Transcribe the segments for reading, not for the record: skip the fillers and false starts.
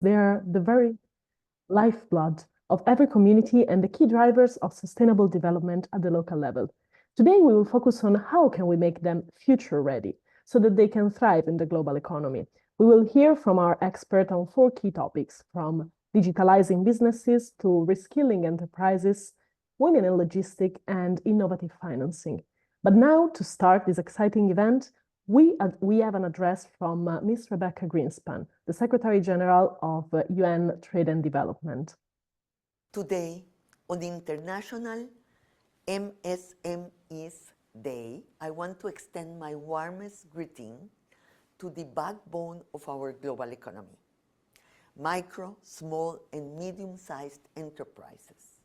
They are the very lifeblood of every community and the key drivers of sustainable development at the local level. Today, we will focus on how can we make them future ready so that they can thrive in the global economy. We will hear from our expert on 4 key topics, from digitalizing businesses to reskilling enterprises, women in logistics, and innovative financing. But now, to start this exciting event, we have an address from Ms. Rebecca Greenspan, the Secretary General of UN Trade and Development. Today, on International MSMEs Day, I want to extend my warmest greeting to the backbone of our global economy, micro, small, and medium-sized enterprises.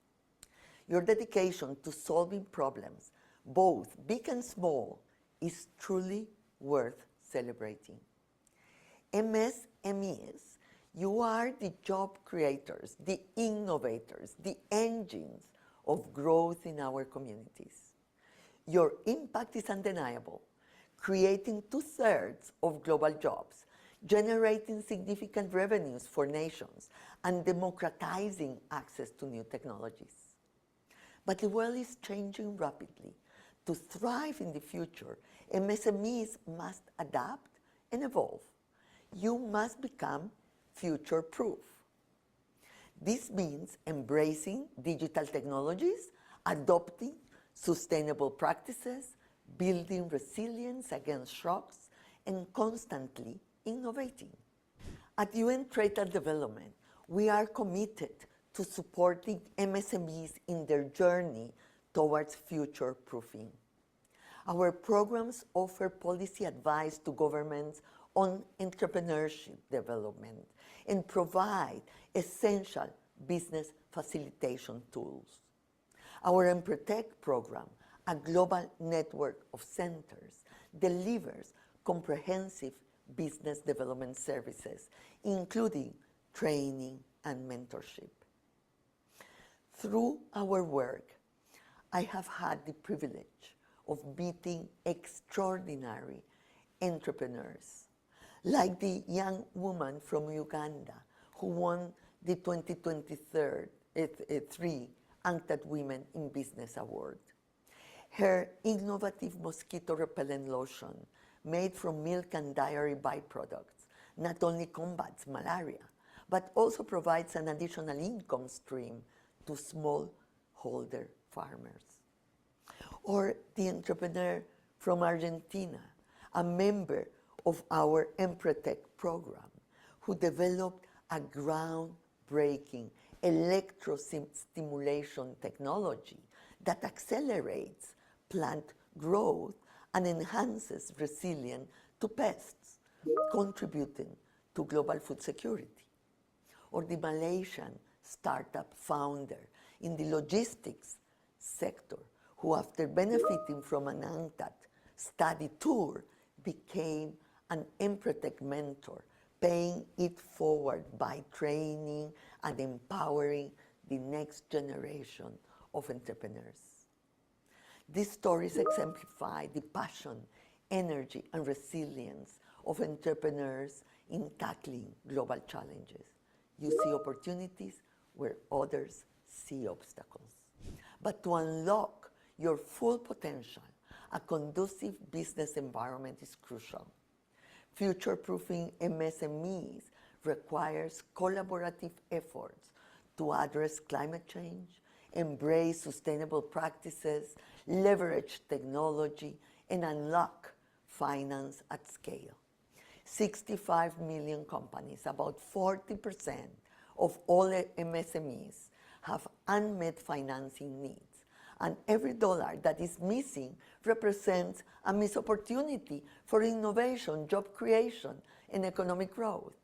Your dedication to solving problems, both big and small, is truly worth celebrating. MSMEs, you are the job creators, the innovators, the engines of growth in our communities. Your impact is undeniable, creating 2/3 of global jobs, generating significant revenues for nations, and democratizing access to new technologies. But the world is changing rapidly. To thrive in the future, MSMEs must adapt and evolve. You must become future-proof. This means embracing digital technologies, adopting sustainable practices, building resilience against shocks, and constantly innovating. At UN Trade and Development, we are committed to supporting MSMEs in their journey towards future-proofing. Our programs offer policy advice to governments on entrepreneurship development and provide essential business facilitation tools. Our Protect program, a global network of centers, delivers comprehensive business development services, including training and mentorship. Through our work, I have had the privilege of meeting extraordinary entrepreneurs, like the young woman from Uganda who won the 2023 UNCTAD Women in Business Award. Her innovative mosquito repellent lotion, made from milk and dairy byproducts, not only combats malaria, but also provides an additional income stream to smallholder farmers. Or the entrepreneur from Argentina, a member of our Protect program, who developed a groundbreaking electrostimulation technology that accelerates plant growth and enhances resilience to pests, contributing to global food security. Or the Malaysian startup founder in the logistics sector, who after benefiting from an UNCTAD study tour became an Protect mentor, paying it forward by training and empowering the next generation of entrepreneurs. These stories exemplify the passion, energy, and resilience of entrepreneurs in tackling global challenges. You see opportunities where others see obstacles. But to unlock your full potential, a conducive business environment is crucial. Future-proofing MSMEs requires collaborative efforts to address climate change, embrace sustainable practices, leverage technology, and unlock finance at scale. 65 million companies, about 40% of all MSMEs, have unmet financing needs. And every dollar that is missing represents a missed opportunity for innovation, job creation, and economic growth.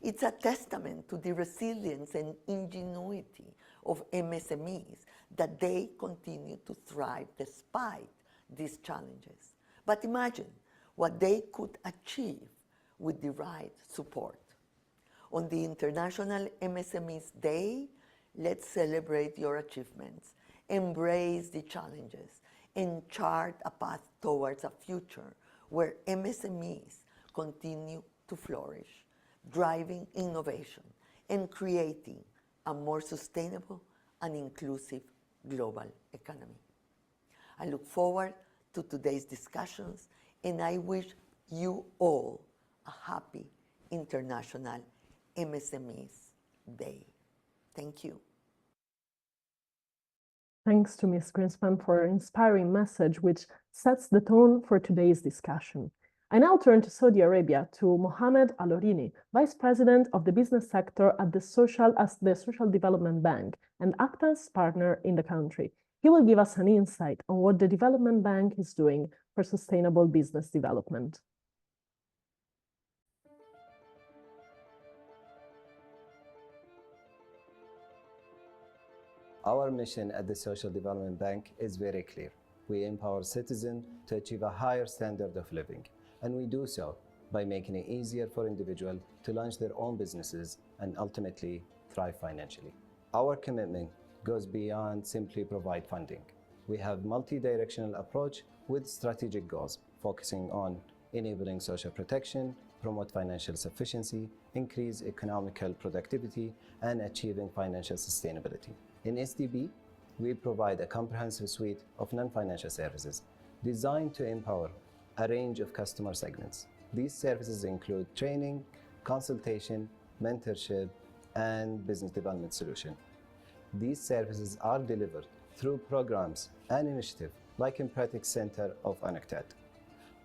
It's a testament to the resilience and ingenuity of MSMEs that they continue to thrive despite these challenges. But imagine what they could achieve with the right support. On the International MSMEs Day, let's celebrate your achievements, embrace the challenges, and chart a path towards a future where MSMEs continue to flourish, driving innovation and creating a more sustainable and inclusive global economy. I look forward to today's discussions, and I wish you all a happy International MSMEs Day. Thank you. Thanks to Ms. Greenspan for her inspiring message, which sets the tone for today's discussion. I now turn to Saudi Arabia, to Mohamed Al-Orini, Vice President of the Business Sector at the Social Development Bank and Acta's partner in the country. He will give us an insight on what the Development Bank is doing for sustainable business development. Our mission at the Social Development Bank is very clear. We empower citizens to achieve a higher standard of living, and we do so by making it easier for individuals to launch their own businesses and ultimately thrive financially. Our commitment goes beyond simply provide funding. We have multi-directional approach with strategic goals, focusing on enabling social protection, promote financial sufficiency, increase economical productivity, and achieving financial sustainability. In SDB, we provide a comprehensive suite of non-financial services designed to empower a range of customer segments. These services include training, consultation, mentorship, and business development solution. These services are delivered through programs and initiatives like Empathic Center of UNCTAD.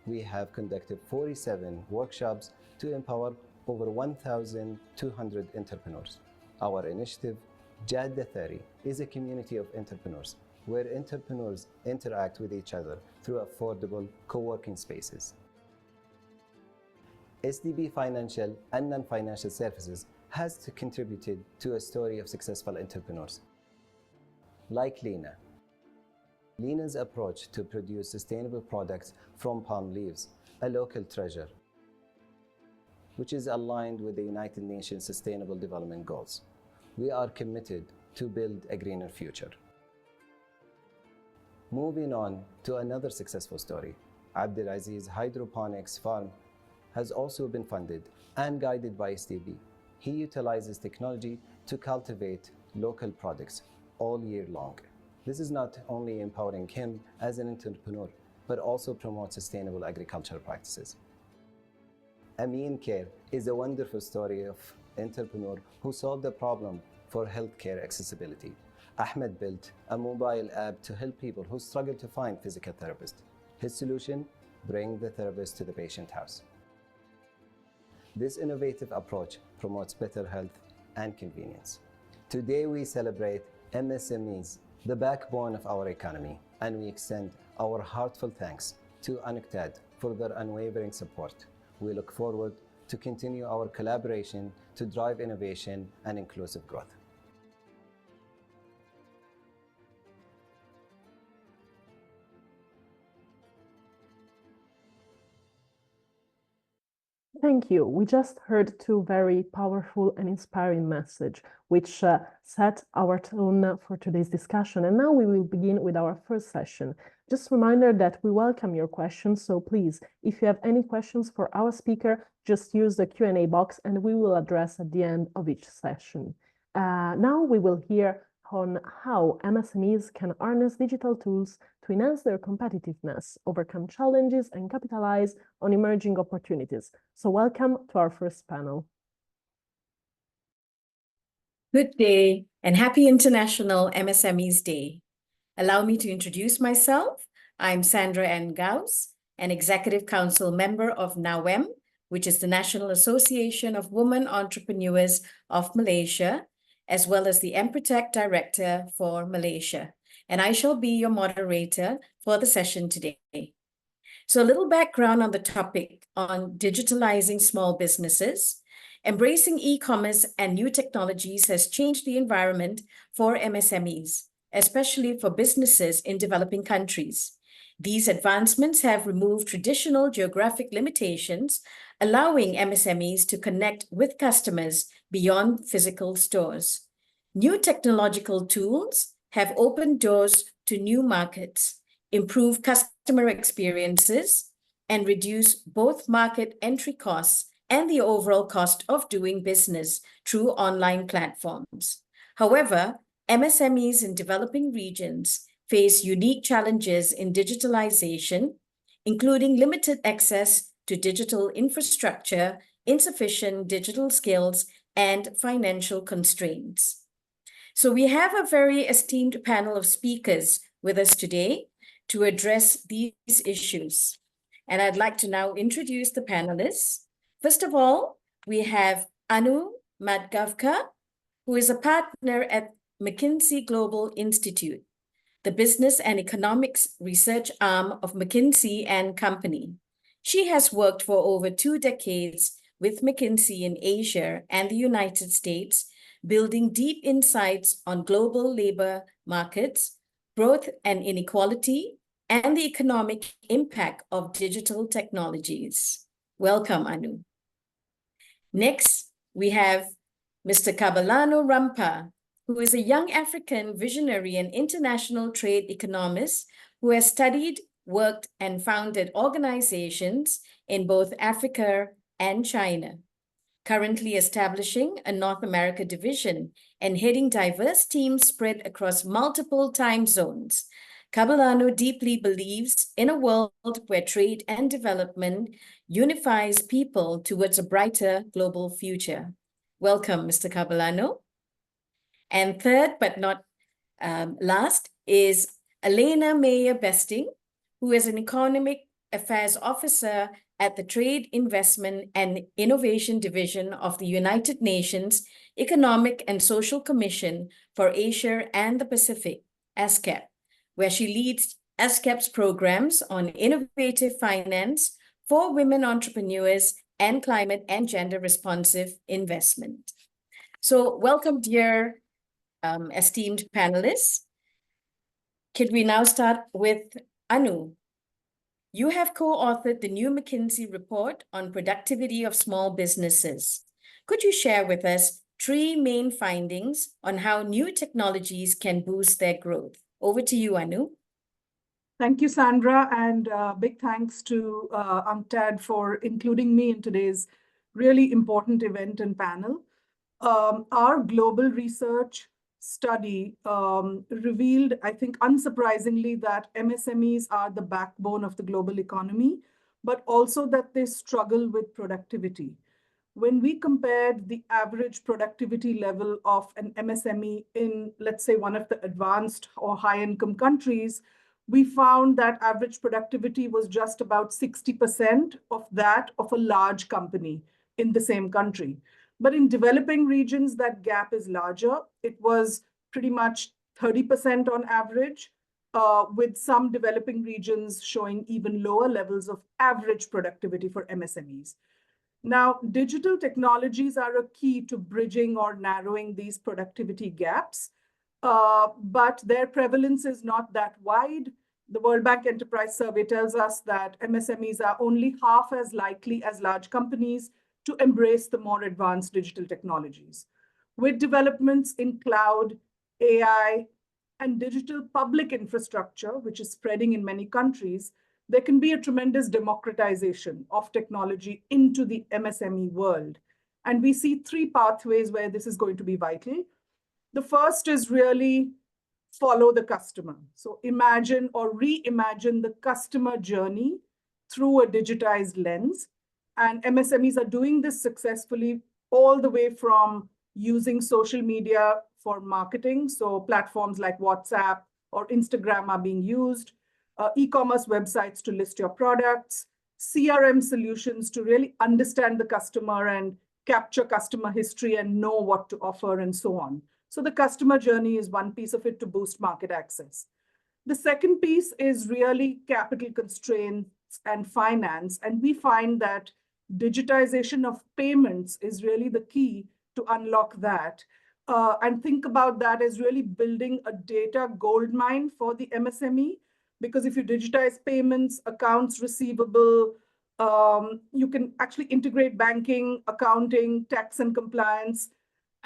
We have conducted 47 workshops to empower over 1,200 entrepreneurs. Our initiative, Jadda 30, is a community of entrepreneurs where entrepreneurs interact with each other through affordable co-working spaces. SDB Financial and Non-Financial Services has contributed to a story of successful entrepreneurs. Like Lena. Lena's approach to produce sustainable products from palm leaves, a local treasure, which is aligned with the United Nations Sustainable Development Goals. We are committed to build a greener future. Moving on to another successful story, Abdulaziz Hydroponics Farm has also been funded and guided by SDB. He utilizes technology to cultivate local products all year long. This is not only empowering him as an entrepreneur, but also promotes sustainable agricultural practices. Amin Care is a wonderful story of an entrepreneur who solved the problem for healthcare accessibility. Ahmed built a mobile app to help people who struggle to find physical therapists. His solution, bring the therapist to the patient house. This innovative approach promotes better health and convenience. Today we celebrate MSMEs, the backbone of our economy, and we extend our heartfelt thanks to UNCTAD for their unwavering support. We look forward to continue our collaboration to drive innovation and inclusive growth. Thank you. We just heard two very powerful and inspiring messages, which set our tone for today's discussion. And now we will begin with our first session. Just a reminder that we welcome your questions. So please, if you have any questions for our speaker, just use the Q&A box and we will address at the end of each session. Now we will hear on how MSMEs can harness digital tools to enhance their competitiveness, overcome challenges, and capitalize on emerging opportunities. So welcome to our first panel. Good day and happy International MSMEs Day. Allow me to introduce myself. I'm Sandra N. Gauss, an Executive Council member of NAWEM, which is the National Association of Women Entrepreneurs of Malaysia, as well as the Empretech Director for Malaysia. And I shall be your moderator for the session today. So a little background on the topic on digitalizing small businesses. Embracing e-commerce and new technologies has changed the environment for MSMEs, especially for businesses in developing countries. These advancements have removed traditional geographic limitations, allowing MSMEs to connect with customers beyond physical stores. New technological tools have opened doors to new markets, improved customer experiences, and reduced both market entry costs and the overall cost of doing business through online platforms. However, MSMEs in developing regions face unique challenges in digitalization, including limited access to digital infrastructure, insufficient digital skills, and financial constraints. So we have a very esteemed panel of speakers with us today to address these issues. And I'd like to now introduce the panelists. First of all, we have Anu Madgavkar, who is a partner at McKinsey Global Institute, the business and economics research arm of McKinsey & Company. She has worked for over 2 decades with McKinsey in Asia and the United States, building deep insights on global labor markets, growth and inequality, and the economic impact of digital technologies. Welcome, Anu. Next, we have Mr. Kabelano Rampa, who is a young African visionary and international trade economist who has studied, worked, and founded organizations in both Africa and China, currently establishing a North America division and heading diverse teams spread across multiple time zones. Kabelano deeply believes in a world where trade and development unifies people towards a brighter global future. Welcome, Mr. Kabelano. And third, but not last, is Elena Meyer-Besting, who is an economic affairs officer at the Trade, Investment, and Innovation Division of the United Nations Economic and Social Commission for Asia and the Pacific, ASCAP, where she leads ASCAP's programs on innovative finance for women entrepreneurs and climate and gender responsive investment. So welcome, dear esteemed panelists. Could we now start with Anu? You have co-authored the new McKinsey report on productivity of small businesses. Could you share with us 3 main findings on how new technologies can boost their growth? Over to you, Anu. Thank you, Sandra, and big thanks to UNCTAD for including me in today's really important event and panel. Our global research study revealed, I think unsurprisingly, that MSMEs are the backbone of the global economy, but also that they struggle with productivity. When we compared the average productivity level of an MSME in, let's say, one of the advanced or high-income countries, we found that average productivity was just about 60% of that of a large company in the same country. But in developing regions, that gap is larger. It was pretty much 30% on average, with some developing regions showing even lower levels of average productivity for MSMEs. Now, digital technologies are a key to bridging or narrowing these productivity gaps, but their prevalence is not that wide. The World Bank Enterprise Survey tells us that MSMEs are only half as likely as large companies to embrace the more advanced digital technologies. With developments in cloud, AI, and digital public infrastructure, which is spreading in many countries, there can be a tremendous democratization of technology into the MSME world. And we see 3 pathways where this is going to be vital. The first is really follow the customer. So imagine or reimagine the customer journey through a digitized lens. And MSMEs are doing this successfully all the way from using social media for marketing. So platforms like WhatsApp or Instagram are being used, e-commerce websites to list your products, CRM solutions to really understand the customer and capture customer history and know what to offer and so on. So the customer journey is one piece of it to boost market access. The second piece is really capital constraints and finance. And we find that digitization of payments is really the key to unlock that. And think about that as really building a data goldmine for the MSME, because if you digitize payments, accounts receivable, you can actually integrate banking, accounting, tax and compliance,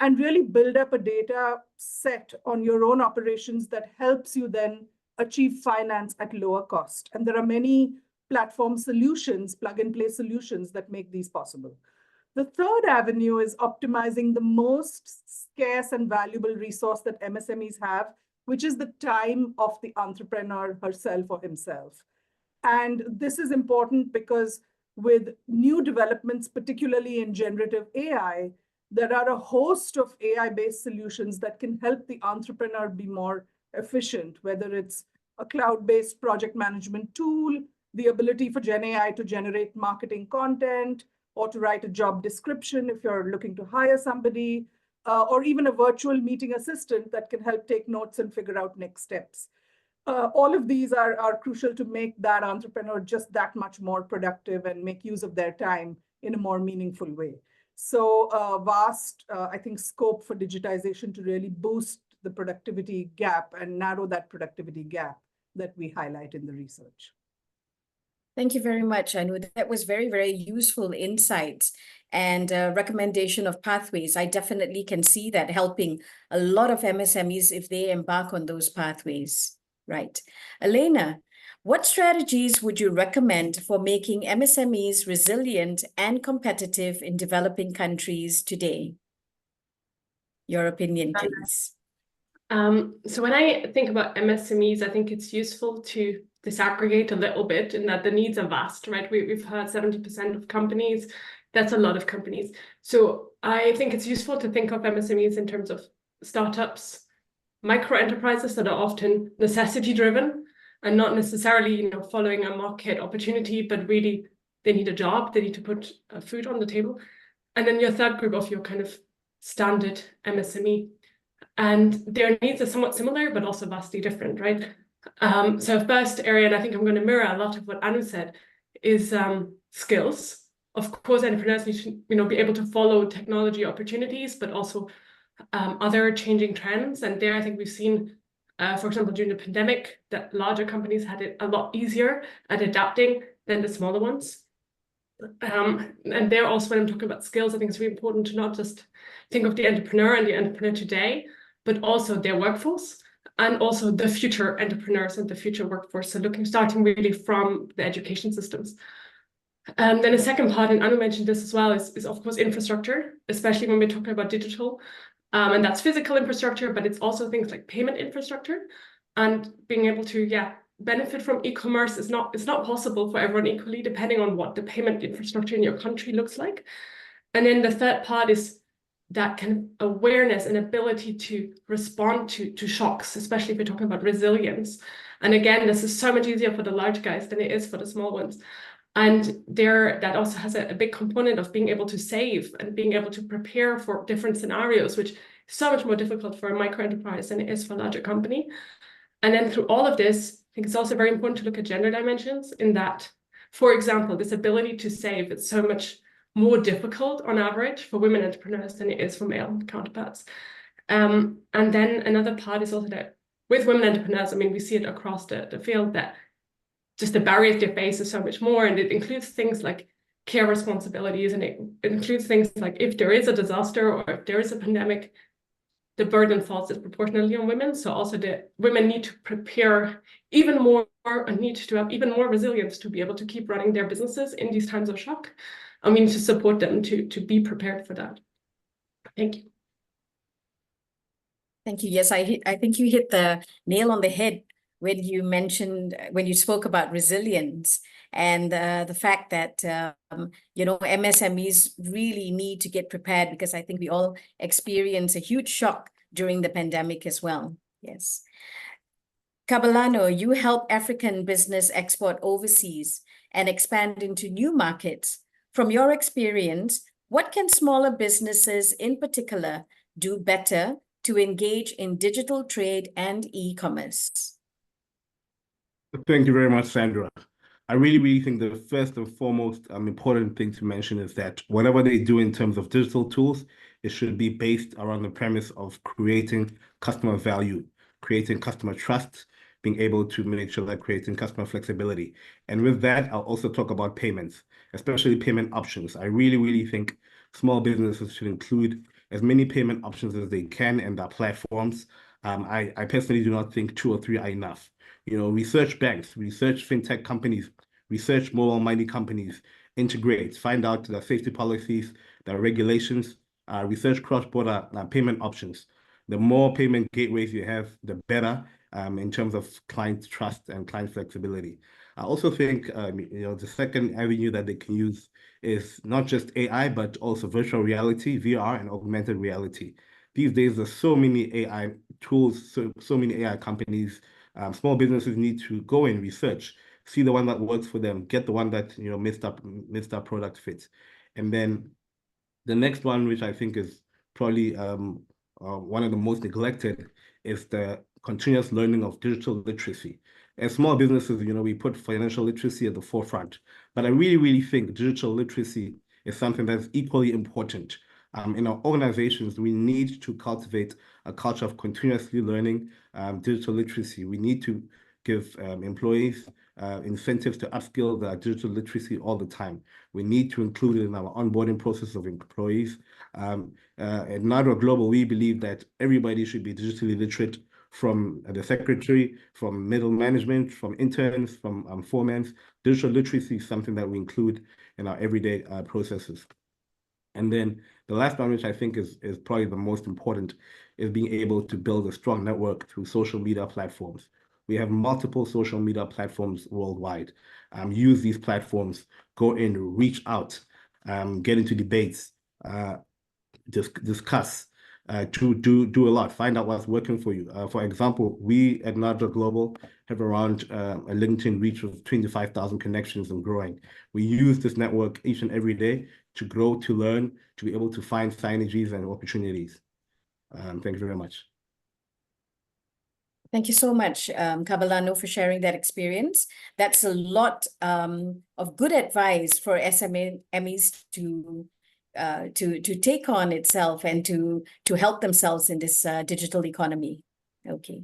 and really build up a data set on your own operations that helps you then achieve finance at lower cost. And there are many platform solutions, plug and play solutions that make these possible. The third avenue is optimizing the most scarce and valuable resource that MSMEs have, which is the time of the entrepreneur herself or himself. And this is important because with new developments, particularly in generative AI, there are a host of AI-based solutions that can help the entrepreneur be more efficient, whether it's a cloud-based project management tool, the ability for Gen AI to generate marketing content, or to write a job description if you're looking to hire somebody, or even a virtual meeting assistant that can help take notes and figure out next steps. All of these are crucial to make that entrepreneur just that much more productive and make use of their time in a more meaningful way. So vast, I think, scope for digitization to really boost the productivity gap and narrow that productivity gap that we highlight in the research. Thank you very much, Anu. That was very, very useful insights and recommendation of pathways. I definitely can see that helping a lot of MSMEs if they embark on those pathways. Right. Elena, what strategies would you recommend for making MSMEs resilient and competitive in developing countries today? Your opinion, please. So when I think about MSMEs, I think it's useful to disaggregate a little bit in that the needs are vast, right? We've heard 70% of companies. That's a lot of companies. So I think it's useful to think of MSMEs in terms of startups, micro enterprises that are often necessity driven and not necessarily, following a market opportunity, but really they need a job, they need to put food on the table. And then your third group of your kind of standard MSME. And their needs are somewhat similar, but also vastly different, right? So first area, and I think I'm going to mirror a lot of what Anu said, is skills. Of course, entrepreneurs need to, be able to follow technology opportunities, but also other changing trends. And there, I think we've seen, for example, during the pandemic, that larger companies had it a lot easier at adapting than the smaller ones. And there also, when I'm talking about skills, I think it's really important to not just think of the entrepreneur and the entrepreneur today, but also their workforce and also the future entrepreneurs and the future workforce. So starting really from the education systems. Then the second part, and Anu mentioned this as well, is of course infrastructure, especially when we're talking about digital. And that's physical infrastructure, but it's also things like payment infrastructure and being able to, benefit from e-commerce is not possible for everyone equally, depending on what the payment infrastructure in your country looks like. And then the third part is that kind of awareness and ability to respond to shocks, especially if we're talking about resilience. And again, this is so much easier for the large guys than it is for the small ones. And that also has a big component of being able to save and being able to prepare for different scenarios, which is so much more difficult for a micro enterprise than it is for a larger company. And then through all of this, I think it's also very important to look at gender dimensions in that, for example, this ability to save, it's so much more difficult on average for women entrepreneurs than it is for male counterparts. And then another part is also that with women entrepreneurs, I mean, we see it across the field that just the barriers they face is so much more. And it includes things like care responsibilities, and it includes things like if there is a disaster or if there is a pandemic, the burden falls disproportionately on women. So also the women need to prepare even more and need to have even more resilience to be able to keep running their businesses in these times of shock. I mean, to support them to be prepared for that. Thank you. Thank you. Yes, I think you hit the nail on the head when you spoke about resilience and the fact that, MSMEs really need to get prepared, because I think we all experience a huge shock during the pandemic as well. Yes. Kabalano, you help African business export overseas and expand into new markets. From your experience, what can smaller businesses in particular do better to engage in digital trade and e-commerce? Thank you very much, Sandra. I really think the first and foremost important thing to mention is that whatever they do in terms of digital tools, it should be based around the premise of creating customer value, creating customer trust, being able to make sure that creating customer flexibility. And with that, I'll also talk about payments, especially payment options. I really think small businesses should include as many payment options as they can in their platforms. I personally do not think 2 or 3 are enough. Research banks, research fintech companies, research mobile money companies, integrate, find out their safety policies, there are regulations, research cross-border payment options. The more payment gateways you have, the better in terms of client trust and client flexibility. I also think the second avenue that they can use is not just AI, but also virtual reality, VR, and augmented reality. These days, there's so many AI tools, so many AI companies. Small businesses need to go and research, see the one that works for them, get the one that missed up product fits, and then the next one, which I think is probably one of the most neglected, is the continuous learning of digital literacy. As small businesses, we put financial literacy at the forefront, but I really, really think digital literacy is something that's equally important. In our organizations, we need to cultivate a culture of continuously learning digital literacy. We need to give employees incentives to upskill their digital literacy all the time. We need to include it in our onboarding process of employees. At NADWA Global, we believe that everybody should be digitally literate, from the secretary, from middle management, from interns, from foremen. Digital literacy is something that we include in our everyday processes. And then the last one, which I think is probably the most important, is being able to build a strong network through social media platforms. We have multiple social media platforms worldwide. Use these platforms, go in, reach out, get into debates, discuss, to do a lot, find out what's working for you. For example, we at NADWA Global have around a LinkedIn reach of 25,000 connections and growing. We use this network each and every day to grow, to learn, to be able to find synergies and opportunities. Thank you very much. Thank you so much, Kabalano, for sharing that experience. That's a lot of good advice for SMEs to take on itself and to help themselves in this digital economy. Okay.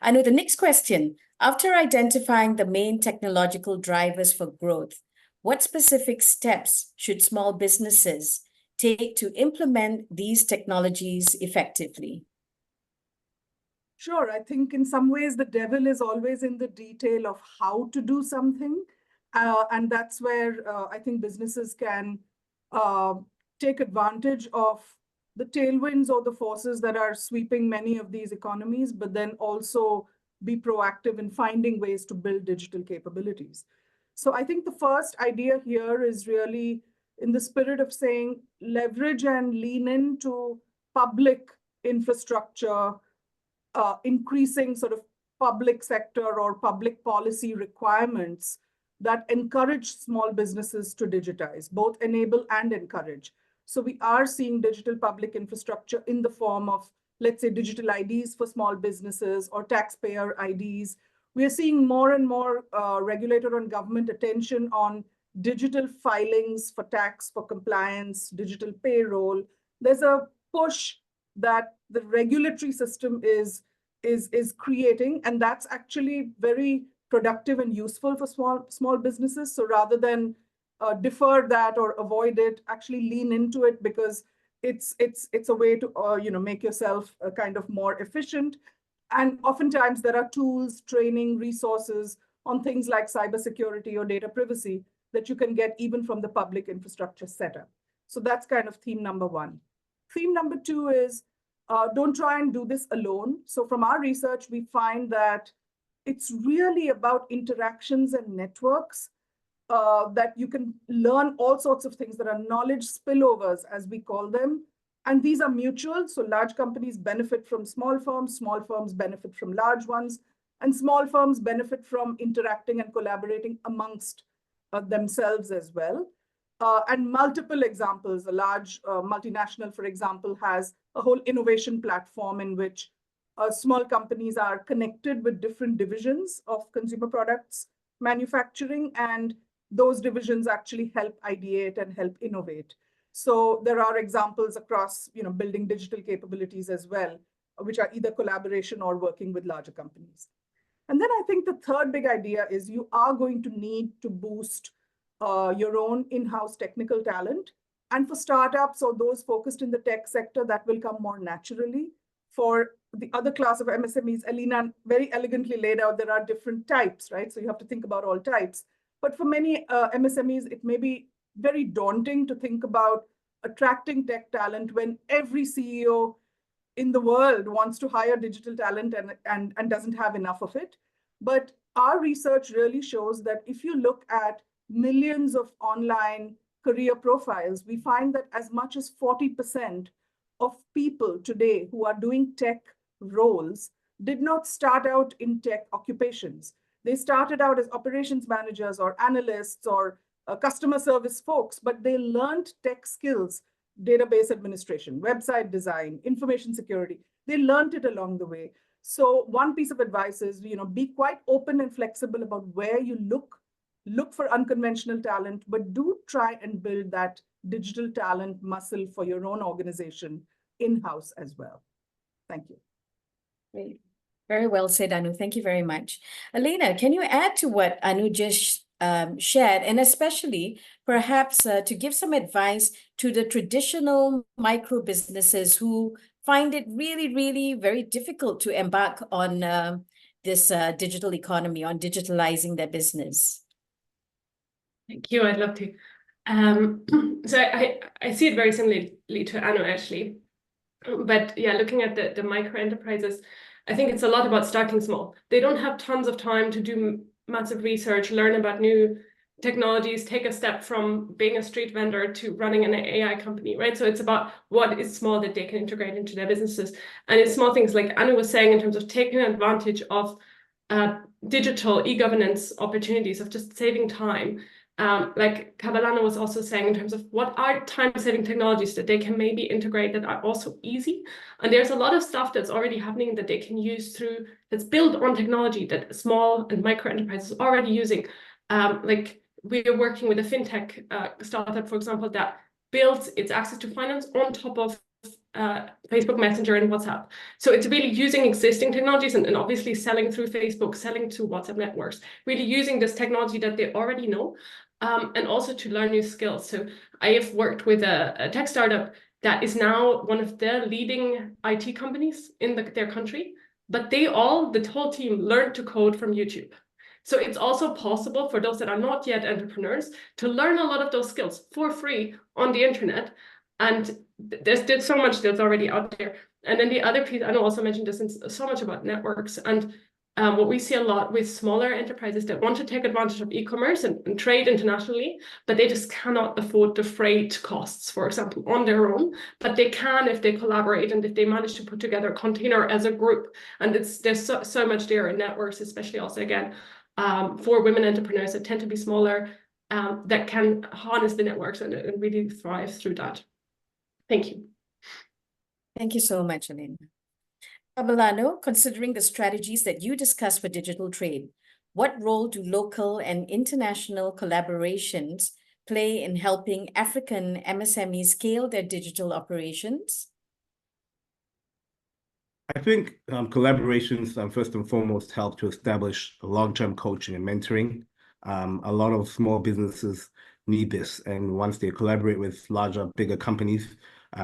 I know the next question. After identifying the main technological drivers for growth, what specific steps should small businesses take to implement these technologies effectively? Sure. I think in some ways, the devil is always in the detail of how to do something. And that's where I think businesses can take advantage of the tailwinds or the forces that are sweeping many of these economies, but then also be proactive in finding ways to build digital capabilities. So I think the first idea here is really in the spirit of saying leverage and lean into public infrastructure, increasing sort of public sector or public policy requirements that encourage small businesses to digitize, both enable and encourage. So we are seeing digital public infrastructure in the form of, let's say, digital IDs for small businesses or taxpayer IDs. We are seeing more and more regulator and government attention on digital filings for tax, for compliance, digital payroll. There's a push that the regulatory system is creating, and that's actually very productive and useful for small businesses. So rather than defer that or avoid it, actually lean into it, because it's a way to make yourself kind of more efficient. And oftentimes there are tools, training, resources on things like cybersecurity or data privacy that you can get even from the public infrastructure setup. So that's kind of theme number one. Theme number two is don't try and do this alone. So from our research, we find that it's really about interactions and networks, that you can learn all sorts of things. There are knowledge spillovers, as we call them. And these are mutual. So large companies benefit from small firms benefit from large ones, and small firms benefit from interacting and collaborating amongst themselves as well. And multiple examples. A large multinational, for example, has a whole innovation platform in which small companies are connected with different divisions of consumer products manufacturing, and those divisions actually help ideate and help innovate. So there are examples across, building digital capabilities as well, which are either collaboration or working with larger companies. And then I think the third big idea is you are going to need to boost your own in-house technical talent. And for startups or those focused in the tech sector, that will come more naturally. For the other class of MSMEs, Alina very elegantly laid out, there are different types, right? So you have to think about all types. But for many MSMEs, it may be very daunting to think about attracting tech talent when every CEO in the world wants to hire digital talent and doesn't have enough of it. But our research really shows that if you look at millions of online career profiles, we find that as much as 40% of people today who are doing tech roles did not start out in tech occupations. They started out as operations managers or analysts or customer service folks, but they learned tech skills, database administration, website design, information security. They learned it along the way. So one piece of advice is, be quite open and flexible about where you look for unconventional talent, but do try and build that digital talent muscle for your own organization in-house as well. Thank you. Great. Very well said, Anu. Thank you very much. Elena, can you add to what Anu just shared, and especially perhaps to give some advice to the traditional micro businesses who find it really, really very difficult to embark on this digital economy, on digitalizing their business? Thank you. I'd love to. So I see it very similarly to Anu, actually. But yeah, looking at the micro enterprises, I think it's a lot about starting small. They don't have tons of time to do massive research, learn about new technologies, take a step from being a street vendor to running an AI company, right? So it's about what is small that they can integrate into their businesses. And it's small things like Anu was saying in terms of taking advantage of digital e-governance opportunities, of just saving time. Like Kabalana was also saying in terms of what are time-saving technologies that they can maybe integrate that are also easy. And there's a lot of stuff that's already happening that they can use through, that's built on technology that small and micro enterprises are already using. Like we are working with a fintech startup, for example, that builds its access to finance on top of Facebook Messenger and WhatsApp. So it's really using existing technologies and obviously selling through Facebook, selling to WhatsApp networks, really using this technology that they already know, and also to learn new skills. So I have worked with a tech startup that is now one of the leading IT companies in their country, but the whole team learned to code from YouTube. So it's also possible for those that are not yet entrepreneurs to learn a lot of those skills for free on the internet. And there's so much that's already out there. And then the other piece, I know also mentioned this, so much about networks. And what we see a lot with smaller enterprises that want to take advantage of e-commerce and trade internationally, but they just cannot afford the freight costs, for example, on their own. But they can if they collaborate and if they manage to put together a container as a group. And there's so much there in networks, especially also, again, for women entrepreneurs that tend to be smaller, that can harness the networks and really thrive through that. Thank you. Thank you so much, Elena. Kabalano, considering the strategies that you discussed for digital trade, what role do local and international collaborations play in helping African MSMEs scale their digital operations? I think collaborations first and foremost help to establish long-term coaching and mentoring. A lot of small businesses need this, and once they collaborate with larger, bigger companies,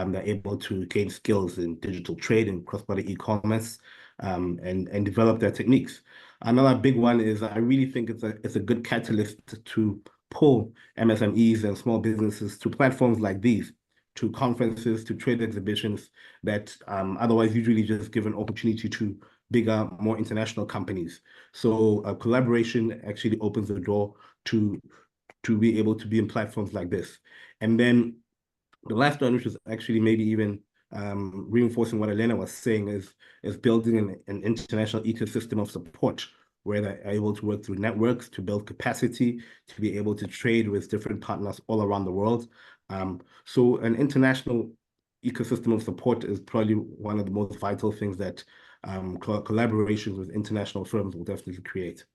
they're able to gain skills in digital trade and cross-border e-commerce, and develop their techniques. Another big one is I really think it's a good catalyst to pull MSMEs and small businesses to platforms like these, to conferences, to trade exhibitions that otherwise usually just give an opportunity to bigger, more international companies. So collaboration actually opens the door to be able to be in platforms like this. And then the last one, which is actually maybe even reinforcing what Elena was saying, is building an international ecosystem of support where they're able to work through networks to build capacity, to be able to trade with different partners all around the world. So an international ecosystem of support is probably one of the most vital things that collaborations with international firms will definitely create.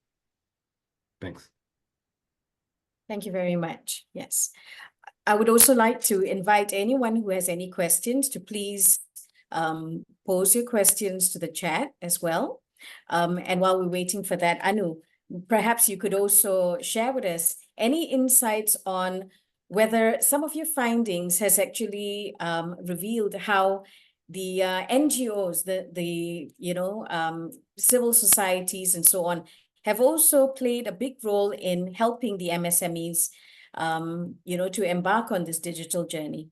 Thanks. Thank you very much. Yes. I would also like to invite anyone who has any questions to please pose your questions to the chat as well. And while we're waiting for that, Anu, perhaps you could also share with us any insights on whether some of your findings has actually revealed how the NGOs, the civil societies and so on, have also played a big role in helping the MSMEs, to embark on this digital journey.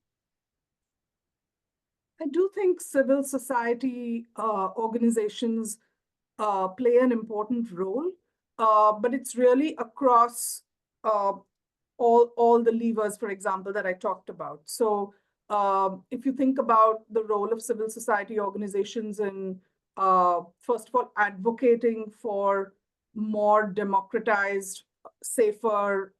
I do think civil society organizations play an important role, but it's really across all the levers, for example, that I talked about. So if you think about the role of civil society organizations in, first of all, advocating for more democratized, safer,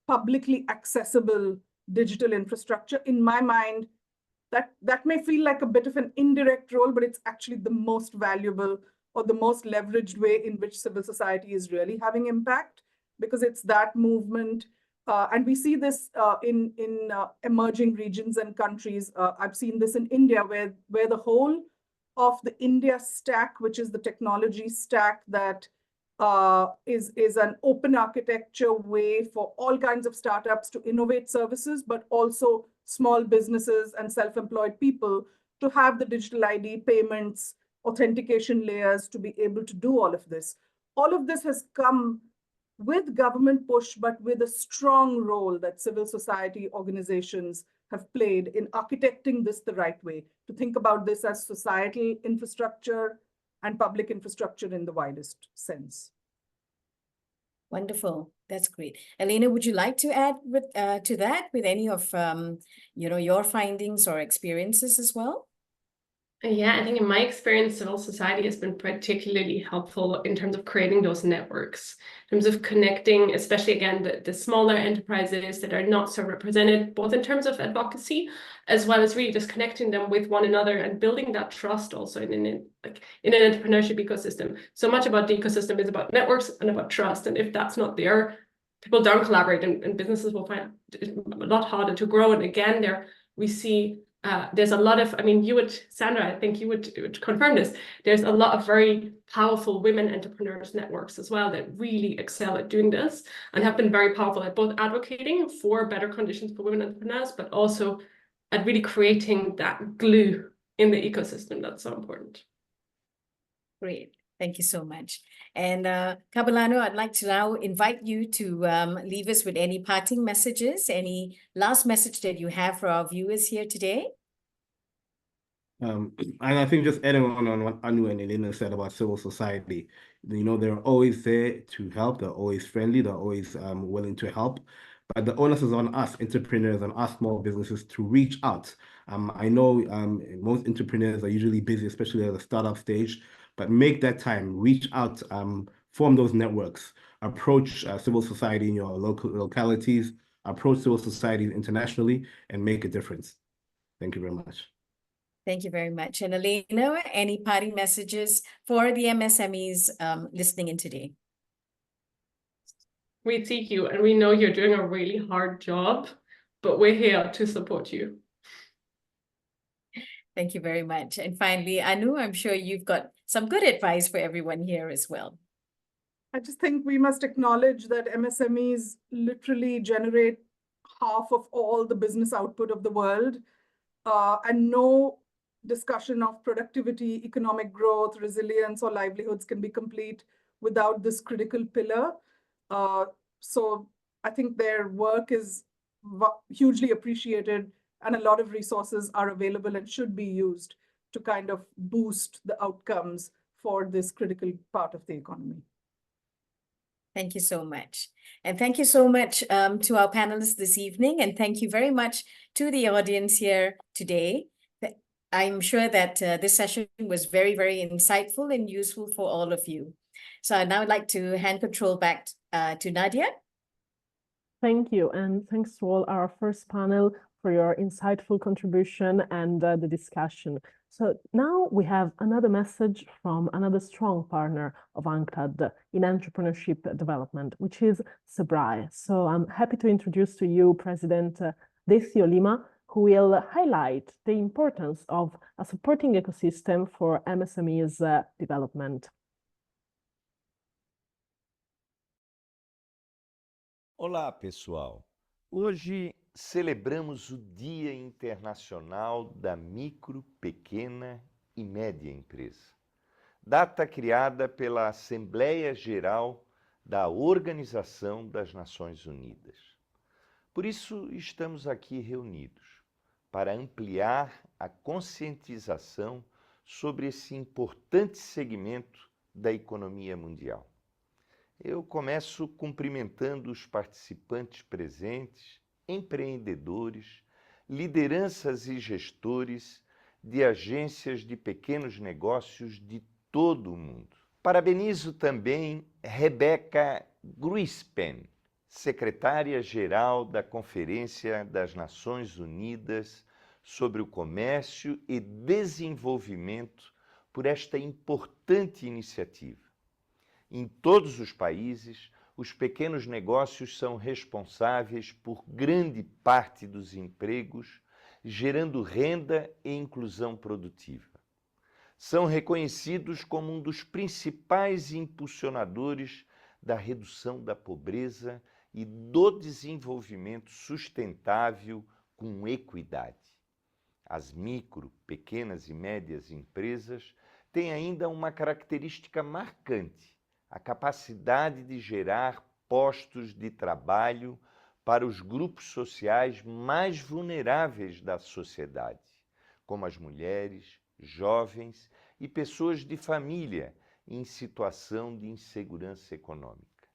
publicly accessible digital infrastructure, in my mind, that may feel like a bit of an indirect role, but it's actually the most valuable or the most leveraged way in which civil society is really having impact, because it's that movement. And we see this in emerging regions and countries. I've seen this in India, where the whole of the India stack, which is the technology stack that is an open architecture way for all kinds of startups to innovate services, but also small businesses and self-employed people to have the digital ID, payments, authentication layers to be able to do all of this. All of this has come with government push, but with a strong role that civil society organizations have played in architecting this the right way, to think about this as societal infrastructure and public infrastructure in the widest sense. Wonderful. That's great. Elena, would you like to add to that with any of your findings or experiences as well? Yeah, I think in my experience, civil society has been particularly helpful in terms of creating those networks, in terms of connecting, especially again, the smaller enterprises that are not so represented, both in terms of advocacy, as well as really just connecting them with one another and building that trust also in an entrepreneurship ecosystem. So much about the ecosystem is about networks and about trust. And if that's not there, people don't collaborate, and businesses will find it a lot harder to grow. And again, we see there's a lot of, Sandra, I think you would confirm this. There's a lot of very powerful women entrepreneurs networks as well that really excel at doing this and have been very powerful at both advocating for better conditions for women entrepreneurs, but also at really creating that glue in the ecosystem that's so important. Great. Thank you so much. And Kabulano, I'd like to now invite you to leave us with any parting messages, any last message that you have for our viewers here today. And I think just adding on what Anu and Elena said about civil society, they're always there to help. They're always friendly. They're always willing to help. But the onus is on us, entrepreneurs, and us small businesses to reach out. I know most entrepreneurs are usually busy, especially at the startup stage, but make that time, reach out, form those networks, approach civil society in your localities, approach civil society internationally, and make a difference. Thank you very much. Thank you very much. And Elena, any parting messages for the MSMEs listening in today? We see you and we know you're doing a really hard job, but we're here to support you. Thank you very much. And finally, Anu, I'm sure you've got some good advice for everyone here as well. I just think we must acknowledge that MSMEs literally generate half of all the business output of the world, and no discussion of productivity, economic growth, resilience, or livelihoods can be complete without this critical pillar. So I think their work is hugely appreciated, and a lot of resources are available and should be used to kind of boost the outcomes for this critical part of the economy. Thank you so much. And thank you so much to our panelists this evening. And thank you very much to the audience here today. I'm sure that this session was very, very insightful and useful for all of you. So I'd now like to hand control back to Nadia. Thank you. And thanks to all our first panel for your insightful contribution and the discussion. So now we have another message from another strong partner of UNCTAD in entrepreneurship development, which is SEBRAE. So I'm happy to introduce to you President Decio Lima, who will highlight the importance of a supporting ecosystem for MSMEs development. Olá, pessoal. Hoje celebramos o Dia Internacional da Micro, Pequena e Média Empresa, data criada pela Assembleia Geral da Organização das Nações Unidas. Por isso, estamos aqui reunidos, para ampliar a conscientização sobre esse importante segmento da economia mundial. Eu começo cumprimentando os participantes presentes, empreendedores, lideranças e gestores de agências de pequenos negócios de todo o mundo. Parabenizo também Rebecca Gruispen, secretária-geral da Conferência das Nações Unidas sobre o Comércio e Desenvolvimento, por esta importante iniciativa. Em todos os países, os pequenos negócios são responsáveis por grande parte dos empregos, gerando renda e inclusão produtiva. São reconhecidos como um dos principais impulsionadores da redução da pobreza e do desenvolvimento sustentável com equidade. As micro, pequenas e médias empresas têm ainda uma característica marcante: a capacidade de gerar postos de trabalho para os grupos sociais mais vulneráveis da sociedade, como as mulheres, jovens e pessoas de família em situação de insegurança econômica.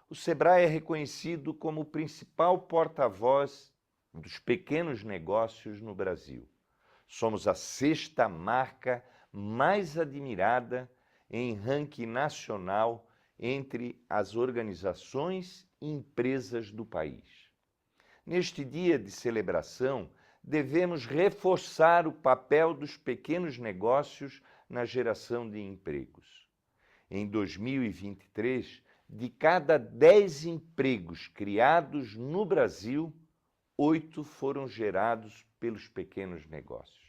O SEBRAE é reconhecido como o principal porta-voz dos pequenos negócios no Brasil. Somos a 6ª marca mais admirada em ranking nacional entre as organizações e empresas do país. Neste dia de celebração, devemos reforçar o papel dos pequenos negócios na geração de empregos. Em 2023, de cada 10 empregos criados no Brasil, 8 foram gerados pelos pequenos negócios.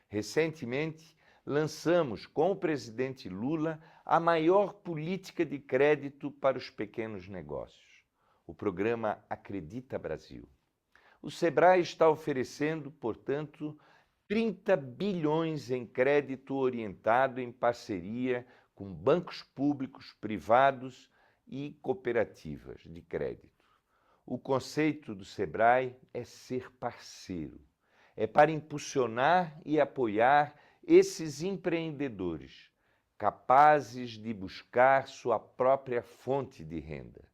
Recentemente, lançamos com o presidente Lula a maior política de crédito para os pequenos negócios, o programa Acredita Brasil. O SEBRAE está oferecendo, portanto, 30 bilhões em crédito orientado em parceria com bancos públicos, privados e cooperativas de crédito. O conceito do SEBRAE é ser parceiro. É para impulsionar e apoiar esses empreendedores, capazes de buscar sua própria fonte de renda.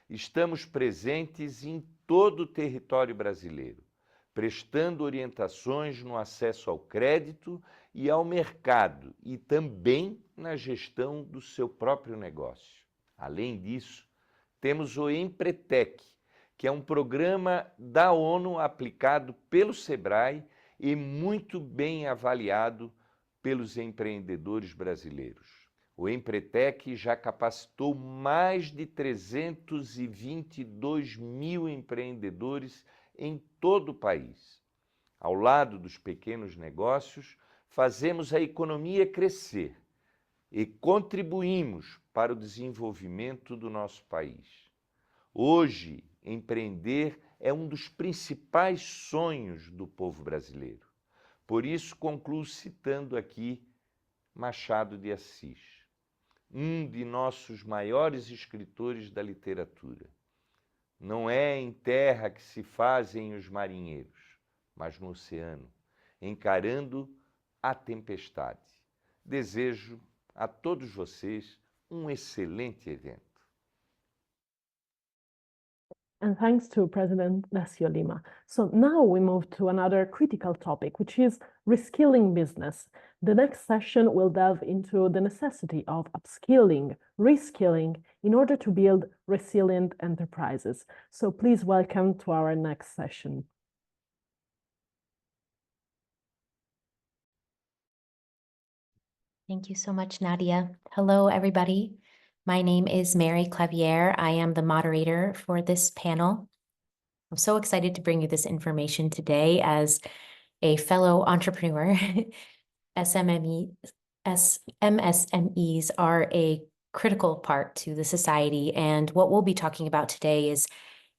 Estamos presentes em todo o território brasileiro, prestando orientações no acesso ao crédito e ao mercado e também na gestão do seu próprio negócio. Além disso, temos o Empretec, que é um programa da ONU aplicado pelo SEBRAE e muito bem avaliado pelos empreendedores brasileiros. O Empretec já capacitou mais de 322 mil empreendedores em todo o país. Ao lado dos pequenos negócios, fazemos a economia crescer e contribuímos para o desenvolvimento do nosso país. Hoje, empreender é um dos principais sonhos do povo brasileiro. Por isso, concluo citando aqui Machado de Assis, um de nossos maiores escritores da literatura. Não é em terra que se fazem os marinheiros, mas no oceano, encarando a tempestade. Desejo a todos vocês um excelente evento. And thanks to President Dacio Lima. So now we move to another critical topic, which is reskilling business. The next session will delve into the necessity of upskilling, reskilling, in order to build resilient enterprises. So please welcome to our next session. Thank you so much, Nadia. Hello, everybody. My name is Mary Clavier. I am the moderator for this panel. I'm so excited to bring you this information today as a fellow entrepreneur. MSMEs are a critical part to the society, and what we'll be talking about today is,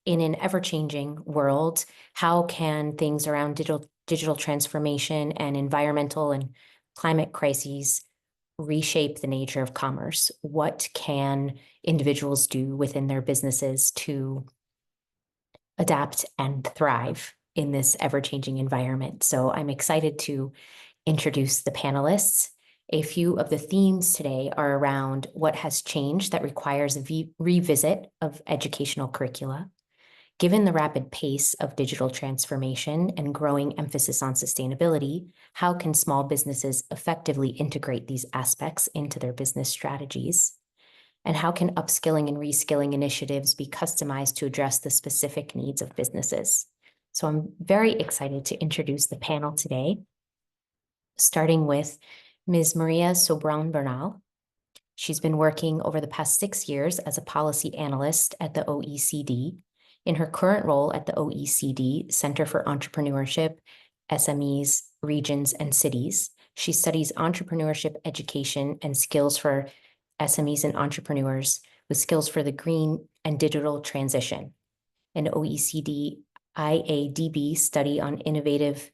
in an ever-changing world, how can things around digital transformation and environmental and climate crises reshape the nature of commerce? What can individuals do within their businesses to adapt and thrive in this ever-changing environment. So I'm excited to introduce the panelists. A few of the themes today are around what has changed that requires a revisit of educational curricula. Given the rapid pace of digital transformation and growing emphasis on sustainability, how can small businesses effectively integrate these aspects into their business strategies? And how can upskilling and reskilling initiatives be customized to address the specific needs of businesses? So I'm very excited to introduce the panel today, starting with Ms. Maria Sobran Bernal. She's been working over the past 6 years as a policy analyst at the OECD. In her current role at the OECD Center for Entrepreneurship, SMEs, Regions, and Cities, she studies entrepreneurship education and skills for SMEs and entrepreneurs with skills for the green and digital transition. An OECD IADB study on innovative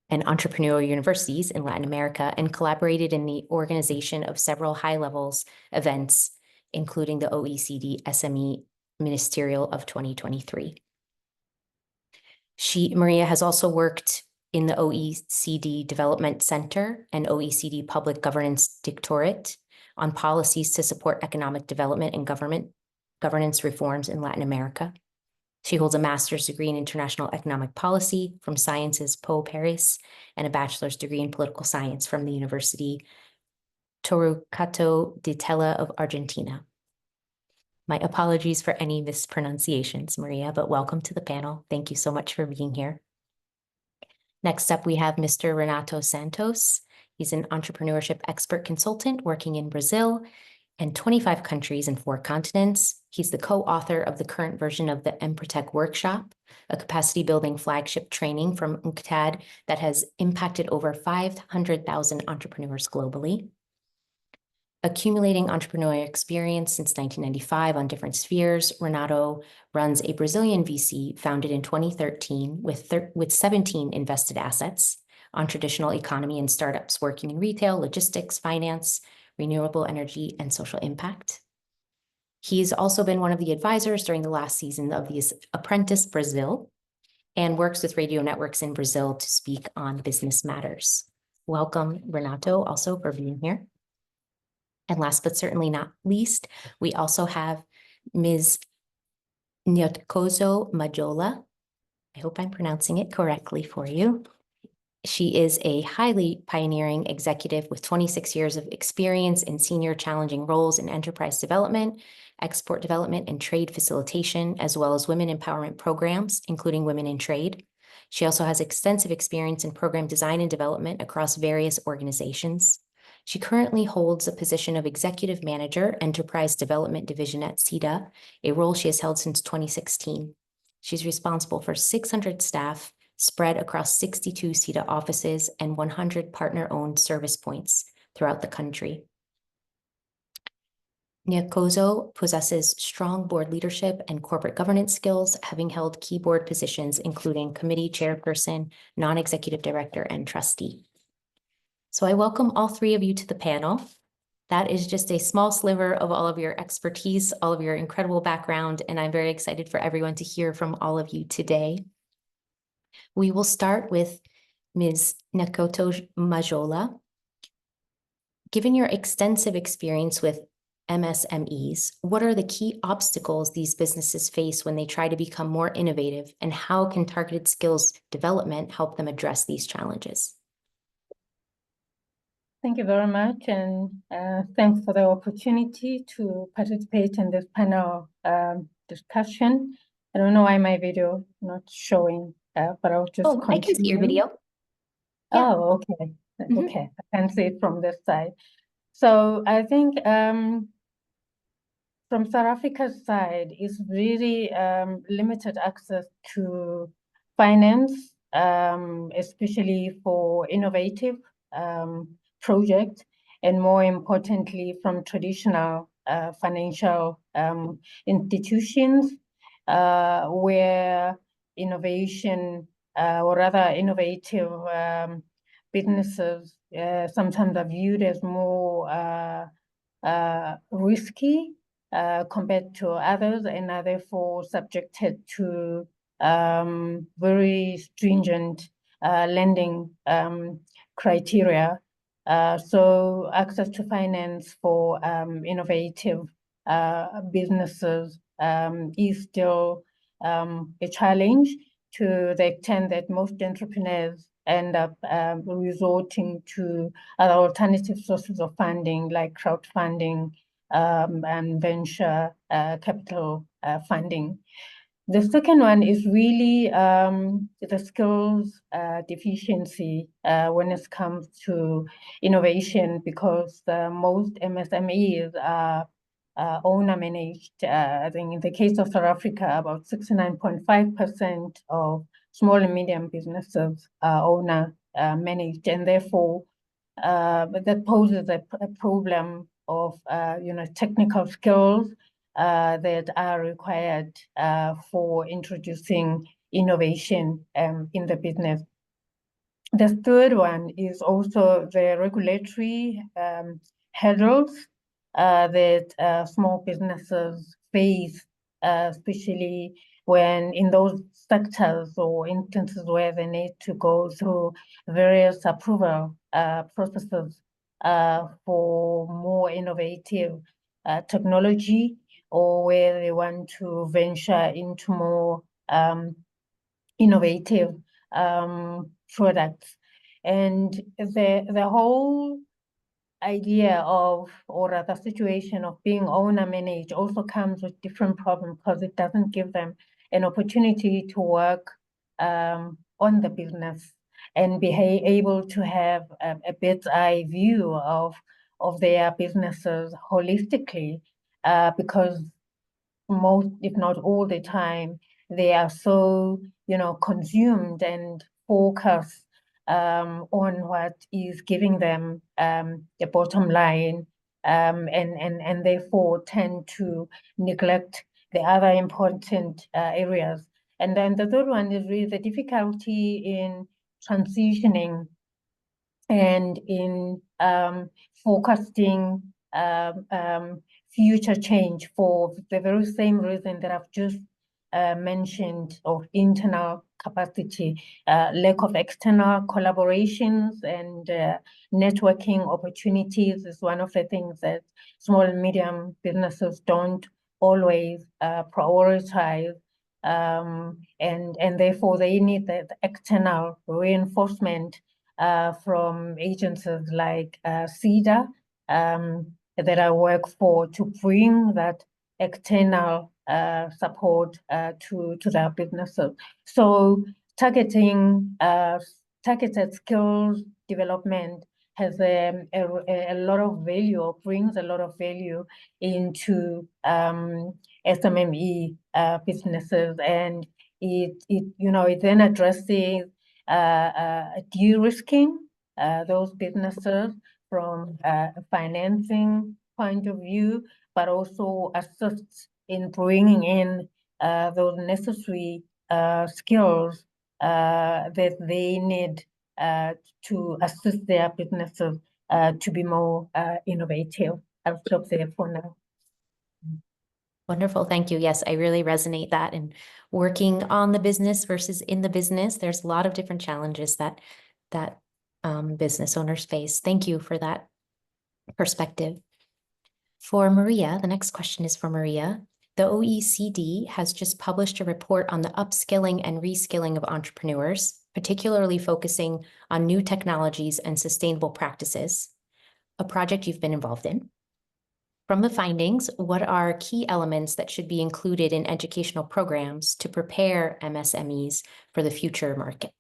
and entrepreneurial universities in Latin America, and collaborated in the organization of several high-levels events, including the OECD SME Ministerial of 2023. Maria has also worked in the OECD Development Center and OECD Public Governance Directorate on policies to support economic development and governance reforms in Latin America. She holds a master's degree in international economic policy from Sciences Po Paris and a bachelor's degree in political science from the University Torquato di Tella of Argentina. My apologies for any mispronunciations, Maria, but welcome to the panel. Thank you so much for being here. Next up, we have Mr. Renato Santos. He's an entrepreneurship expert consultant working in Brazil and 25 countries and 4 continents. He's the co-author of the current version of the Empretec Workshop, a capacity-building flagship training from UNCTAD that has impacted over 500,000 entrepreneurs globally. Accumulating entrepreneurial experience since 1995 on different spheres, Renato runs a Brazilian VC founded in 2013 with 17 invested assets on traditional economy and startups working in retail, logistics, finance, renewable energy, and social impact. He's also been one of the advisors during the last season of the Apprentice Brazil and works with radio networks in Brazil to speak on business matters. Welcome, Renato, also for being here. And last but certainly not least, we also have Ms. Nyotkozo Majola. I hope I'm pronouncing it correctly for you. She is a highly pioneering executive with 26 years of experience in senior challenging roles in enterprise development, export development, and trade facilitation, as well as women empowerment programs, including Women in Trade. She also has extensive experience in program design and development across various organizations. She currently holds a position of Executive Manager, Enterprise Development Division at SIDA, a role she has held since 2016. She's responsible for 600 staff spread across 62 SIDA offices and 100 partner-owned service points throughout the country. Nyotkozo possesses strong board leadership and corporate governance skills, having held key board positions including committee chairperson, non-executive director, and trustee. So I welcome all 3 of you to the panel. That is just a small sliver of all of your expertise, all of your incredible background, and I'm very excited for everyone to hear from all of you today. We will start with Ms. Nyotkozo Majola. Given your extensive experience with MSMEs, what are the key obstacles these businesses face when they try to become more innovative, and how can targeted skills development help them address these challenges? Thank you very much, and thanks for the opportunity to participate in this panel discussion. I don't know why my video is not showing, but I'll just continue. I can see your video. Yeah. Oh, okay. Okay, I can see it from this side. So I think from South Africa's side, is really limited access to finance, especially for innovative projects, and more importantly, from traditional financial institutions, where innovation or rather innovative businesses sometimes are viewed as more risky compared to others, and are therefore subjected to very stringent lending criteria. So access to finance for innovative businesses is still a challenge, to the extent that most entrepreneurs end up resorting to other alternative sources of funding, like crowdfunding and venture capital funding. The second one is really the skills deficiency when it comes to innovation, because most MSMEs are owner managed. I think in the case of South Africa, about 69.5% of small and medium businesses are owner managed, and therefore that poses a problem of technical skills that are required for introducing innovation in the business. The third one is also the regulatory hurdles that small businesses face, especially when in those sectors or instances where they need to go through various approval processes for more innovative technology, or where they want to venture into more innovative products. And the whole idea of, or rather situation of being owner managed also comes with different problems, because it doesn't give them an opportunity to work on the business and be able to have a bird's eye view of their businesses holistically, because most, if not all the time, they are so, consumed and focused on what is giving them the bottom line, and therefore tend to neglect the other important areas. And then the third one is really the difficulty in transitioning and in forecasting future change, for the very same reason that I've just mentioned, of internal capacity. Lack of external collaborations and networking opportunities is one of the things that small and medium businesses don't always prioritize. And therefore they need the external reinforcement from agencies like CEDA that I work for, to bring that external support to their businesses. So targeted skills development has a lot of value, or brings a lot of value into SMME businesses, and it then addresses de-risking those businesses from a financing point of view, but also assists in bringing in those necessary skills that they need to assist their businesses to be more innovative. I'll stop there for now. Wonderful. Thank you. Yes, I really resonate that. And working on the business versus in the business, there's a lot of different challenges that business owners face. Thank you for that perspective. For Maria, the next question is for Maria. The OECD has just published a report on the upskilling and reskilling of entrepreneurs, particularly focusing on new technologies and sustainable practices, a project you've been involved in. From the findings, what are key elements that should be included in educational programs to prepare MSMEs for the future market?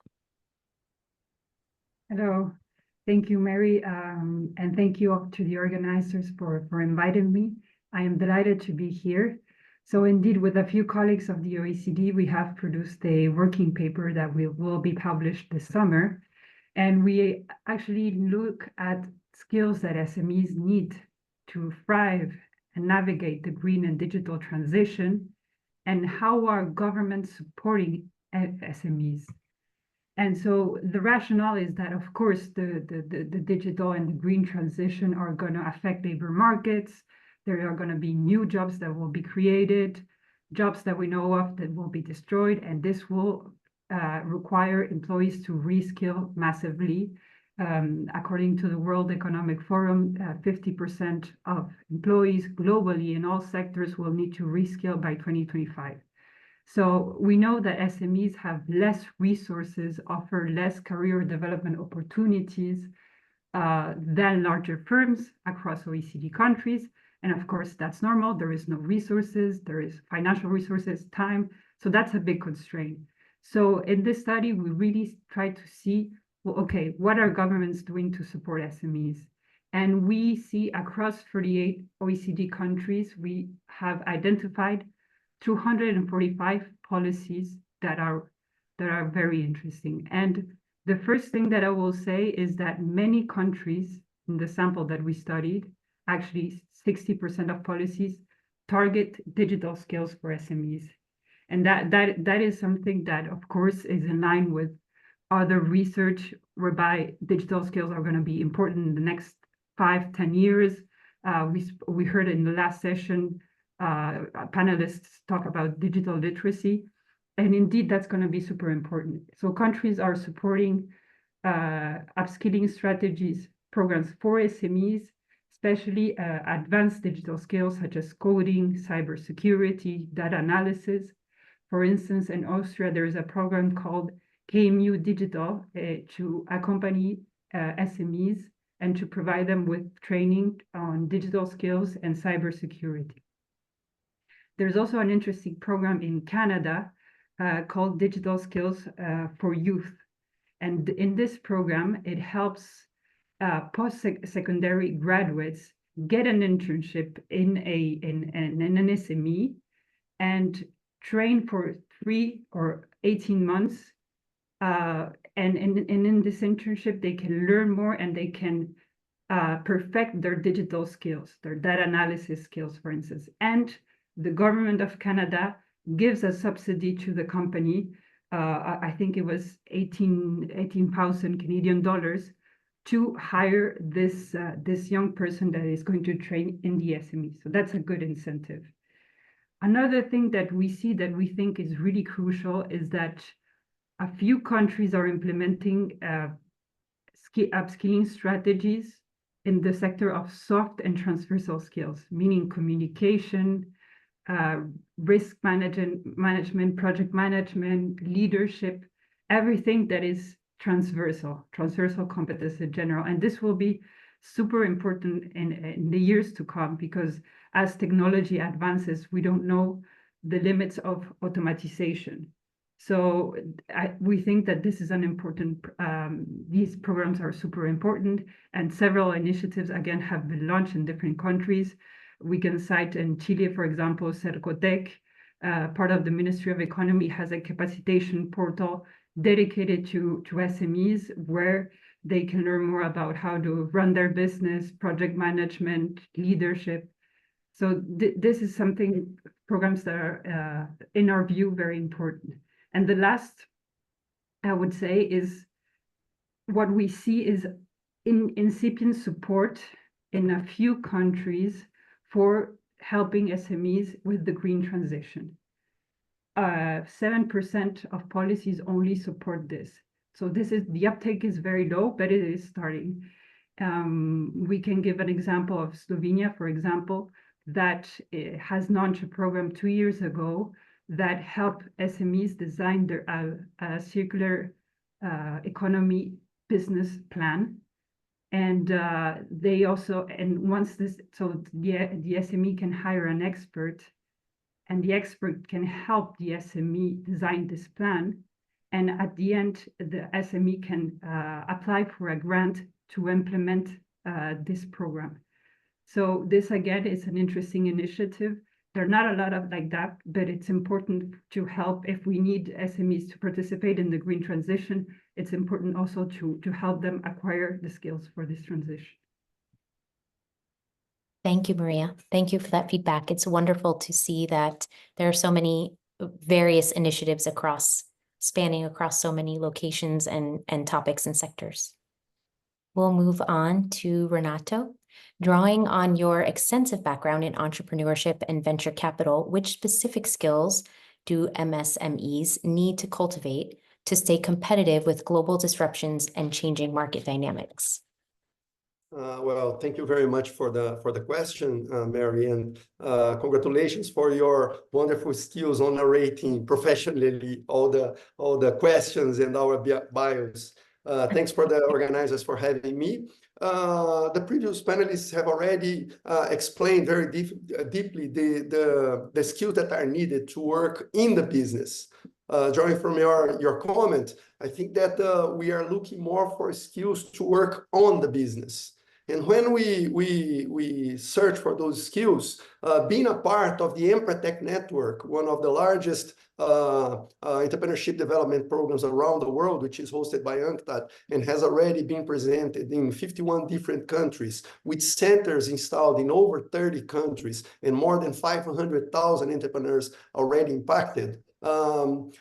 Hello, thank you, Mary, and thank you to the organizers for inviting me. I am delighted to be here. So indeed, with a few colleagues of the OECD, we have produced a working paper that will be published this summer. And we actually look at skills that SMEs need to thrive and navigate the green and digital transition, and how are governments supporting SMEs. And so the rationale is that, of course, the digital and the green transition are going to affect labor markets. there are going to be new jobs that will be created, jobs that we know of that will be destroyed, and this will require employees to reskill massively. According to the World Economic Forum, 50% of employees globally in all sectors will need to reskill by 2025. So we know that SMEs have less resources, offer less career development opportunities than larger firms across OECD countries. And of course, that's normal. There is no resources, there is financial resources, time. So that's a big constraint. So in this study, we really try to see, well, okay, what are governments doing to support SMEs? And we see across 38 OECD countries, we have identified 245 policies that are very interesting. And the first thing that I will say is that many countries in the sample that we studied, actually 60% of policies target digital skills for SMEs. And that is something that, of course, is in line with other research whereby digital skills are going to be important in the next 5-10 years. We heard in the last session, panelists talk about digital literacy. And indeed, that's going to be super important. So countries are supporting upskilling strategies, programs for SMEs, especially advanced digital skills such as coding, cybersecurity, data analysis. For instance, in Austria, there is a program called KMU Digital to accompany SMEs and to provide them with training on digital skills and cybersecurity. There's also an interesting program in Canada called Digital Skills for Youth. And in this program, it helps post-secondary graduates get an internship in an SME and train for 3 or 18 months. And in this internship, they can learn more and they can perfect their digital skills, their data analysis skills, for instance. And the government of Canada gives a subsidy to the company. I think it was 18,000 Canadian dollars to hire this young person that is going to train in the SME. So that's a good incentive. Another thing that we see that we think is really crucial is that a few countries are implementing upskilling strategies in the sector of soft and transversal skills, meaning communication, risk management, project management, leadership, everything that is transversal competence in general. And this will be super important in the years to come, because as technology advances, we don't know the limits of automatization. So we think that this is an important, these programs are super important, and several initiatives, again, have been launched in different countries. We can cite in Chile, for example, Cercotec, part of the Ministry of Economy, has a capacitation portal dedicated to SMEs where they can learn more about how to run their business, project management, leadership. So this is something, programs that are, in our view, very important. And the last, I would say, is what we see is incipient support in a few countries for helping SMEs with the green transition. 7% of policies only support this. So the uptake is very low, but it is starting. We can give an example of Slovenia, for example, that has launched a program 2 years ago that helped SMEs design their circular economy business plan. And they also, and once this, so the SME can hire an expert, and the expert can help the SME design this plan. And at the end, the SME can apply for a grant to implement this program. So this, again, is an interesting initiative. There are not a lot of like that, but it's important to help. If we need SMEs to participate in the green transition, it's important also to help them acquire the skills for this transition. Thank you, Maria. Thank you for that feedback. It's wonderful to see that there are so many various initiatives spanning across so many locations and topics and sectors. We'll move on to Renato. Drawing on your extensive background in entrepreneurship and venture capital, which specific skills do MSMEs need to cultivate to stay competitive with global disruptions and changing market dynamics? Well, thank you very much for the question, Mary, and congratulations for your wonderful skills on narrating professionally all the questions and our bios. Thanks for the organizers for having me. The previous panelists have already explained very deeply the skills that are needed to work in the business. Drawing from your comment, I think that we are looking more for skills to work on the business. And when we search for those skills, being a part of the Empretech network, one of the largest entrepreneurship development programs around the world, which is hosted by UNCTAD and has already been presented in 51 different countries, with centers installed in over 30 countries and more than 500,000 entrepreneurs already impacted.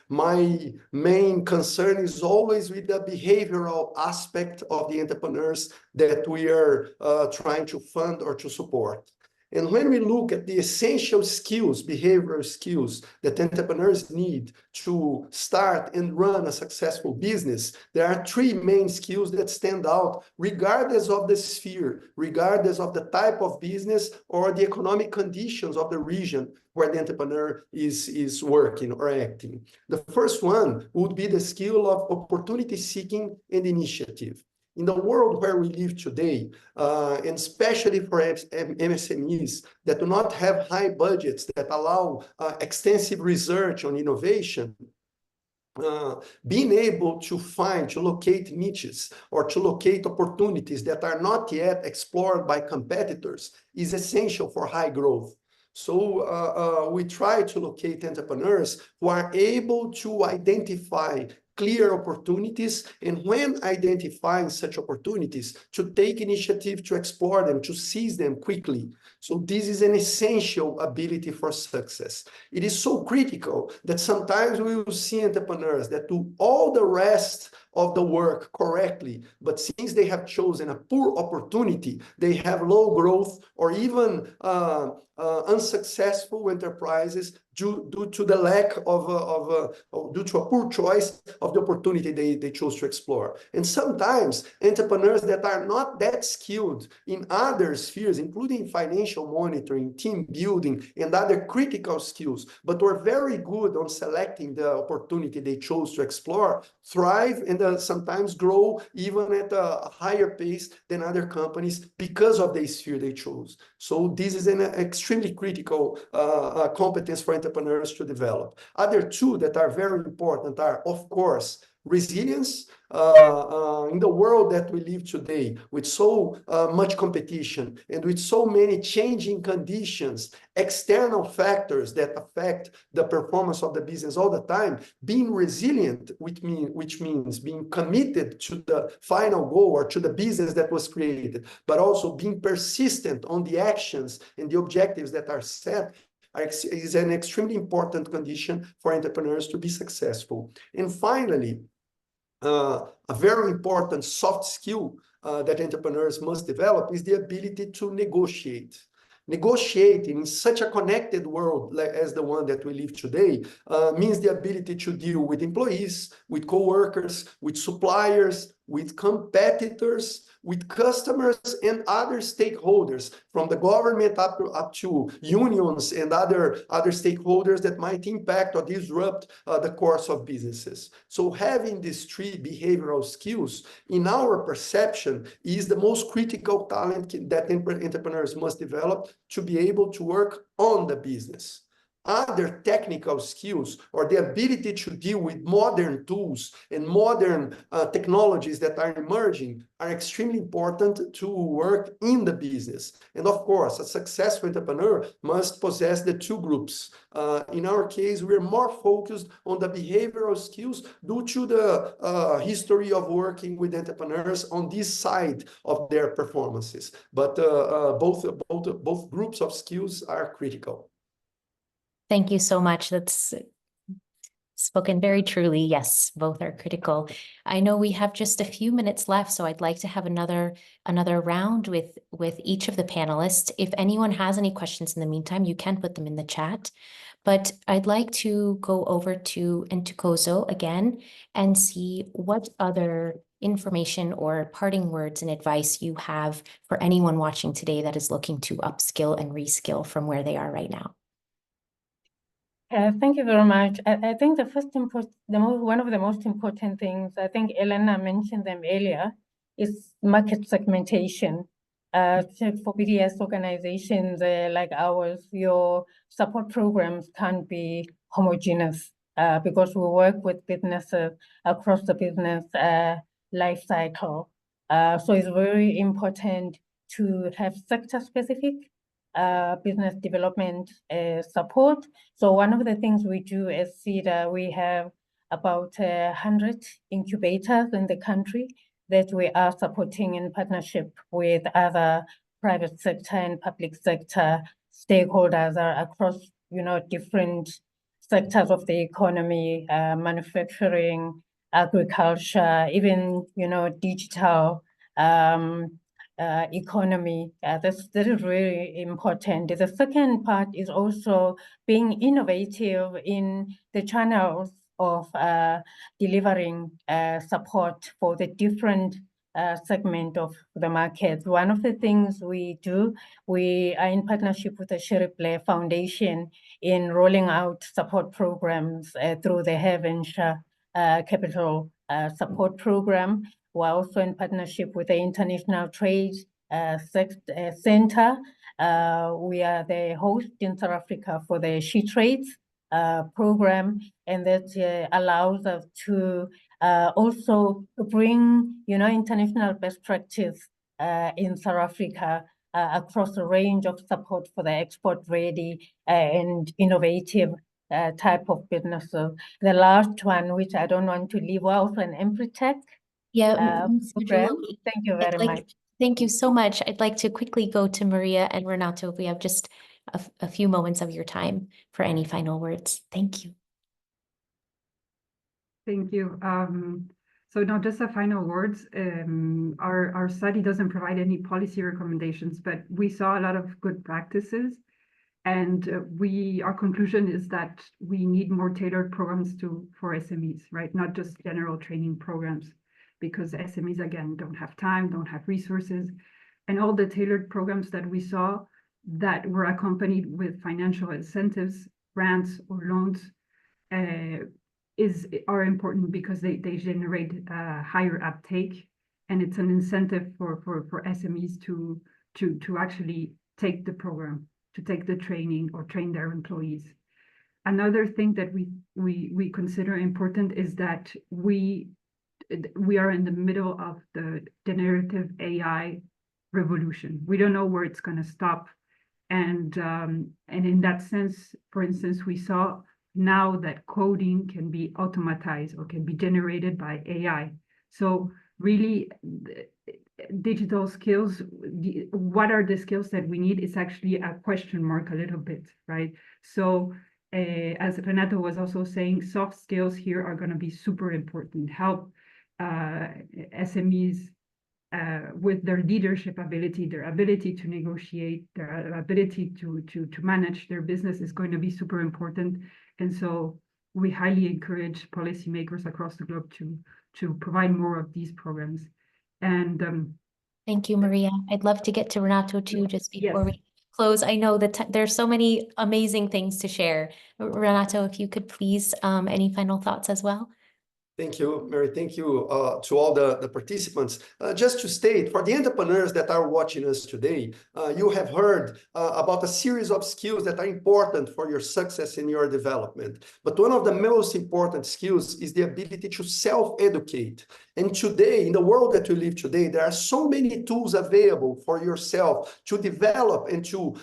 My main concern is always with the behavioral aspect of the entrepreneurs that we are trying to fund or to support. And when we look at the essential skills, behavioral skills that entrepreneurs need to start and run a successful business, there are three main skills that stand out regardless of the sphere, regardless of the type of business or the economic conditions of the region where the entrepreneur is working or acting. The first one would be the skill of opportunity seeking and initiative. In the world where we live today, and especially for MSMEs that do not have high budgets that allow extensive research on innovation, being able to locate niches or to locate opportunities that are not yet explored by competitors is essential for high growth. So we try to locate entrepreneurs who are able to identify clear opportunities, and when identifying such opportunities, to take initiative to explore them, to seize them quickly. So this is an essential ability for success. It is so critical that sometimes we will see entrepreneurs that do all the rest of the work correctly, but since they have chosen a poor opportunity, they have low growth or even unsuccessful enterprises due to the lack due to a poor choice of the opportunity they chose to explore. And sometimes entrepreneurs that are not that skilled in other spheres, including financial monitoring, team building, and other critical skills, but were very good on selecting the opportunity they chose to explore, thrive and sometimes grow even at a higher pace than other companies because of the sphere they chose. So this is an extremely critical competence for entrepreneurs to develop. Other two that are very important are, of course, resilience. In the world that we live today, with so much competition and with so many changing conditions, external factors that affect the performance of the business all the time, being resilient, which means being committed to the final goal or to the business that was created, but also being persistent on the actions and the objectives that are set, is an extremely important condition for entrepreneurs to be successful. And finally, a very important soft skill that entrepreneurs must develop is the ability to negotiate. Negotiating in such a connected world as the one that we live today means the ability to deal with employees, with co-workers, with suppliers, with competitors, with customers and other stakeholders, from the government up to unions and other stakeholders that might impact or disrupt the course of businesses. So having these three behavioral skills, in our perception, is the most critical talent that entrepreneurs must develop to be able to work on the business. Other technical skills or the ability to deal with modern tools and modern technologies that are emerging are extremely important to work in the business. And of course, a successful entrepreneur must possess the two groups. In our case, we're more focused on the behavioral skills due to the history of working with entrepreneurs on this side of their performances. But both groups of skills are critical. Thank you so much. That's Spoken very truly. Yes, both are critical. I know we have just a few minutes left, so I'd like to have another round with each of the panelists. If anyone has any questions in the meantime, you can put them in the chat. But I'd like to go over to Ntukozo again and see what other information or parting words and advice you have for anyone watching today that is looking to upskill and reskill from where they are right now. Thank you very much. I think one of the most important things, I think Elena mentioned them earlier, is market segmentation. So for BDS organizations like ours, your support programs can't be homogeneous because we work with businesses across the business life cycle. So it's very important to have sector-specific business development support. So one of the things we do as CEDA, we have about 100 incubators in the country that we are supporting in partnership with other private sector and public sector stakeholders across, different sectors of the economy, manufacturing, agriculture, even, digital economy. That is really important. The second part is also being innovative in the channels of delivering support for the different segment of the market. One of the things we do, we are in partnership with the Sherry Blair Foundation in rolling out support programs through the Venture Capital Support Program. We're also in partnership with the International Trade Center. We are the host in South Africa for the She Trades program, and that allows us to also bring, international best practice in South Africa across a range of support for the export-ready and innovative type of businesses. The last one, which I don't want to leave out, an EmpriTech. Yeah, program. Thank you very much. Thank you so much. I'd like to quickly go to Maria and Renato if we have just a few moments of your time for any final words. Thank you. Thank you. So no, just a final words. Our study doesn't provide any policy recommendations, but we saw a lot of good practices. And our conclusion is that we need more tailored programs for SMEs, right? Not just general training programs, because SMEs, again, don't have time, don't have resources. And all the tailored programs that we saw that were accompanied with financial incentives, grants, or loans are important because they generate higher uptake. And it's an incentive for SMEs to actually take the program, to take the training or train their employees. Another thing that we consider important is that we are in the middle of the generative AI revolution. We don't know where it's going to stop. And in that sense, for instance, we saw now that coding can be automatized or can be generated by AI. So really, digital skills, what are the skills that we need is actually a question mark a little bit, right? So as Renato was also saying, soft skills here are going to be super important. Help SMEs with their leadership ability, their ability to negotiate, their ability to manage their business is going to be super important. And so we highly encourage policymakers across the globe to provide more of these programs. And thank you, Maria. I'd love to get to Renato too, just before we close. I know that there's so many amazing things to share. Renato, if you could please, any final thoughts as well? Thank you, Mary. Thank you to all the participants. Just to state, for the entrepreneurs that are watching us today, you have heard about a series of skills that are important for your success in your development. But one of the most important skills is the ability to self-educate. And today, in the world that we live today, there are so many tools available for yourself to develop and to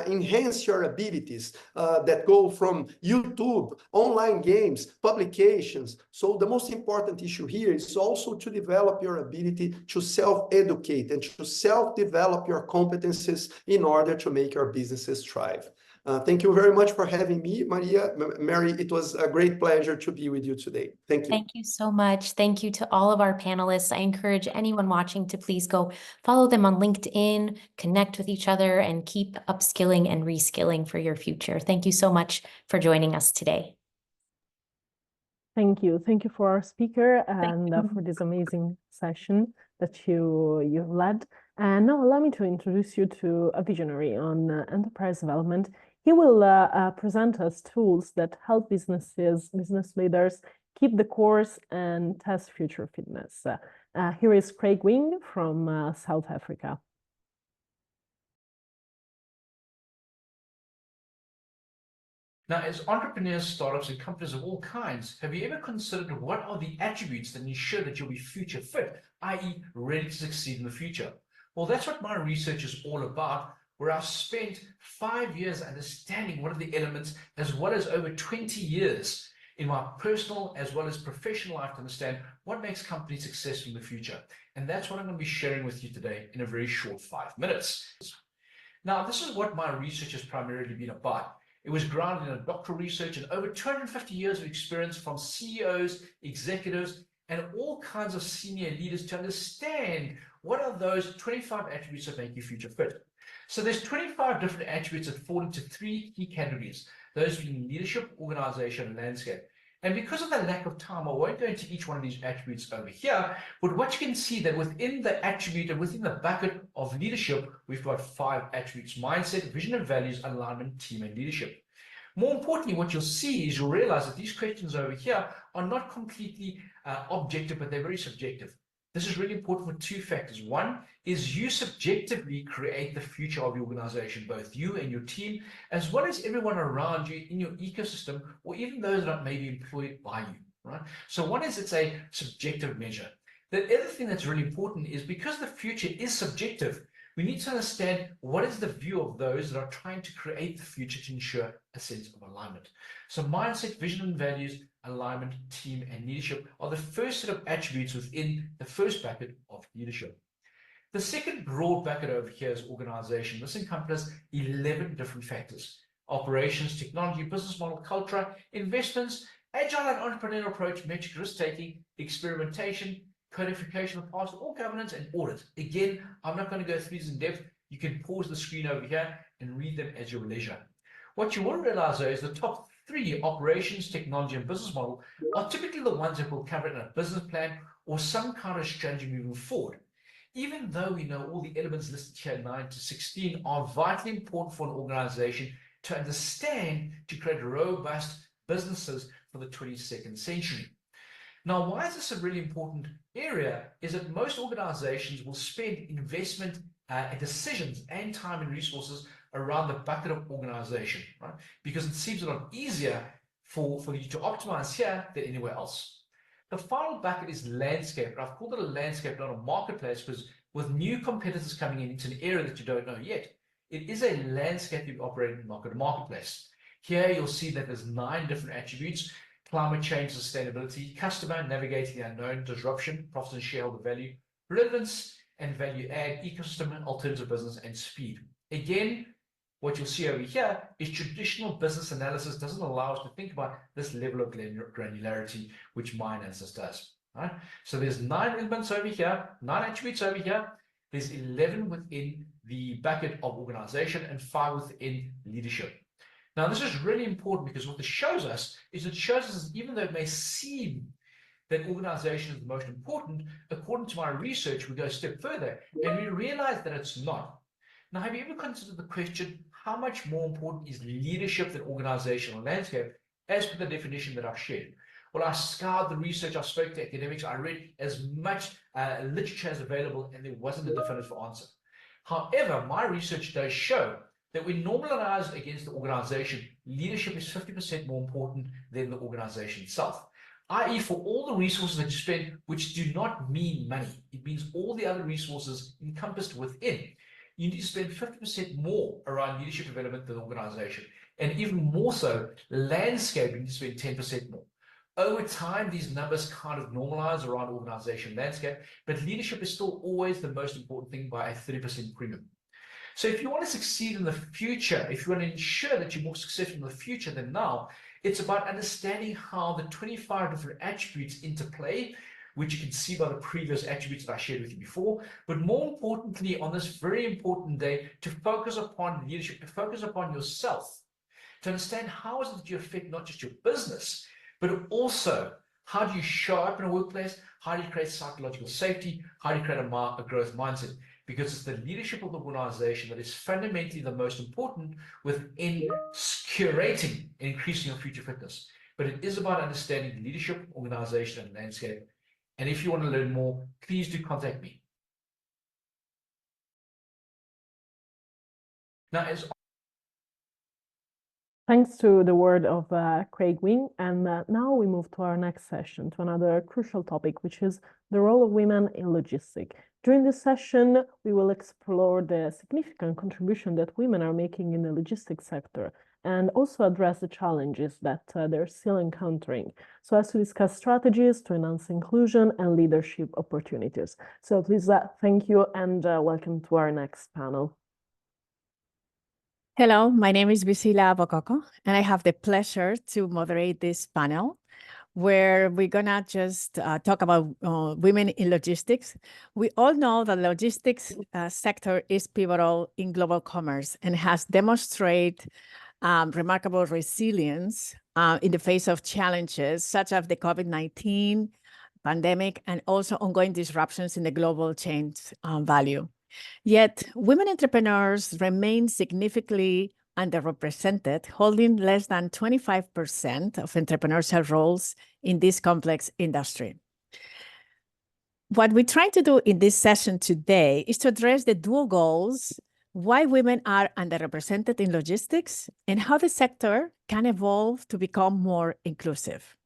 enhance your abilities that go from YouTube, online games, publications. So the most important issue here is also to develop your ability to self-educate and to self-develop your competences in order to make your businesses thrive. Thank you very much for having me, Maria. Mary, it was a great pleasure to be with you today. Thank you. Thank you so much. Thank you to all of our panelists. I encourage anyone watching to please go follow them on LinkedIn, connect with each other, and keep upskilling and reskilling for your future. Thank you so much for joining us today. Thank you. Thank you for our speaker and for this amazing session that you led. And now allow me to introduce you to a visionary on enterprise development. He will present us tools that help business leaders keep the course and test future fitness. Here is Craig Wing from South Africa. Now, as entrepreneurs, startups, and companies of all kinds, have you ever considered what are the attributes that ensure that you'll be future fit, i.e. ready to succeed in the future? Well, that's what my research is all about, where I've spent 5 years understanding what are the elements, as well as over 20 years in my personal as well as professional life to understand what makes companies successful in the future. And that's what I'm going to be sharing with you today in a very short 5 minutes. Now, this is what my research has primarily been about. It was grounded in a doctoral research and over 250 years of experience from CEOs, executives, and all kinds of senior leaders to understand what are those 25 attributes that make you future fit. So there's 25 different attributes that fall into 3 key categories, those being leadership, organization, and landscape. And because of the lack of time, I won't go into each one of these attributes over here, but what you can see that within the attribute and within the bucket of leadership, we've got 5 attributes: mindset, vision and values, alignment, team, and leadership. More importantly, what you'll see is you'll realize that these questions over here are not completely objective, but they're very subjective. This is really important for 2 factors. One is you subjectively create the future of your organization, both you and your team, as well as everyone around you in your ecosystem, or even those that may be employed by you, right? So one is it's a subjective measure. The other thing that's really important is because the future is subjective, we need to understand what is the view of those that are trying to create the future to ensure a sense of alignment. So mindset, vision and values, alignment, team, and leadership are the first set of attributes within the first bucket of leadership. The second broad bucket over here is organization. This encompasses 11 different factors: operations, technology, business model, culture, investments, agile and entrepreneurial approach, metric, risk-taking, experimentation, codification of past, or governance and audit. Again, I'm not going to go through these in depth. You can pause the screen over here and read them at your leisure. What you will realize though is the top 3, operations, technology, and business model, are typically the ones that we'll cover in a business plan or some kind of strategy moving forward. Even though we know all the elements listed here, 9 to 16, are vitally important for an organization to understand to create robust businesses for the 22nd century. Now, why is this a really important area? Is that most organizations will spend investment, decisions, and time and resources around the bucket of organization, right? Because it seems a lot easier for you to optimize here than anywhere else. The final bucket is landscape, and I've called it a landscape, not a marketplace, because with new competitors coming into an area that you don't know yet, it is a landscape you operate in, not a marketplace. Here you'll see that there's 9 different attributes: climate change, sustainability, customer, navigating the unknown, disruption, profit and shareholder value, relevance and value add, ecosystem, alternative business, and speed. Again, what you'll see over here is traditional business analysis doesn't allow us to think about this level of granularity, which my analysis does. Right? So there's 9 elements over here, 9 attributes over here. There's 11 within the bucket of organization and 5 within leadership. Now, this is really important because what this shows us is it shows us, even though it may seem that organization is the most important, according to my research, we go a step further and we realize that it's not. Now, have you ever considered the question, how much more important is leadership than organizational landscape, as per the definition that I've shared? Well, I scoured the research, I spoke to academics, I read as much literature as available, and there wasn't a definitive answer. However, my research does show that when normalized against the organization, leadership is 50% more important than the organization itself. I.e., for all the resources that you spend, which do not mean money, it means all the other resources encompassed within, you need to spend 50% more around leadership development than the organization. And even more so, landscape, you need to spend 10% more. Over time, these numbers kind of normalize around organization landscape, but leadership is still always the most important thing by a 30% premium. So if you want to succeed in the future, if you want to ensure that you're more successful in the future than now, it's about understanding how the 25 different attributes interplay, which you can see by the previous attributes that I shared with you before. But more importantly, on this very important day, to focus upon leadership, to focus upon yourself, to understand how is it that you affect not just your business, but also how do you show up in a workplace? How do you create psychological safety? How do you create a growth mindset? Because it's the leadership of the organization that is fundamentally the most important within curating and increasing your future fitness. But it is about understanding leadership, organization, and landscape. And if you want to learn more, please do contact me. Now, Thanks to the word of Craig Wing. And now we move to our next session, to another crucial topic, which is the role of women in logistics. During this session, we will explore the significant contribution that women are making in the logistics sector and also address the challenges that they're still encountering, so as to discuss strategies to enhance inclusion and leadership opportunities. So please, thank you and welcome to our next panel. Hello, my name is Visila Bokoko, and I have the pleasure to moderate this panel where we're gonna just talk about women in logistics. We all know the logistics sector is pivotal in global commerce and has demonstrated remarkable resilience in the face of challenges such as the COVID-19 pandemic and also ongoing disruptions in the global chain value. Yet, women entrepreneurs remain significantly underrepresented, holding less than 25% of entrepreneurial roles in this complex industry. What we're trying to do in this session today is to address the dual goals: why women are underrepresented in logistics and how the sector can evolve to become more inclusive.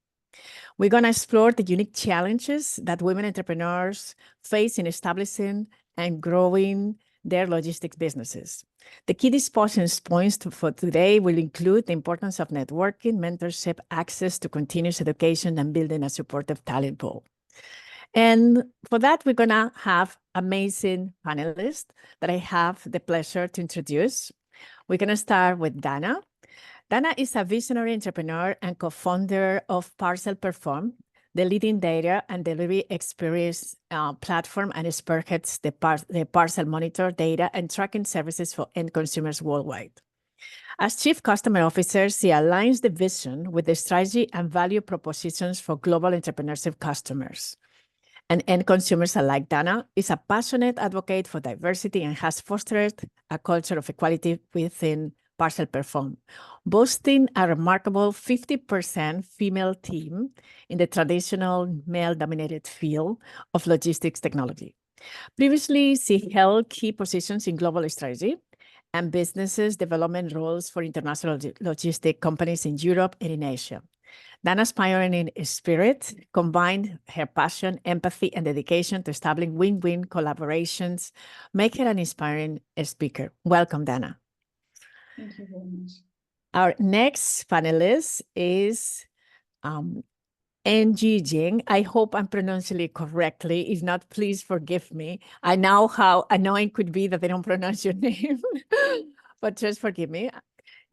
We're going to explore the unique challenges that women entrepreneurs face in establishing and growing their logistics businesses. The key discussion points for today will include the importance of networking, mentorship, access to continuous education, and building a supportive talent pool. And for that, we're going to have amazing panelists that I have the pleasure to introduce. We're going to start with Dana. Dana is a visionary entrepreneur and co-founder of Parcel Perform, the leading data and delivery experience platform, and spearheads the parcel monitor data and tracking services for end consumers worldwide. As Chief Customer Officer, she aligns the vision with the strategy and value propositions for global entrepreneurship customers. And end consumers alike. Dana is a passionate advocate for diversity and has fostered a culture of equality within Parcel Perform, boasting a remarkable 50% female team in the traditional male-dominated field of logistics technology. Previously, she held key positions in global strategy and business development roles for international logistic companies in Europe and in Asia. Dana's pioneering spirit combined her passion, empathy, and dedication to establishing win-win collaborations, make her an inspiring speaker. Welcome, Dana. Thank you very much. Our next panelist is Ng Jing. I hope I'm pronouncing it correctly. If not, please forgive me. I know how annoying it could be that they don't pronounce your name, but just forgive me.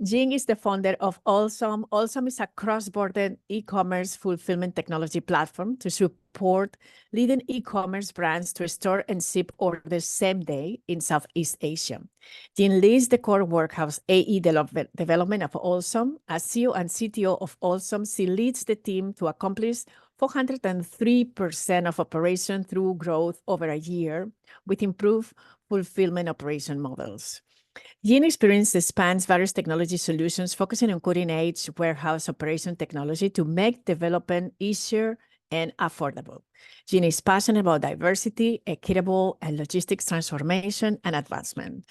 Jing is the founder of Awesome. Awesome is a cross-border e-commerce fulfillment technology platform to support leading e-commerce brands to store and ship orders same day in Southeast Asia. Jing leads the core workhouse AE development of Awesome. As CEO and CTO of Awesome, she leads the team to accomplish 403% of operation through growth over a year with improved fulfillment operation models. Jing experience spans various technology solutions, focusing on cutting-edge warehouse operation technology to make development easier and affordable. Jing is passionate about diversity, equitable, and logistics transformation and advancement.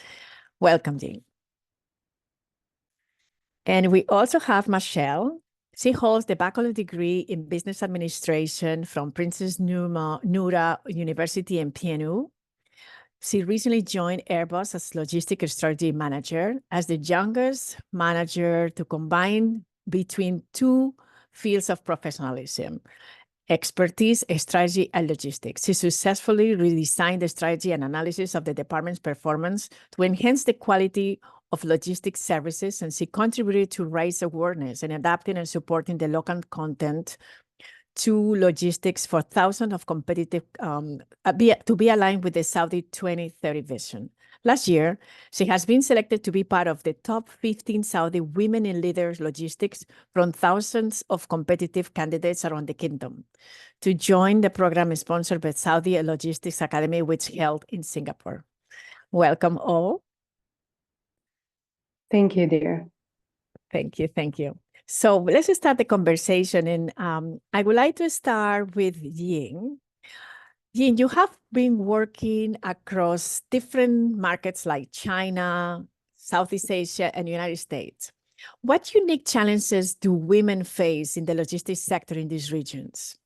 Welcome, Jing. And we also have Michelle. She holds the bachelor's degree in business administration from Princess Noura University in PNU. She recently joined Airbus as logistics strategy manager, as the youngest manager to combine between two fields of professionalism. expertise, strategy, and logistics. She successfully redesigned the strategy and analysis of the department's performance to enhance the quality of logistics services, and she contributed to raise awareness and adapting and supporting the local content to logistics for thousands of competitive, to be aligned with the Saudi 2030 vision. Last year, she has been selected to be part of the top 15 Saudi women in leaders logistics from thousands of competitive candidates around the kingdom to join the program sponsored by Saudi Logistics Academy, which held in Singapore. Welcome all. Thank you, dear. Thank you, thank you. So let's start the conversation, and I would like to start with Ying. Ying, you have been working across different markets like China, Southeast Asia, and United States. What unique challenges do women face in the logistics sector in these regions?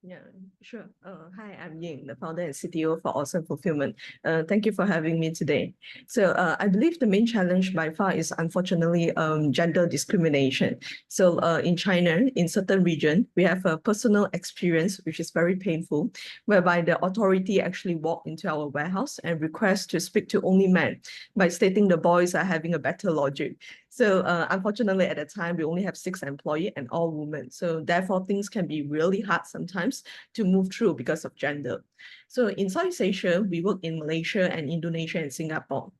Yeah, sure. Hi, I'm Ying, the founder and CTO for Awesome Fulfillment. Thank you for having me today. So I believe the main challenge by far is unfortunately gender discrimination. So in China, in certain regions, we have a personal experience, which is very painful, whereby the authority actually walked into our warehouse and request to speak to only men by stating the boys are having a better logic. So unfortunately, at the time, we only have 6 employees and all women. So therefore, things can be really hard sometimes to move through because of gender. So in Southeast Asia, we work in Malaysia and Indonesia and Singapore.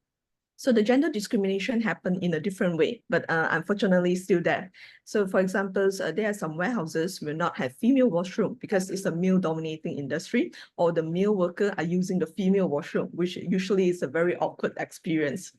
So the gender discrimination happened in a different way, but unfortunately still there. So for example, there are some warehouses will not have female washroom because it's a male-dominating industry, or the male worker are using the female washroom, which usually is a very awkward experience.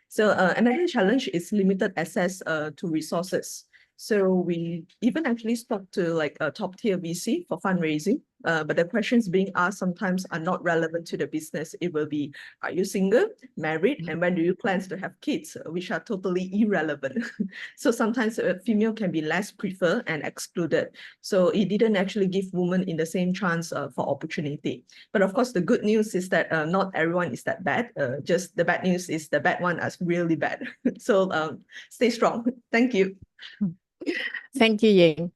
So another challenge is limited access to resources. So we even actually spoke to like a top tier VC for fundraising, but the questions being asked sometimes are not relevant to the business. It will be, are you single, married, and when do you plan to have kids, which are totally irrelevant. So sometimes a female can be less preferred and excluded. So it didn't actually give women in the same chance for opportunity. But of course, the good news is that not everyone is that bad. Just the bad news is the bad one is really bad. So stay strong. Thank you. Thank you, Ying.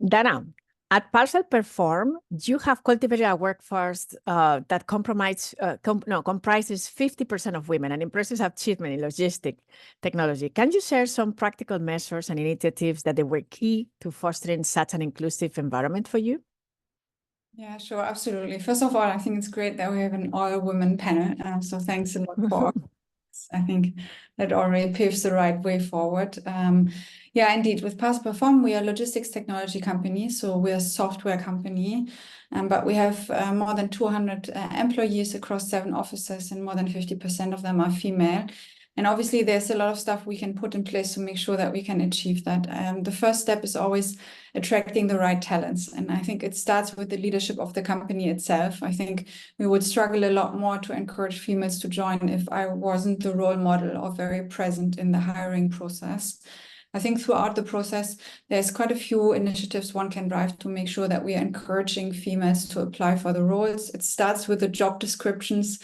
Dana, at Parcel Perform, you have cultivated a workforce that comprises 50% of women, an impressive achievement in logistic technology. Can you share some practical measures and initiatives that they were key to fostering such an inclusive environment for you? Yeah, sure, absolutely. First of all, I think it's great that we have an all-women panel. So thanks a lot for I think that already paves the right way forward. Yeah, indeed, with Parcel Perform, we are a logistics technology company, so we're a software company, but we have more than 200 employees across 7 offices, and more than 50% of them are female. And obviously, there's a lot of stuff we can put in place to make sure that we can achieve that. The first step is always attracting the right talents. And I think it starts with the leadership of the company itself. I think we would struggle a lot more to encourage females to join if I wasn't the role model or very present in the hiring process. I think throughout the process, there's quite a few initiatives one can drive to make sure that we are encouraging females to apply for the roles. It starts with the job descriptions.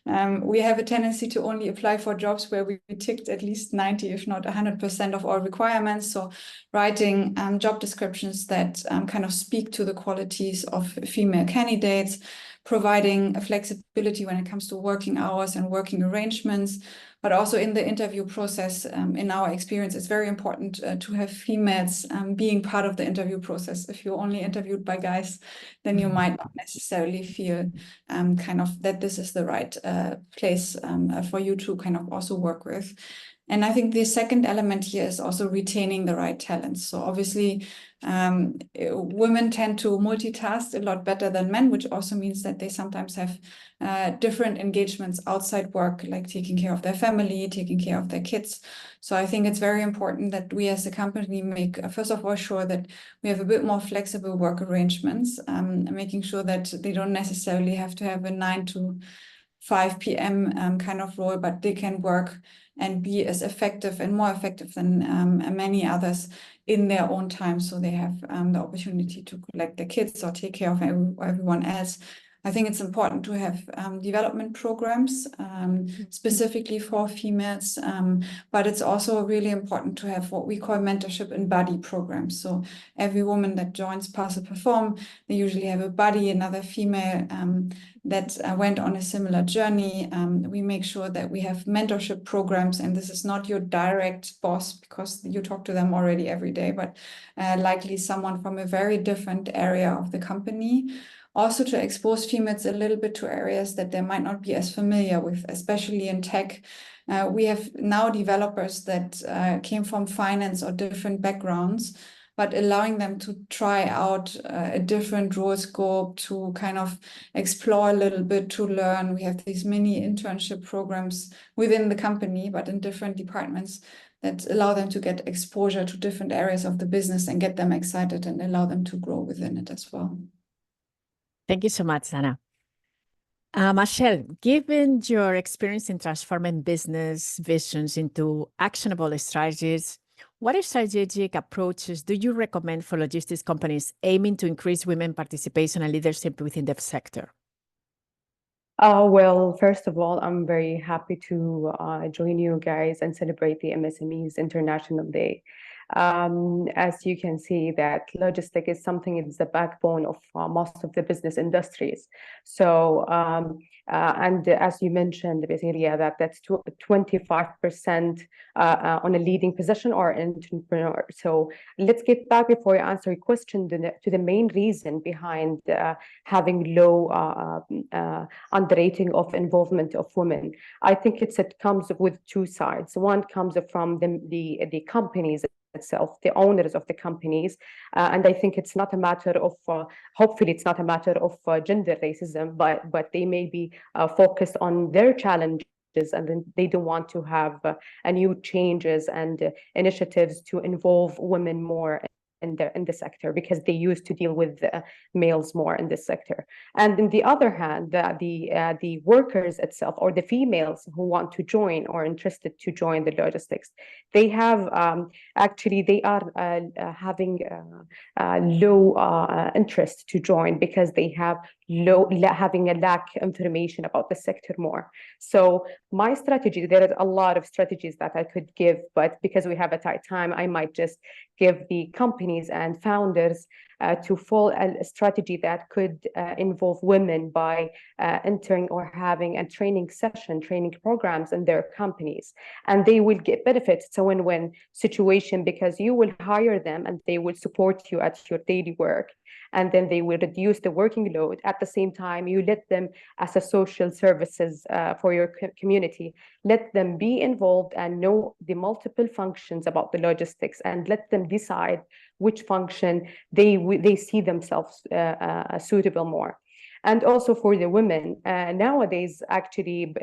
We have a tendency to only apply for jobs where we ticked at least 90, if not 100% of all requirements. So writing job descriptions that kind of speak to the qualities of female candidates, providing a flexibility when it comes to working hours and working arrangements, but also in the interview process. In our experience, it's very important to have females being part of the interview process. If you're only interviewed by guys, then you might not necessarily feel kind of that this is the right place for you to kind of also work with. And I think the second element here is also retaining the right talents. So obviously, women tend to multitask a lot better than men, which also means that they sometimes have different engagements outside work, like taking care of their family, taking care of their kids. So I think it's very important that we as a company make, first of all, sure that we have a bit more flexible work arrangements, making sure that they don't necessarily have to have a 9 to 5 p.m. Kind of role, but they can work and be as effective and more effective than many others in their own time. So they have the opportunity to collect their kids or take care of everyone else. I think it's important to have development programs specifically for females, but it's also really important to have what we call mentorship and buddy programs. So every woman that joins Pass or Perform, they usually have a buddy, another female that went on a similar journey. We make sure that we have mentorship programs, and this is not your direct boss because you talk to them already every day, but likely someone from a very different area of the company. Also to expose females a little bit to areas that they might not be as familiar with, especially in tech. We have now developers that came from finance or different backgrounds, but allowing them to try out a different role scope, to kind of explore a little bit, to learn. We have these mini internship programs within the company, but in different departments, that allow them to get exposure to different areas of the business and get them excited and allow them to grow within it as well. Thank you so much, Sana. Michelle, given your experience in transforming business visions into actionable strategies, what strategic approaches do you recommend for logistics companies aiming to increase women participation and leadership within the sector? Well, first of all, I'm very happy to join you guys and celebrate the MSMEs International Day. As you can see, that logistics is something, it's the backbone of most of the business industries. So, and as you mentioned, basically, that's 25% on a leading position or entrepreneur. So let's get back before I answer your question to the main reason behind having low underrating of involvement of women. I think it comes with two sides. One comes from the companies itself, the owners of the companies, and I think it's not a matter of hopefully it's not a matter of gender racism, but they may be focused on their challenges, and then they don't want to have new changes and initiatives to involve women more in the sector, because they used to deal with males more in this sector. And on the other hand, the workers itself, or the females who want to join or interested to join the logistics, they have actually they are having low interest to join, because they have having a lack information about the sector more. So my strategy, there are a lot of strategies that I could give, but because we have a tight time, I might just give the companies and founders to follow a strategy that could involve women by entering or having a training programs in their companies, and they will get benefits. It's a win-win situation, because you will hire them and they will support you at your daily work, and then they will reduce the working load. At the same time, you let them as a social services for your community, let them be involved and know the multiple functions about the logistics, and let them decide which function they see themselves suitable more. And also for the women, nowadays, actually,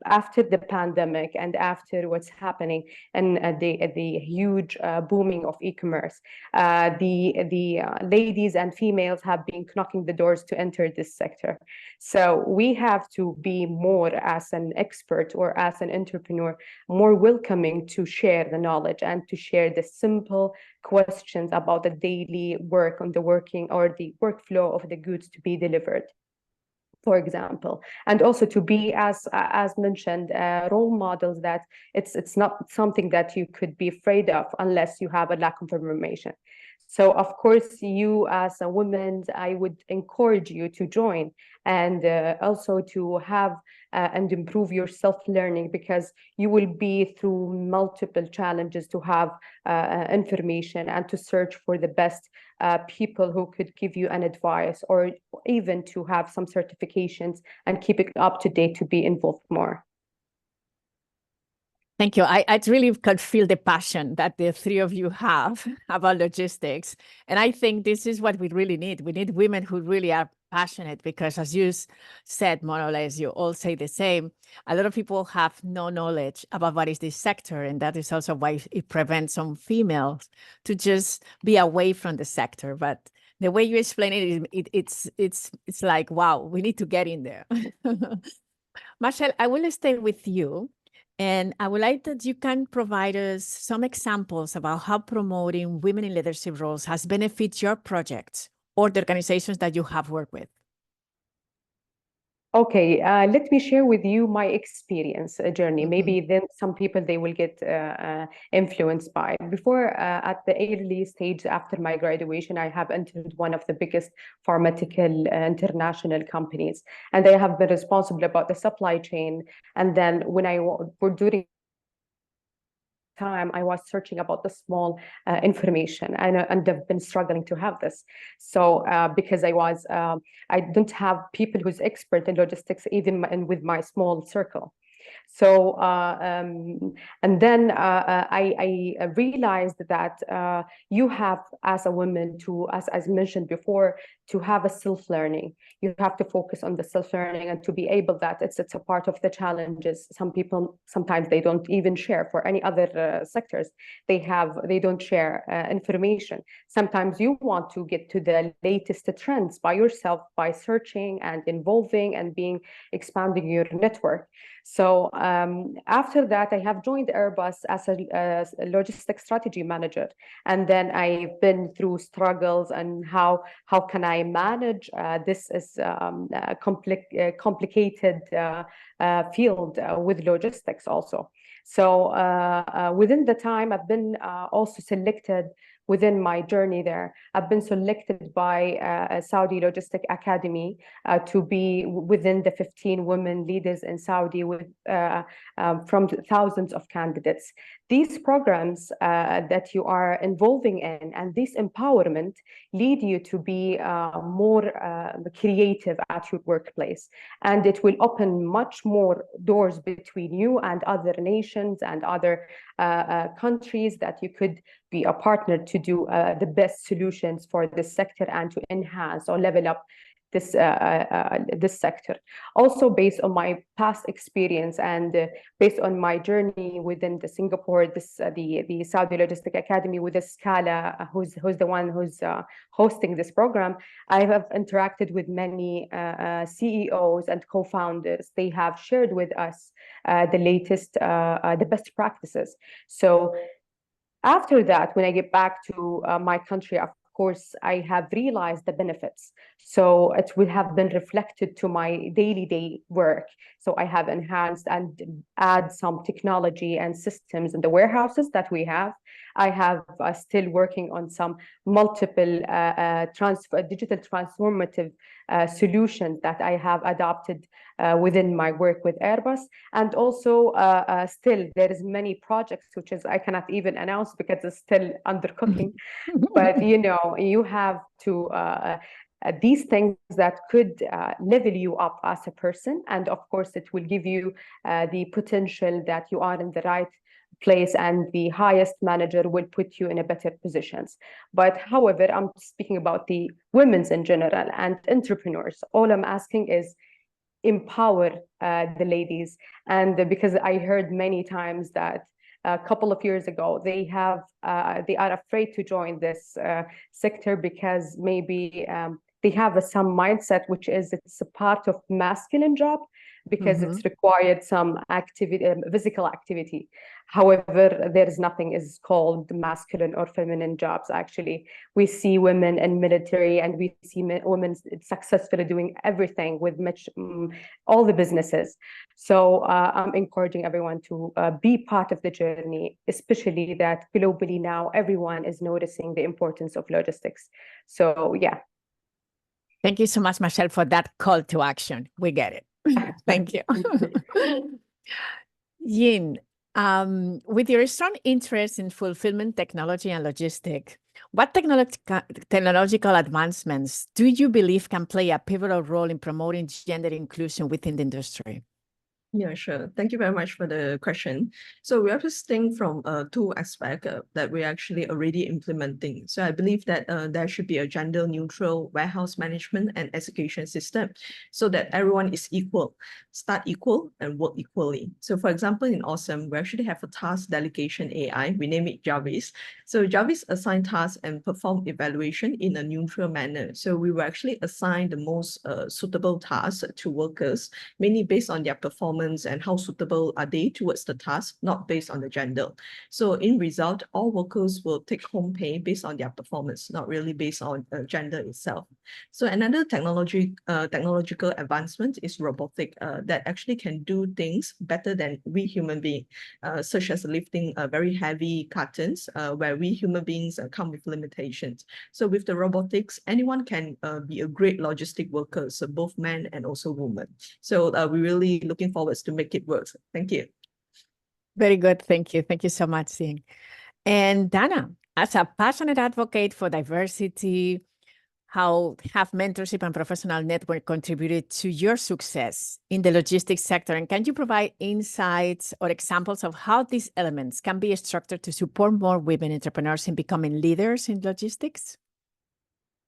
after the pandemic and after what's happening and the huge booming of e-commerce, the ladies and females have been knocking the doors to enter this sector. So we have to be more, as an expert or as an entrepreneur, more welcoming to share the knowledge and to share the simple questions about the daily work on the working or the workflow of the goods to be delivered, for example, and also to be, as mentioned, role models, that it's not something that you could be afraid of unless you have a lack of information. So of course, you as a woman, I would encourage you to join, and also to have and improve your self-learning, because you will be through multiple challenges to have information and to search for the best people who could give you an advice, or even to have some certifications and keep it up to date to be involved more. Thank you. I really could feel the passion that the three of you have about logistics. And I think this is what we really need. We need women who really are passionate, because as you said, more or less, you all say the same. A lot of people have no knowledge about what is this sector. And that is also why it prevents some females to just be away from the sector. But the way you explain it, it's like, wow, we need to get in there. Michelle, I will stay with you. And I would like that you can provide us some examples about how promoting women in leadership roles has benefited your projects or the organizations that you have worked with. Okay, let me share with you my experience journey. Maybe then some people they will get influenced by. Before, at the early stage after my graduation, I have entered one of the biggest pharmaceutical international companies, and I have been responsible about the supply chain. And then when during time I was searching about the small information, and I've been struggling to have this. So because I don't have people who's expert in logistics even with my small circle. So and then I realized that you have, as a woman, to as mentioned before, to have a self-learning. You have to focus on the self-learning and to be able that it's a part of the challenges. Some people sometimes they don't even share for any other sectors. They don't share information. Sometimes you want to get to the latest trends by yourself by searching and involving and expanding your network. So after that, I have joined Airbus as a logistics strategy manager, and then I've been through struggles and how can I manage this is complicated field with logistics also. So within the time, I've been also selected. Within my journey there, I've been selected by a Saudi Logistic Academy to be within the 15 women leaders in Saudi from thousands of candidates. These programs that you are involving in and this empowerment lead you to be more creative at your workplace. And it will open much more doors between you and other nations and other countries that you could be a partner to do the best solutions for this sector and to enhance or level up this sector. Also, based on my past experience and based on my journey within the Singapore, the Saudi Logistic Academy with the Scala, who's the one who's hosting this program, I have interacted with many CEOs and co-founders. They have shared with us the latest, the best practices. So after that, when I get back to my country, of course, I have realized the benefits. So it would have been reflected to my daily work. So I have enhanced and add some technology and systems in the warehouses that we have. I have still working on some multiple digital transformative solutions that I have adopted within my work with Airbus. And also still there is many projects which is I cannot even announce because it's still under cooking. But you have to these things that could level you up as a person, and of course it will give you the potential that you are in the right place and the highest manager will put you in a better positions. But however, I'm speaking about the women's in general and entrepreneurs. All I'm asking is empower the ladies. And because I heard many times that a couple of years ago, they are afraid to join this sector because maybe they have some mindset, which is it's a part of masculine job because it's required some activity, physical activity. However, there is nothing is called masculine or feminine jobs. Actually, we see women in military and we see women successfully doing everything with all the businesses. So I'm encouraging everyone to be part of the journey, especially that globally now everyone is noticing the importance of logistics. So yeah. Thank you so much, Michelle, for that call to action. We get it. Thank you. Yin, with your strong interest in fulfillment technology and logistics, what technological advancements do you believe can play a pivotal role in promoting gender inclusion within the industry? Yeah, sure. Thank you very much for the question. So we have to think from two aspects that we're actually already implementing. So I believe that there should be a gender neutral warehouse management and execution system so that everyone is equal, start equal and work equally. So for example, in Awesome, we actually have a task delegation AI. We name it Jarvis. So Jarvis assign tasks and perform evaluation in a neutral manner. So we will actually assign the most suitable tasks to workers, mainly based on their performance performance and how suitable are they towards the task, not based on the gender. So in result, all workers will take home pay based on their performance, not really based on gender itself. So another technological advancement is robotic that actually can do things better than we human beings, such as lifting very heavy cartons, where we human beings come with limitations. So with the robotics, anyone can be a great logistic worker, so both men and also women. So we're really looking forward to make it work. Thank you. Very good. Thank you. Thank you so much, Sing. And Dana, as a passionate advocate for diversity, how have mentorship and professional network contributed to your success in the logistics sector? And can you provide insights or examples of how these elements can be structured to support more women entrepreneurs in becoming leaders in logistics?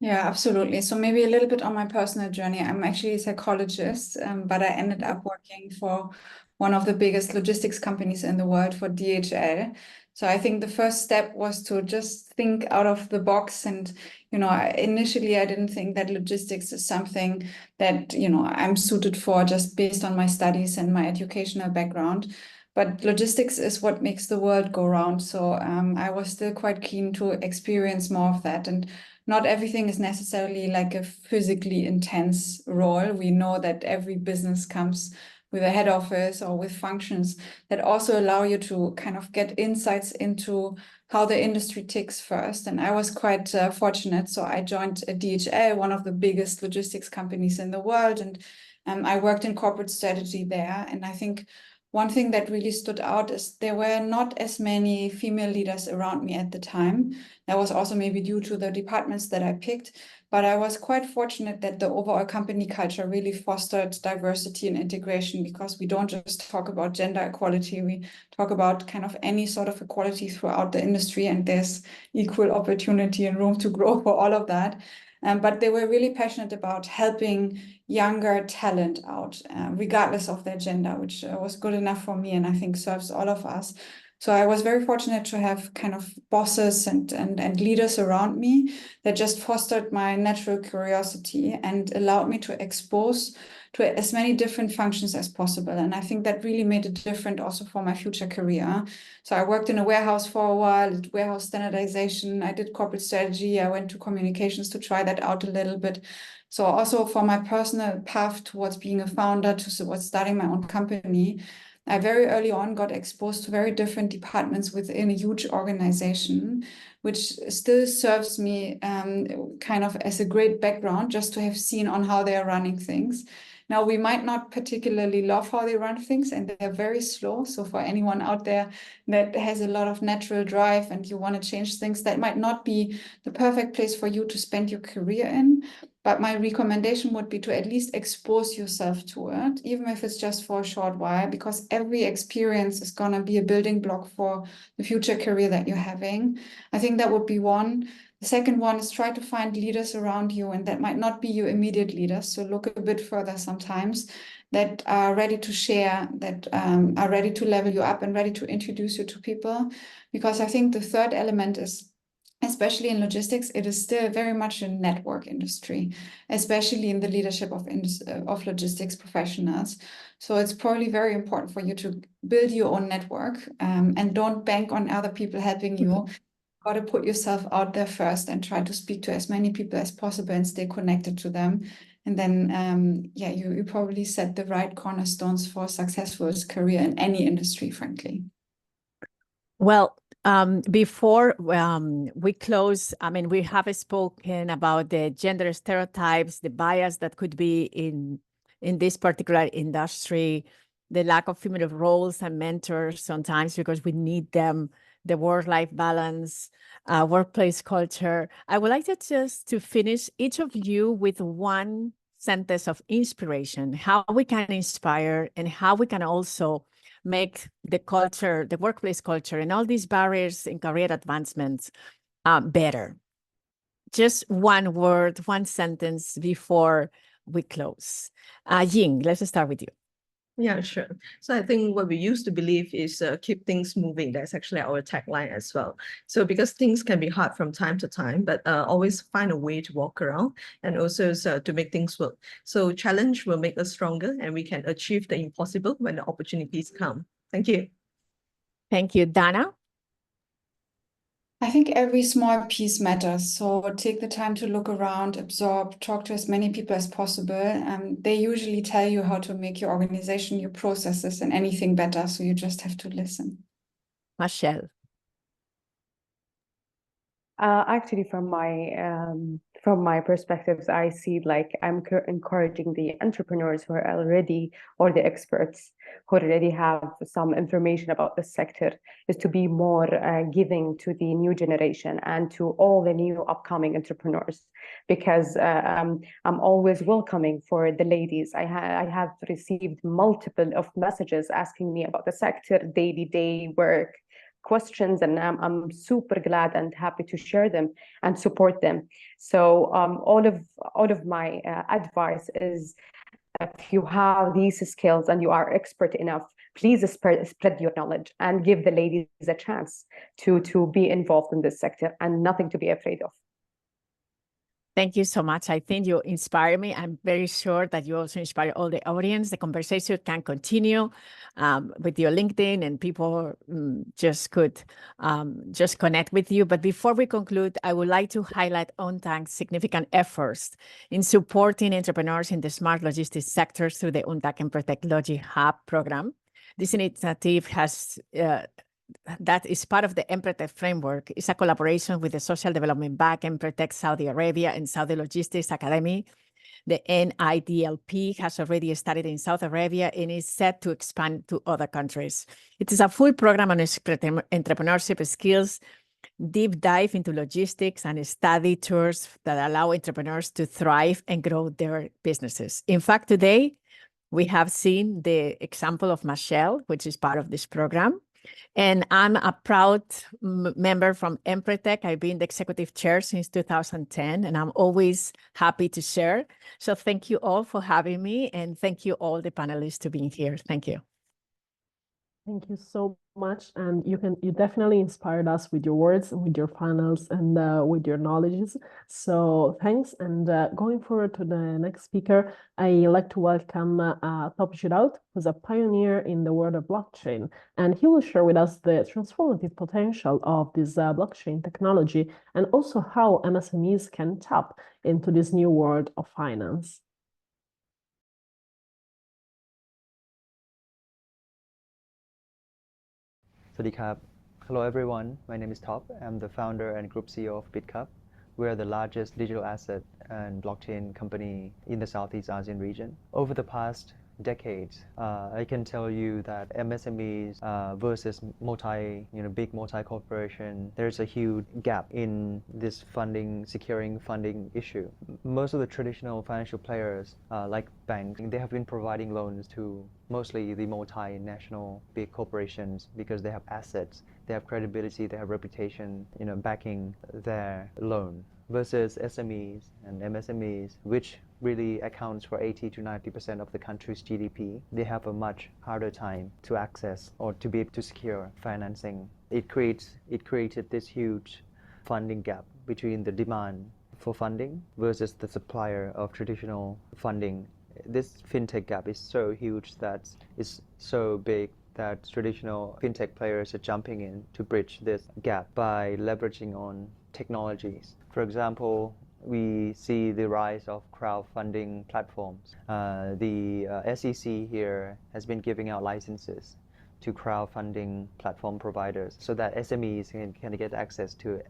Yeah, absolutely. So maybe a little bit on my personal journey. I'm actually a psychologist, but I ended up working for one of the biggest logistics companies in the world, for DHL. So I think the first step was to just think out of the box. And, initially I didn't think that logistics is something that, I'm suited for just based on my studies and my educational background. But logistics is what makes the world go round. So I was still quite keen to experience more of that. And not everything is necessarily like a physically intense role. We know that every business comes with a head office or with functions that also allow you to kind of get insights into how the industry ticks first. And I was quite fortunate. So I joined DHL, one of the biggest logistics companies in the world. And I worked in corporate strategy there. And I think one thing that really stood out is there were not as many female leaders around me at the time. That was also maybe due to the departments that I picked, but I was quite fortunate that the overall company culture really fostered diversity and integration, because we don't just talk about gender equality, we talk about kind of any sort of equality throughout the industry, and there's equal opportunity and room to grow for all of that. But they were really passionate about helping younger talent out, regardless of their gender, which was good enough for me and I think serves all of us. So I was very fortunate to have kind of bosses and leaders around me that just fostered my natural curiosity and allowed me to expose to as many different functions as possible. And I think that really made a difference also for my future career. So I worked in a warehouse for a while, did warehouse standardization, I did corporate strategy, I went to communications to try that out a little bit. So also for my personal path towards being a founder, towards starting my own company, I very early on got exposed to very different departments within a huge organization, which still serves me kind of as a great background just to have seen on how they are running things. Now, we might not particularly love how they run things, and they're very slow. So for anyone out there that has a lot of natural drive and you want to change things, that might not be the perfect place for you to spend your career in. But my recommendation would be to at least expose yourself to it, even if it's just for a short while, because every experience is going to be a building block for the future career that you're having. I think that would be one. The second one is try to find leaders around you, and that might not be your immediate leaders. So look a bit further sometimes, that are ready to share, that are ready to level you up and ready to introduce you to people. Because I think the third element is, especially in logistics, it is still very much a network industry, especially in the leadership of logistics professionals. So it's probably very important for you to build your own network and don't bank on other people helping you. Got to put yourself out there first and try to speak to as many people as possible and stay connected to them. And then, you probably set the right cornerstones for a successful career in any industry, frankly. Well, before we close, I mean, we have spoken about the gender stereotypes, the bias that could be in this particular industry, the lack of female roles and mentors sometimes because we need them, the work-life balance, workplace culture. I would like to finish each of you with one sentence of inspiration, how we can inspire and how we can also make the culture, the workplace culture, and all these barriers in career advancements better. Just one word, one sentence before we close. Ying, let's start with you. Yeah, sure. So I think what we used to believe is keep things moving. That's actually our tagline as well. So because things can be hard from time to time, but always find a way to walk around and also to make things work. So challenge will make us stronger and we can achieve the impossible when the opportunities come. Thank you. Thank you, Dana. I think every small piece matters. So take the time to look around, absorb, talk to as many people as possible. They usually tell you how to make your organization, your processes, and anything better. So you just have to listen. Michelle. Actually, from my perspectives, I see like I'm encouraging the entrepreneurs who are already, or the experts who already have some information about the sector, is to be more giving to the new generation and to all the new upcoming entrepreneurs, because I'm always welcoming for the ladies. I have received multiple of messages asking me about the sector, day work questions, and I'm super glad and happy to share them and support them. So all of my advice is, if you have these skills and you are expert enough, please spread your knowledge and give the ladies a chance to be involved in this sector and nothing to be afraid of. Thank you so much. I think you inspire me. I'm very sure that you also inspire all the audience. The conversation can continue with your LinkedIn, and people just could just connect with you. But before we conclude, I would like to highlight UNTAC's significant efforts in supporting entrepreneurs in the smart logistics sectors through the UNTAC and Protect Logi Hub program. This initiative has that is part of the MPROTECT framework. It's a collaboration with the Social Development Bank, MPROTECT Saudi Arabia, and Saudi Logistics Academy. The NIDLP has already started in Saudi Arabia and is set to expand to other countries. It is a full program on entrepreneurship skills, deep dive into logistics, and study tours that allow entrepreneurs to thrive and grow their businesses. In fact, today, we have seen the example of Michelle, which is part of this program. And I'm a proud member from MPROTECT. I've been the executive chair since 2010, and I'm always happy to share. So thank you all for having me, and thank you all the panelists to being here. Thank you. Thank you so much. And you definitely inspired us with your words, with your panels, and with your knowledges. So thanks. And going forward to the next speaker, I like to welcome Top Shootout, who's a pioneer in the world of blockchain. And he will share with us the transformative potential of this blockchain technology, and also how MSMEs can tap into this new world of finance. Hello everyone, my name is Top. I'm the founder and group CEO of BitCup. We're the largest digital asset and blockchain company in the Southeast Asian region. Over the past decades, I can tell you that MSMEs versus big multi-corporation, there's a huge gap in this securing funding issue. Most of the traditional financial players, like banks, they have been providing loans to mostly the multinational big corporations because they have assets, they have credibility, they have reputation, backing their loan. Versus SMEs and MSMEs, which really accounts for 80 to 90% of the country's GDP, they have a much harder time to access or to be able to secure financing. It created this huge funding gap between the demand for funding versus the supplier of traditional funding. This fintech gap is so huge, that is so big that traditional fintech players are jumping in to bridge this gap by leveraging on technologies. For example, we see the rise of crowdfunding platforms. The SEC here has been giving out licenses to crowdfunding platform providers so that SMEs can get access to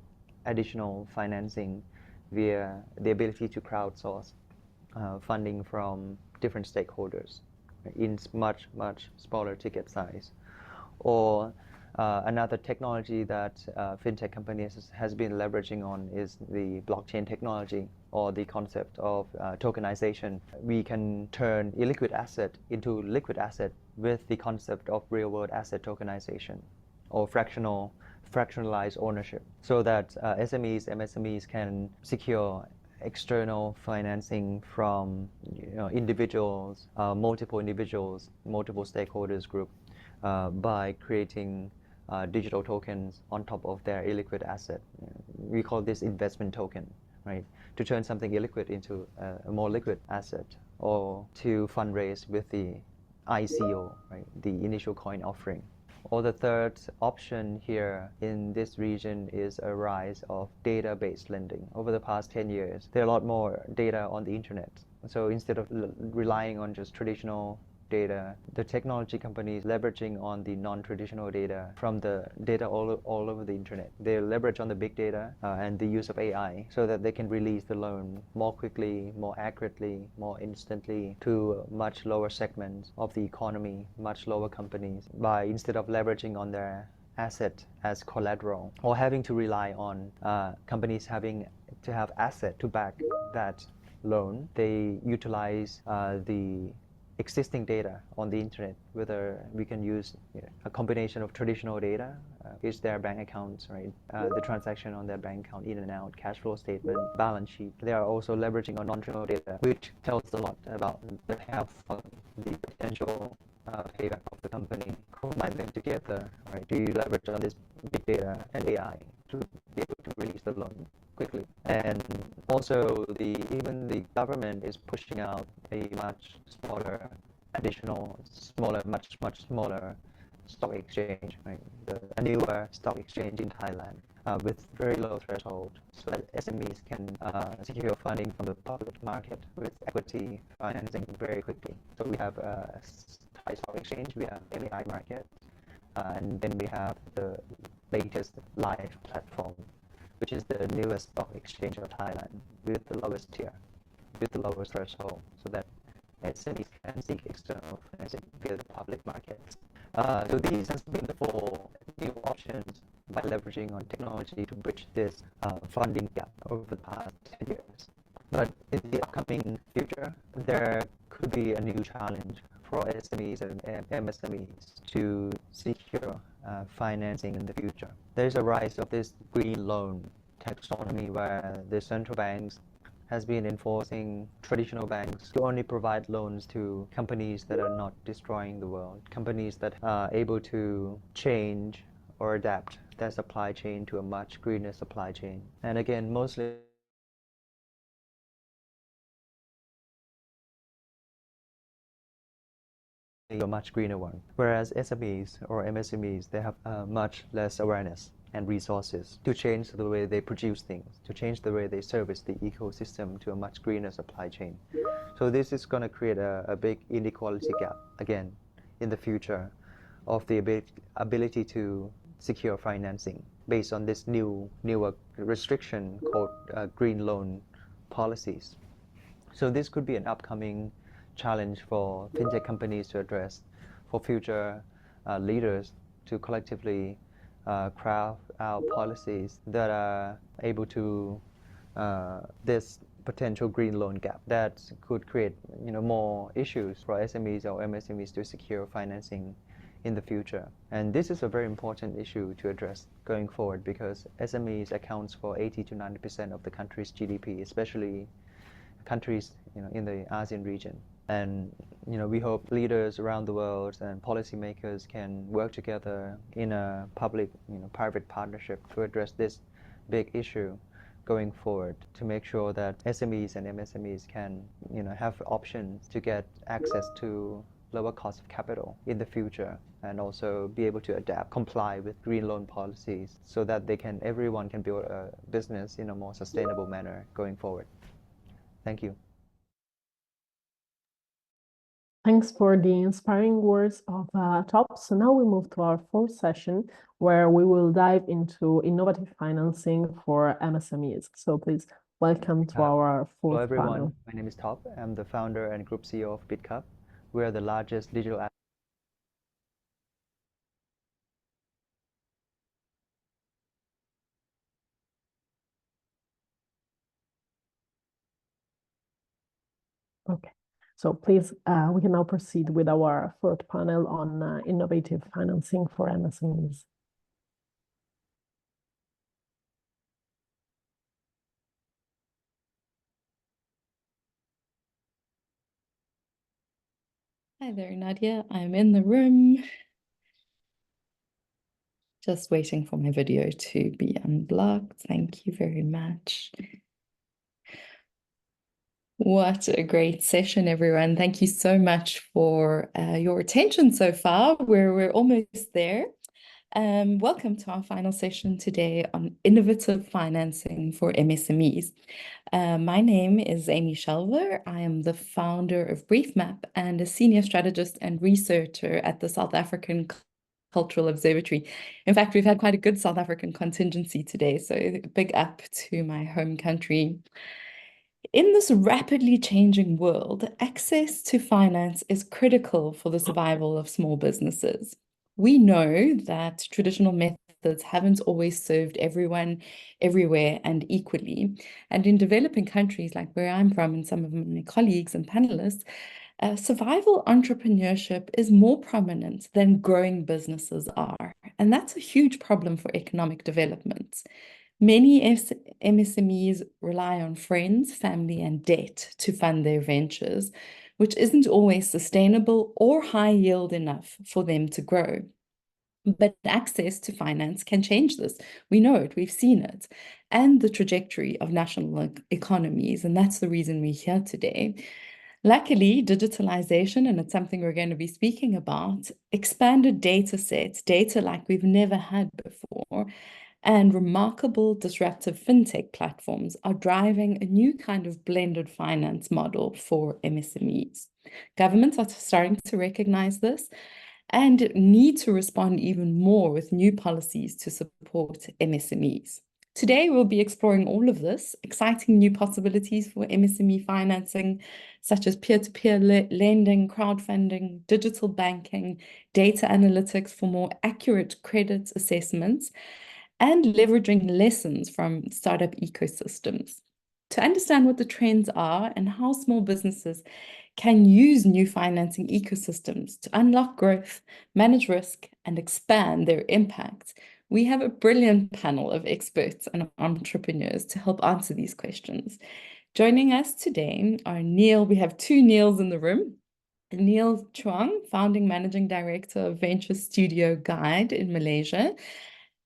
additional financing via the ability to crowdsource funding from different stakeholders in much smaller ticket size. Or another technology that fintech companies has been leveraging on is the blockchain technology, or the concept of tokenization. We can turn illiquid asset into liquid asset with the concept of real-world asset tokenization, or fractionalized ownership, so that SMEs, MSMEs can secure external financing from individuals, multiple individuals, multiple stakeholders group by creating digital tokens on top of their illiquid asset. We call this investment token, right? To turn something illiquid into a more liquid asset, or to fundraise with the ICO, right? The initial coin offering. Or the third option here in this region is a rise of data-based lending. Over the past 10 years, there are a lot more data on the internet. So instead of relying on just traditional data, the technology companies leveraging on the non-traditional data from the data all over the internet. They leverage on the big data and the use of AI so that they can release the loan more quickly, more accurately, more instantly to much lower segments of the economy, much lower companies, by instead of leveraging on their asset as collateral or having to rely on companies having to have asset to back that loan. They utilize the existing data on the internet, whether we can use a combination of traditional data, is their bank accounts, right? The transaction on their bank account, in and out, cash flow statement, balance sheet. They are also leveraging on non-traditional data, which tells a lot about the health of the potential payback of the company. Combine them together, right? Do you leverage on this big data and AI to be able to release the loan quickly? And also even the government is pushing out a much smaller, much smaller stock exchange, right? A newer stock exchange in Thailand with very low threshold, so that SMEs can secure funding from the public market with equity financing very quickly. So we have Thai stock exchange, we have MAI market, and then we have the latest live platform, which is the newest stock exchange of Thailand with the lowest tier, with the lowest threshold, so that SMEs can seek external financing via the public markets. So these has been the 4 new options by leveraging on technology to bridge this funding gap over the past 10 years. But in the upcoming future, there could be a new challenge for SMEs and MSMEs to secure financing in the future. There's a rise of this green loan taxonomy where the central banks has been enforcing traditional banks to only provide loans to companies that are not destroying the world, companies that are able to change or adapt their supply chain to a much greener supply chain. And again, mostly a much greener one. Whereas SMEs or MSMEs, they have much less awareness and resources to change the way they produce things, to change the way they service the ecosystem to a much greener supply chain. So this is going to create a big inequality gap, again, in the future of the ability to secure financing based on this newer restriction called green loan policies. So this could be an upcoming challenge for fintech companies to address, for future leaders to collectively craft out policies that are able to this potential green loan gap that could create more issues for SMEs or MSMEs to secure financing in the future. And this is a very important issue to address going forward, because SMEs accounts for 80 to 90% of the country's GDP, especially countries in the ASEAN region. And we hope leaders around the world and policymakers can work together in a public-private partnership to address this big issue going forward, to make sure that SMEs and MSMEs can have options to get access to lower cost of capital in the future, and also be able to adapt, comply with green loan policies, so that everyone can build a business in a more sustainable manner going forward. Thank you. Thanks for the inspiring words of Top. So now we move to our 4th session, where we will dive into innovative financing for MSMEs. So please welcome to our 4th Hello everyone, panel. my name is Top. I'm the founder and group CEO of BitCup. We are the largest digital Okay, so please, we can now proceed with our 4th panel on innovative financing for MSMEs. Hi there, Nadia. I'm in the room. Just waiting for my video to be unblocked. Thank you very much. What a great session, everyone. Thank you so much for your attention so far. We're almost there. Welcome to our final session today on innovative financing for MSMEs. My name is Amy Shelver. I am the founder of BriefMap and a senior strategist and researcher at the South African Cultural Observatory. In fact, we've had quite a good South African contingency today, so big up to my home country. In this rapidly changing world, access to finance is critical for the survival of small businesses. We know that traditional methods haven't always served everyone, everywhere, and equally. And in developing countries like where I'm from and some of my colleagues and panelists, survival entrepreneurship is more prominent than growing businesses are. And that's a huge problem for economic development. Many MSMEs rely on friends, family, and debt to fund their ventures, which isn't always sustainable or high yield enough for them to grow. But access to finance can change this. We know it, we've seen it, and the trajectory of national economies, and that's the reason we're here today. Luckily, digitalization, and it's something we're going to be speaking about, expanded data sets, data like we've never had before, and remarkable disruptive fintech platforms are driving a new kind of blended finance model for MSMEs. Governments are starting to recognize this and need to respond even more with new policies to support MSMEs. Today, we'll be exploring all of this, exciting new possibilities for MSME financing, such as peer-to-peer lending, crowdfunding, digital banking, data analytics for more accurate credit assessments, and leveraging lessons from startup ecosystems. To understand what the trends are and how small businesses can use new financing ecosystems to unlock growth, manage risk, and expand their impact, we have a brilliant panel of experts and entrepreneurs to help answer these questions. Joining us today are Neil. We have two Neils in the room. Neil Chuang, founding managing director of Venture Studio Guide in Malaysia.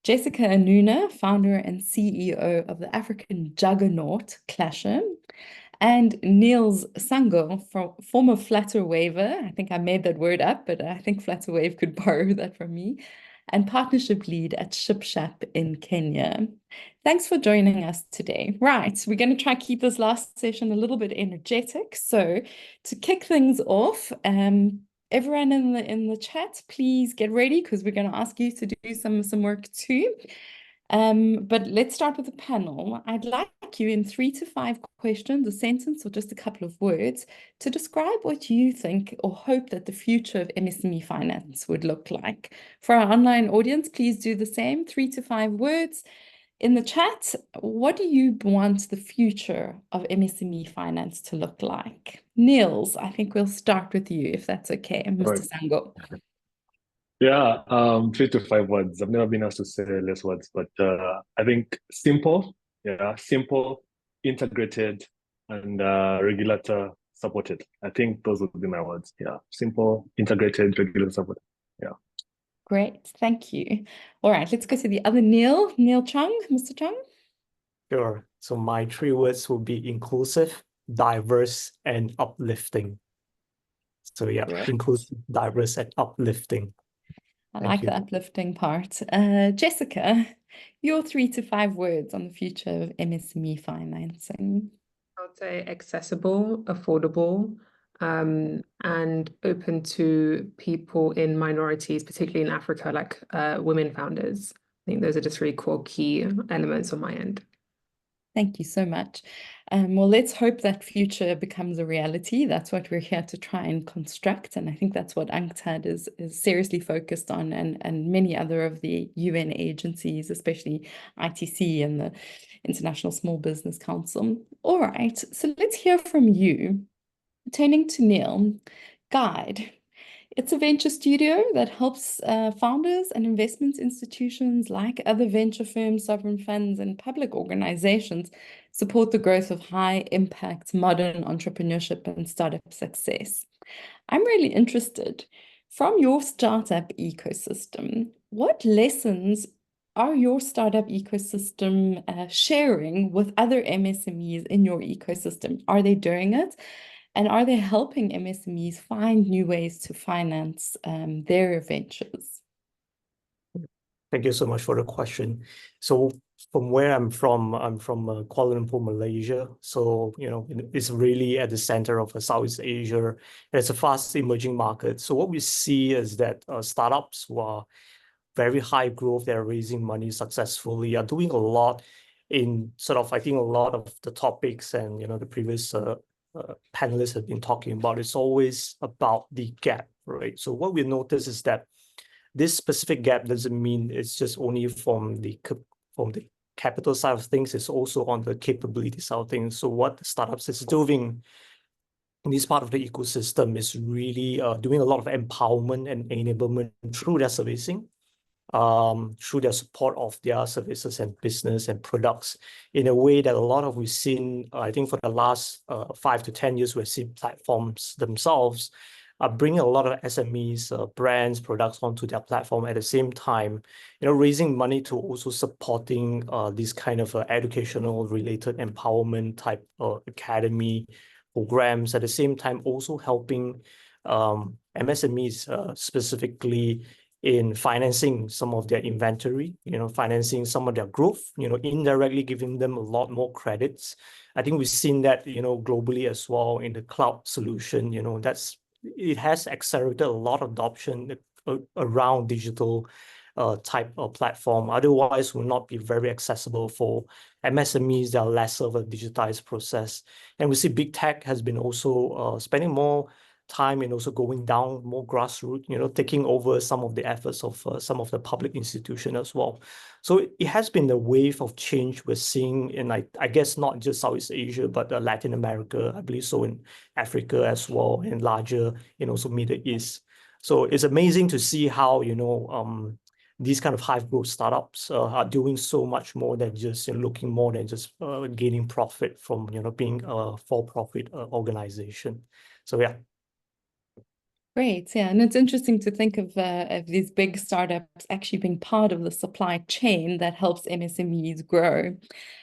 Jessica Anuna, founder and CEO of the African juggernaut Clasher, and Niels Sango, former Flutter Waver. I think I made that word up, but I think Flutter Wave could borrow that from me, and partnership lead at ShipShap in Kenya. Thanks for joining us today. Right, we're going to try to keep this last session a little bit energetic. So to kick things off, everyone in the chat, please get ready because we're going to ask you to do some work too. But let's start with the panel. I'd like you in 3 to 5 questions, a sentence or just a couple of words, to describe what you think or hope that the future of MSME finance would look like. For our online audience, please do the same, 3 to 5 words. In the chat, what do you want the future of MSME finance to look like? Niels, I think we'll start with you, if that's okay, Mr. Sango. Yeah, 3 to 5 words. I've never been asked to say less words, but I think simple, simple, integrated, and regulator supported. I think those would be my words. Yeah, simple, integrated, regulator supported. Yeah. Great, thank you. All right, let's go to the other Neil Chung, Mr. Chung. Sure. So my 3 words will be inclusive, diverse, and uplifting. So yeah, Great. Inclusive, diverse, and uplifting. I like the uplifting part. Jessica, your 3 to 5 words on the future of MSME financing. I would say accessible, affordable, and open to people in minorities, particularly in Africa, like women founders. I think those are the 3 core key elements on my end. Thank you so much. Well, let's hope that future becomes a reality. That's what we're here to try and construct. And I think that's what UNCTAD is seriously focused on, and many other of the UN agencies, especially ITC and the International Small Business Council. All right, so let's hear from you. Turning to Neil, Guide. It's a venture studio that helps founders and investment institutions like other venture firms, sovereign funds, and public organizations support the growth of high-impact modern entrepreneurship and startup success. I'm really interested, from your startup ecosystem, what lessons are your startup ecosystem sharing with other MSMEs in your ecosystem? Are they doing it? And are they helping MSMEs find new ways to finance their ventures? Thank you so much for the question. So from where I'm from Kuala Lumpur, Malaysia. So, it's really at the center of Southeast Asia. It's a fast emerging market. So what we see is that startups who are very high growth, they're raising money successfully, are doing a lot in I think a lot of the topics and, the previous panelists have been talking about, it's always about the gap, right? So what we notice is that this specific gap doesn't mean it's just only from the capital side of things, it's also on the capability side of things. So what the startups is doing in this part of the ecosystem is really doing a lot of empowerment and enablement through their servicing, through their support of their services and business and products in a way that a lot of we've seen, I think for the last 5 to 10 years, we've seen platforms themselves bringing a lot of SMEs, brands, products onto their platform at the same time, raising money to also supporting these kind of educational related empowerment type academy programs, at the same time also helping MSMEs specifically in financing some of their inventory, financing some of their growth, indirectly giving them a lot more credits. I think we've seen that, globally as well in the cloud solution, it has accelerated a lot of adoption around digital type of platform. Otherwise, will not be very accessible for MSMEs that are less of a digitized process. And we see big tech has been also spending more time and also going down more grassroots, taking over some of the efforts of some of the public institutions as well. So it has been the wave of change we're seeing in, I guess, not just Southeast Asia, but Latin America, I believe so in Africa as well, and larger, also Middle East. So it's amazing to see how, these kind of high growth startups are doing so much more than just looking more than just gaining profit from, being a for-profit organization. So yeah. Great, yeah, and it's interesting to think of these big startups actually being part of the supply chain that helps MSMEs grow.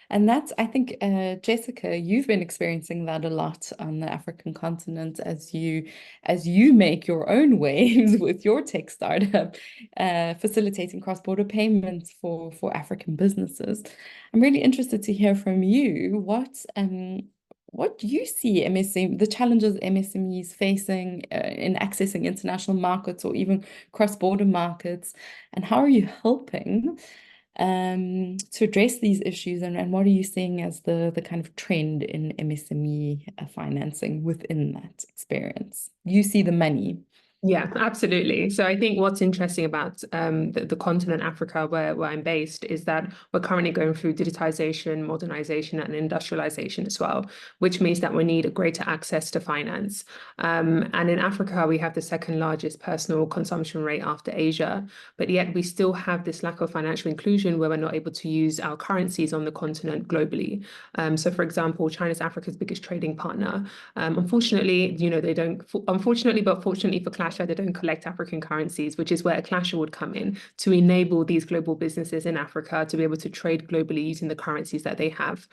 And that's, I think, Jessica, you've been experiencing that a lot on the African continent as you make your own waves with your tech startup, facilitating cross-border payments for African businesses. I'm really interested to hear from you. What do you see the challenges MSMEs facing in accessing international markets or even cross-border markets, and how are you helping to address these issues, and what are you seeing as the kind of trend in MSME financing within that experience? You see the money. Yeah, absolutely. So I think what's interesting about the continent Africa, where I'm based, is that we're currently going through digitization, modernization, and industrialization as well, which means that we need a greater access to finance. And in Africa, we have the second largest personal consumption rate after Asia, but yet we still have this lack of financial inclusion where we're not able to use our currencies on the continent globally. So for example, China's Africa's biggest trading partner. Unfortunately, they don't, unfortunately, but fortunately for Clash, they don't collect African currencies, which is where a Clasher would come in to enable these global businesses in Africa to be able to trade globally using the currencies that they have.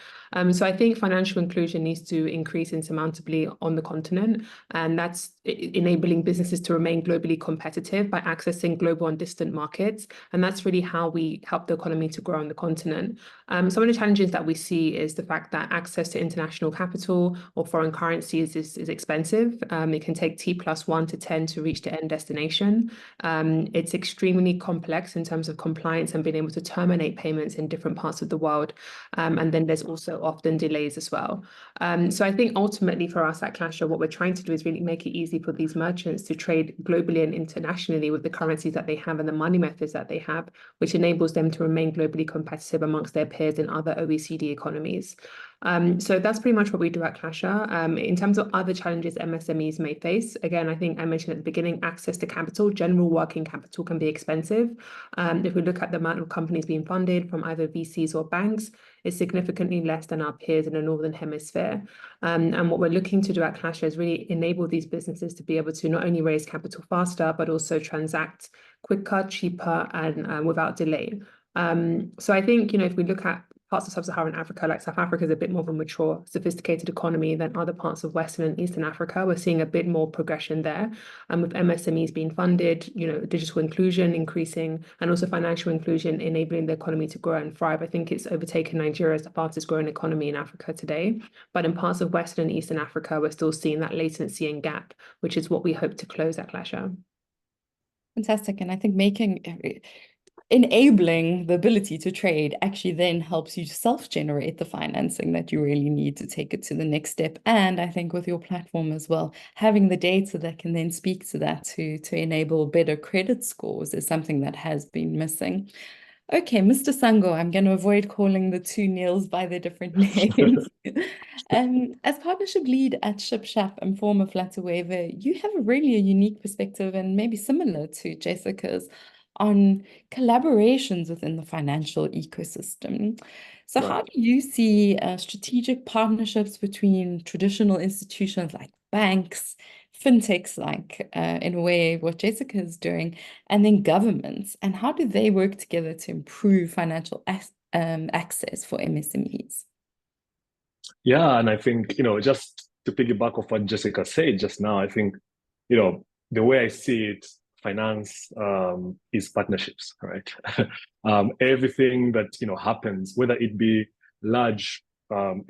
So I think financial inclusion needs to increase insurmountably on the continent, and that's enabling businesses to remain globally competitive by accessing global and distant markets. And that's really how we help the economy to grow on the continent. Some of the challenges that we see is the fact that access to international capital or foreign currencies is expensive. It can take T+1 to 10 to reach the end destination. It's extremely complex in terms of compliance and being able to terminate payments in different parts of the world. And then there's also often delays as well. So I think ultimately for us at Clasher, what we're trying to do is really make it easy for these merchants to trade globally and internationally with the currencies that they have and the money methods that they have, which enables them to remain globally competitive amongst their peers in other OECD economies. So that's pretty much what we do at Clasher. In terms of other challenges MSMEs may face, again, I think I mentioned at the beginning, access to capital, general working capital can be expensive. If we look at the amount of companies being funded from either VCs or banks, is significantly less than our peers in the Northern Hemisphere. And what we're looking to do at Clasher is really enable these businesses to be able to not only raise capital faster, but also transact quicker, cheaper, and without delay. So I think, if we look at parts of sub-Saharan Africa, like South Africa is a bit more of a mature, sophisticated economy than other parts of Western and Eastern Africa. We're seeing a bit more progression there. And with MSMEs being funded, digital inclusion increasing, and also financial inclusion enabling the economy to grow and thrive. I think it's overtaken Nigeria as the fastest growing economy in Africa today. But in parts of Western and Eastern Africa, we're still seeing that latency and gap, which is what we hope to close at Clasher. Fantastic. And I think enabling the ability to trade actually then helps you self-generate the financing that you really need to take it to the next step. And I think with your platform as well, having the data that can then speak to that to enable better credit scores is something that has been missing. Okay, Mr. Sango, I'm going to avoid calling the two Neils by their different names. As partnership lead at ShipShap and former Flutterwave, you have a unique perspective and maybe similar to Jessica's on collaborations within the financial ecosystem. So how do you see strategic partnerships between traditional institutions like banks, fintechs, like in a way what Jessica is doing, and then governments, and how do they work together to improve financial access for MSMEs? Yeah, and I think, just to piggyback off what Jessica said just now, I think, the way I see it, finance is partnerships, right? Everything that happens, whether it be large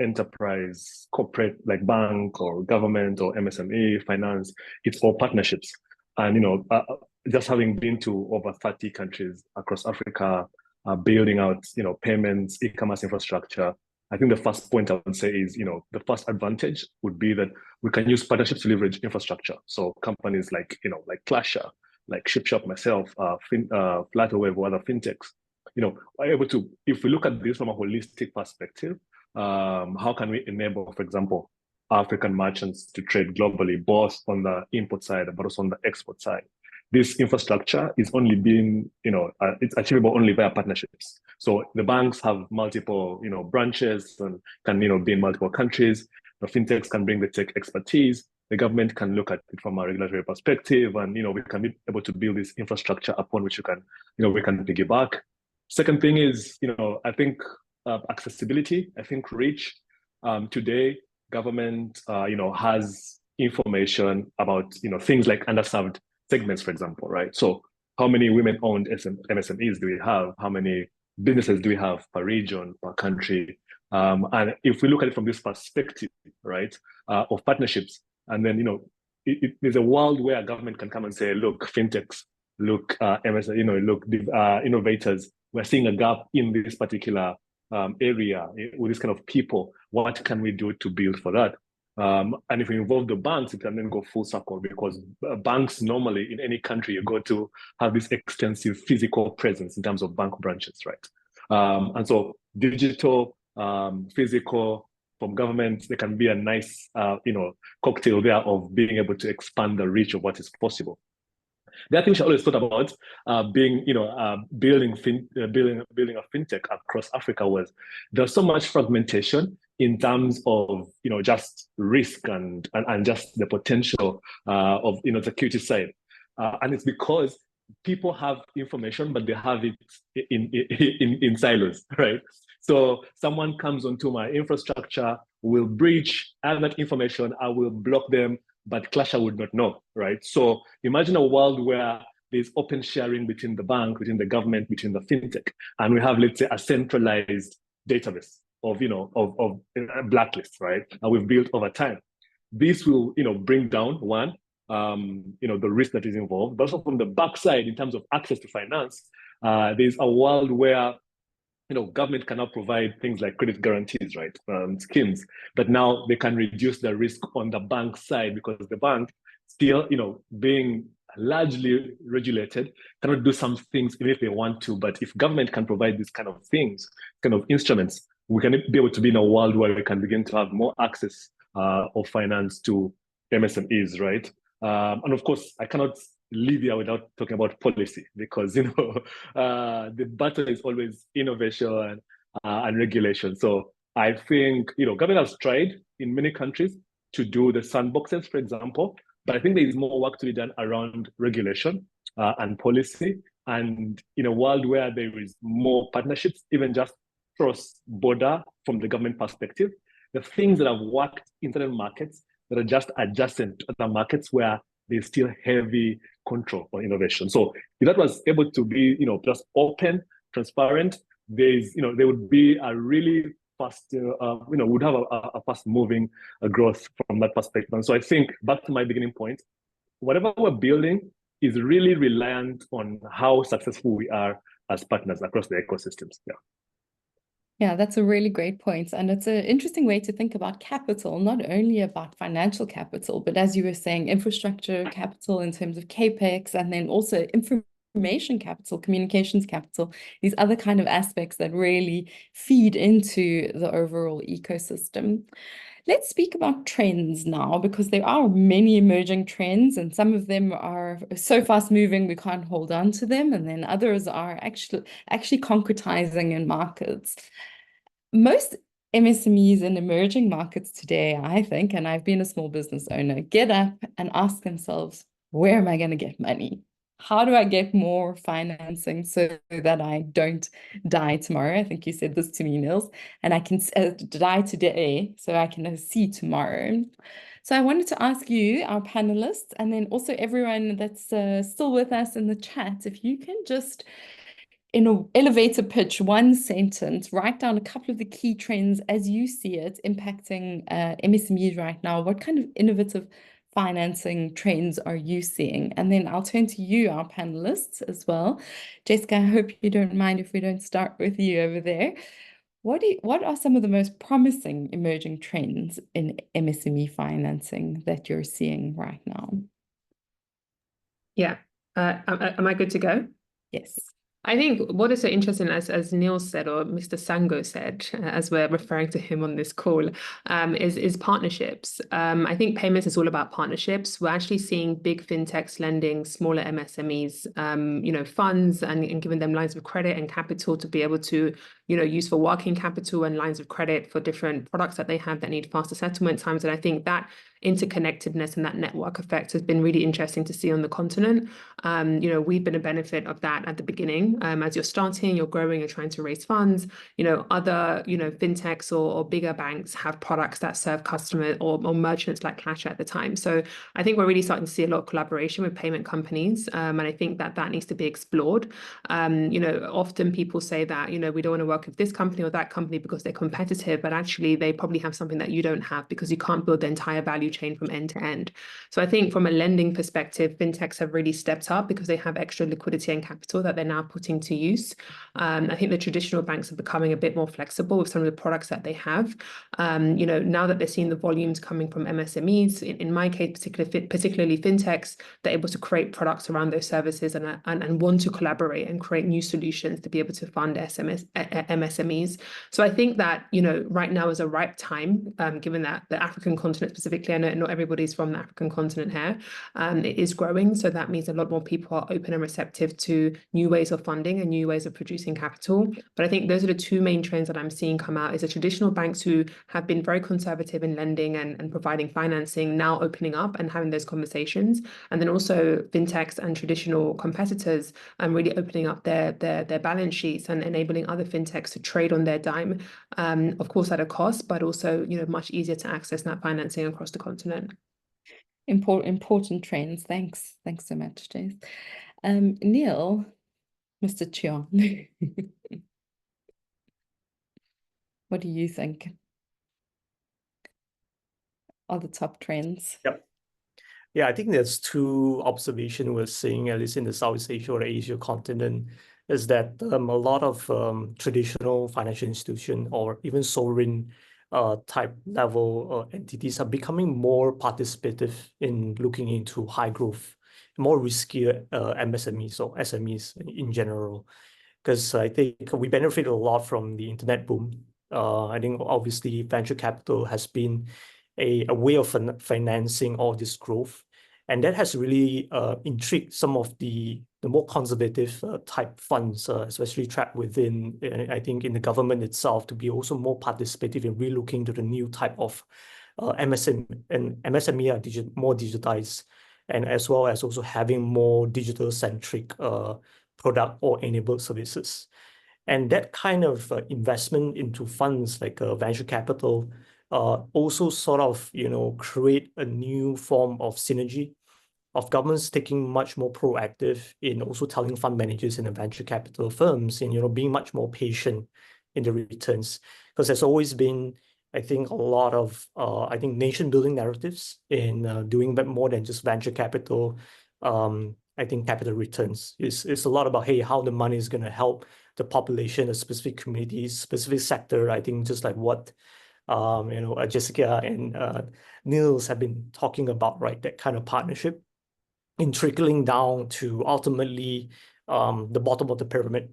enterprise, corporate like bank or government or MSME finance, it's all partnerships. And just having been to over 30 countries across Africa, building out payments, e-commerce infrastructure, I think the first point I would say is, the first advantage would be that we can use partnerships to leverage infrastructure. So companies like like Clasher, like ShipShop, myself, Flutterwave, or other fintechs, are able to, if we look at this from a holistic perspective, how can we enable, for example, African merchants to trade globally, both on the import side, but also on the export side? This infrastructure is only being, it's achievable only via partnerships. So the banks have multiple, branches and can, be in multiple countries. The fintechs can bring the tech expertise. The government can look at it from a regulatory perspective, and we can be able to build this infrastructure upon which we can piggyback. Second thing is, I think accessibility. I think reach. Today, government, has information about things like underserved segments, for example, right? So, how many women-owned MSMEs do we have? How many businesses do we have per region, per country? And if we look at it from this perspective, right, of partnerships, and then there's a world where a government can come and say, look, fintechs, look, look, innovators, we're seeing a gap in this particular area with this kind of people. What can we do to build for that? And if we involve the banks, it can then go full circle, because banks normally in any country you go to have this extensive physical presence in terms of bank branches, right? And so digital, physical, from government, there can be a nice, cocktail there of being able to expand the reach of what is possible. The other thing I always thought about building a fintech across Africa was there's so much fragmentation in terms of just risk and just the potential of security side, and it's because people have information, but they have it in silos, right? So someone comes onto my infrastructure, will breach, have that information, I will block them, but Clasher would not know, right? So imagine a world where there's open sharing between the bank, between the government, between the fintech, and we have, let's say, a centralized database of blacklists, right? And we've built over time. This will, bring down one, the risk that is involved, but also from the backside, in terms of access to finance, there's a world where government cannot provide things like credit guarantees, right? Schemes, but now they can reduce the risk on the bank side, because the bank still, being largely regulated, cannot do some things even if they want to. But if government can provide these kind of things, kind of instruments, we can be able to be in a world where we can begin to have more access of finance to MSMEs, right? And of course, I cannot leave here without talking about policy, because the battle is always innovation and regulation. So I think, government has tried in many countries to do the sandboxes, for example, but I think there is more work to be done around regulation and policy. And in a world where there is more partnerships, even just cross-border from the government perspective, the things that have worked in certain markets that are just adjacent to other markets where there's still heavy control on innovation. So if that was able to be, just open, transparent, there would be a really fast, would have a fast-moving growth from that perspective. And so I think back to my beginning point, whatever we're building is really reliant on how successful we are as partners across the ecosystems. Yeah. Yeah, that's a really great point. And it's an interesting way to think about capital, not only about financial capital, but as you were saying, infrastructure capital in terms of CapEx, and then also information capital, communications capital, these other kind of aspects that really feed into the overall ecosystem. Let's speak about trends now, because there are many emerging trends, and some of them are so fast moving we can't hold on to them, and then others are actually concretizing in markets. Most MSMEs in emerging markets today, I think, and I've been a small business owner, get up and ask themselves, where am I going to get money? How do I get more financing so that I don't die tomorrow? I think you said this to me, Niels, and I can die today so I can see tomorrow. So I wanted to ask you, our panelists, and then also everyone that's still with us in the chat, if you can just, in an elevator pitch, one sentence, write down a couple of the key trends as you see it impacting MSMEs right now. What kind of innovative financing trends are you seeing? And then I'll turn to you, our panelists, as well. Jessica, I hope you don't mind if we don't start with you over there. What are some of the most promising emerging trends in MSME financing that you're seeing right now? Yeah. Am I good to go? Yes. I think what is so interesting, as Neil said, or Mr. Sango said, as we're referring to him on this call, is partnerships. I think payments is all about partnerships. We're actually seeing big fintechs lending smaller MSMEs, funds and giving them lines of credit and capital to be able to, use for working capital and lines of credit for different products that they have that need faster settlement times. And I think that interconnectedness and that network effect has been really interesting to see on the continent. We've been a benefit of that at the beginning. As you're starting, you're growing, you're trying to raise funds, other, fintechs or bigger banks have products that serve customers or merchants like Clash at the time. So I think we're really starting to see a lot of collaboration with payment companies. And I think that needs to be explored. Often people say that, we don't want to work with this company or that company because they're competitive, but actually they probably have something that you don't have because you can't build the entire value chain from end to end. So I think from a lending perspective, fintechs have really stepped up because they have extra liquidity and capital that they're now putting to use. I think the traditional banks are becoming a bit more flexible with some of the products that they have. Now that they're seeing the volumes coming from MSMEs, in my case, particularly fintechs, they're able to create products around those services and want to collaborate and create new solutions to be able to fund MSMEs. So I think that, right now is a ripe time, given that the African continent specifically, I know not everybody's from the African continent here, it is growing. So that means a lot more people are open and receptive to new ways of funding and new ways of producing capital. But I think those are the two main trends that I'm seeing come out, is the traditional banks who have been very conservative in lending and providing financing now opening up and having those conversations. And then also fintechs and traditional competitors really opening up their balance sheets and enabling other fintechs to trade on their dime, of course at a cost, but also much easier to access that financing across the continent. Important trends. Thanks so much, Jess. Neil, Mr. Chion, what do you think are the top trends? Yep. Yeah, I think there's two observations we're seeing, at least in the Southeast Asia or Asia continent, is that a lot of traditional financial institutions or even sovereign type level entities are becoming more participative in looking into high growth, more riskier MSMEs or SMEs in general. Because I think we benefit a lot from the internet boom. I think obviously venture capital has been a way of financing all this growth. And that has really intrigued some of the the more conservative type funds, especially trapped within, I think, in the government itself, to be also more participative in relooking to the new type of MSME are more digitized, and as well as also having more digital-centric product or enabled services. And that kind of investment into funds like venture capital also sort of, create a new form of synergy of governments taking much more proactive in also telling fund managers and the venture capital firms and, being much more patient in the returns. Because there's always been, I think, a lot of, nation building narratives in doing more than just venture capital. I think capital returns is a lot about, hey, how the money is going to help the population, a specific communities, specific sector. I think just like what Jessica and Niels have been talking about, right? That kind of partnership in trickling down to ultimately the bottom of the pyramid.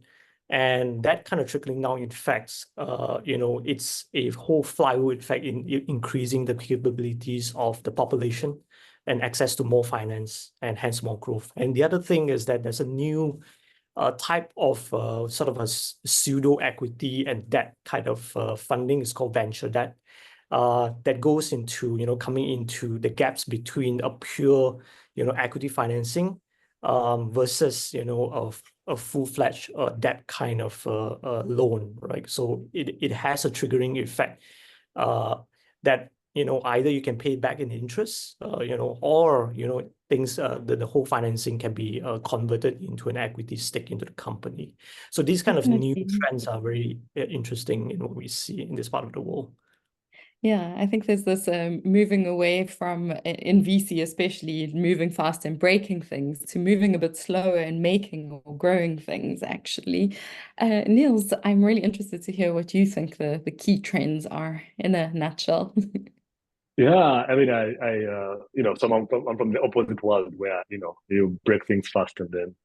And that kind of trickling down effects, it's a whole flywheel effect in increasing the capabilities of the population and access to more finance and hence more growth. And the other thing is that there's a new type of sort of a pseudo equity and debt kind of funding. Is called venture debt. That goes into, coming into the gaps between a pure, equity financing versus, a full-fledged debt kind of loan, right? So it has a triggering effect that, either you can pay back in interest, or, things, the whole financing can be converted into an equity stake into the company. So these kind of new trends are very interesting in what we see in this part of the world. Yeah, I think there's this moving away from, in VC especially, moving fast and breaking things to moving a bit slower and making or growing things, actually. Niels, I'm really interested to hear what you think the key trends are in a nutshell. Yeah, I mean, so I'm from the opposite world where, you break things fast and then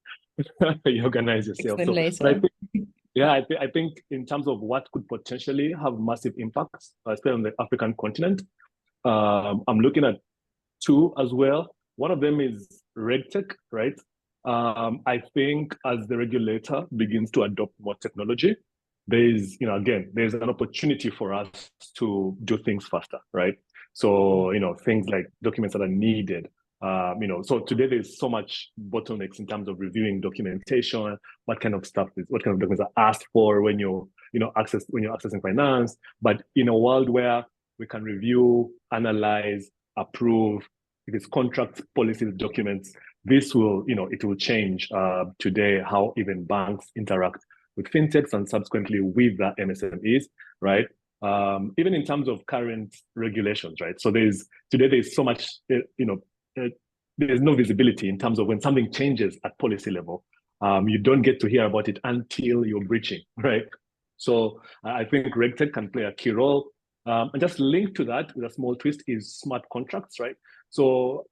you organize yourself. So, but I think, yeah, I think in terms of what could potentially have massive impacts, especially on the African continent, I'm looking at two as well. One of them is RegTech, right? I think as the regulator begins to adopt more technology, there's, again, there's an opportunity for us to do things faster, right? So, things like documents that are needed. So today there's so much bottlenecks in terms of reviewing documentation, what kind of documents are asked for when you're accessing finance. But in a world where we can review, analyze, approve, if it's contracts, policies, documents, this will, it will change today how even banks interact with fintechs and subsequently with the MSMEs, right? Even in terms of current regulations, right? So there's so much, there's no visibility in terms of when something changes at policy level. You don't get to hear about it until you're breaching, right? So I think RegTech can play a key role. And just linked to that with a small twist is smart contracts, right? So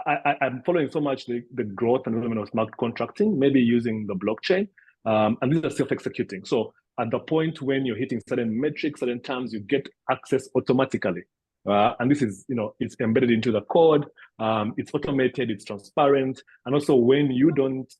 I'm following so much the growth and development of smart contracting, maybe using the blockchain. And these are self-executing. So at the point when you're hitting certain metrics, certain terms, you get access automatically. And this is, it's embedded into the code. It's automated, it's transparent. And also when you don't,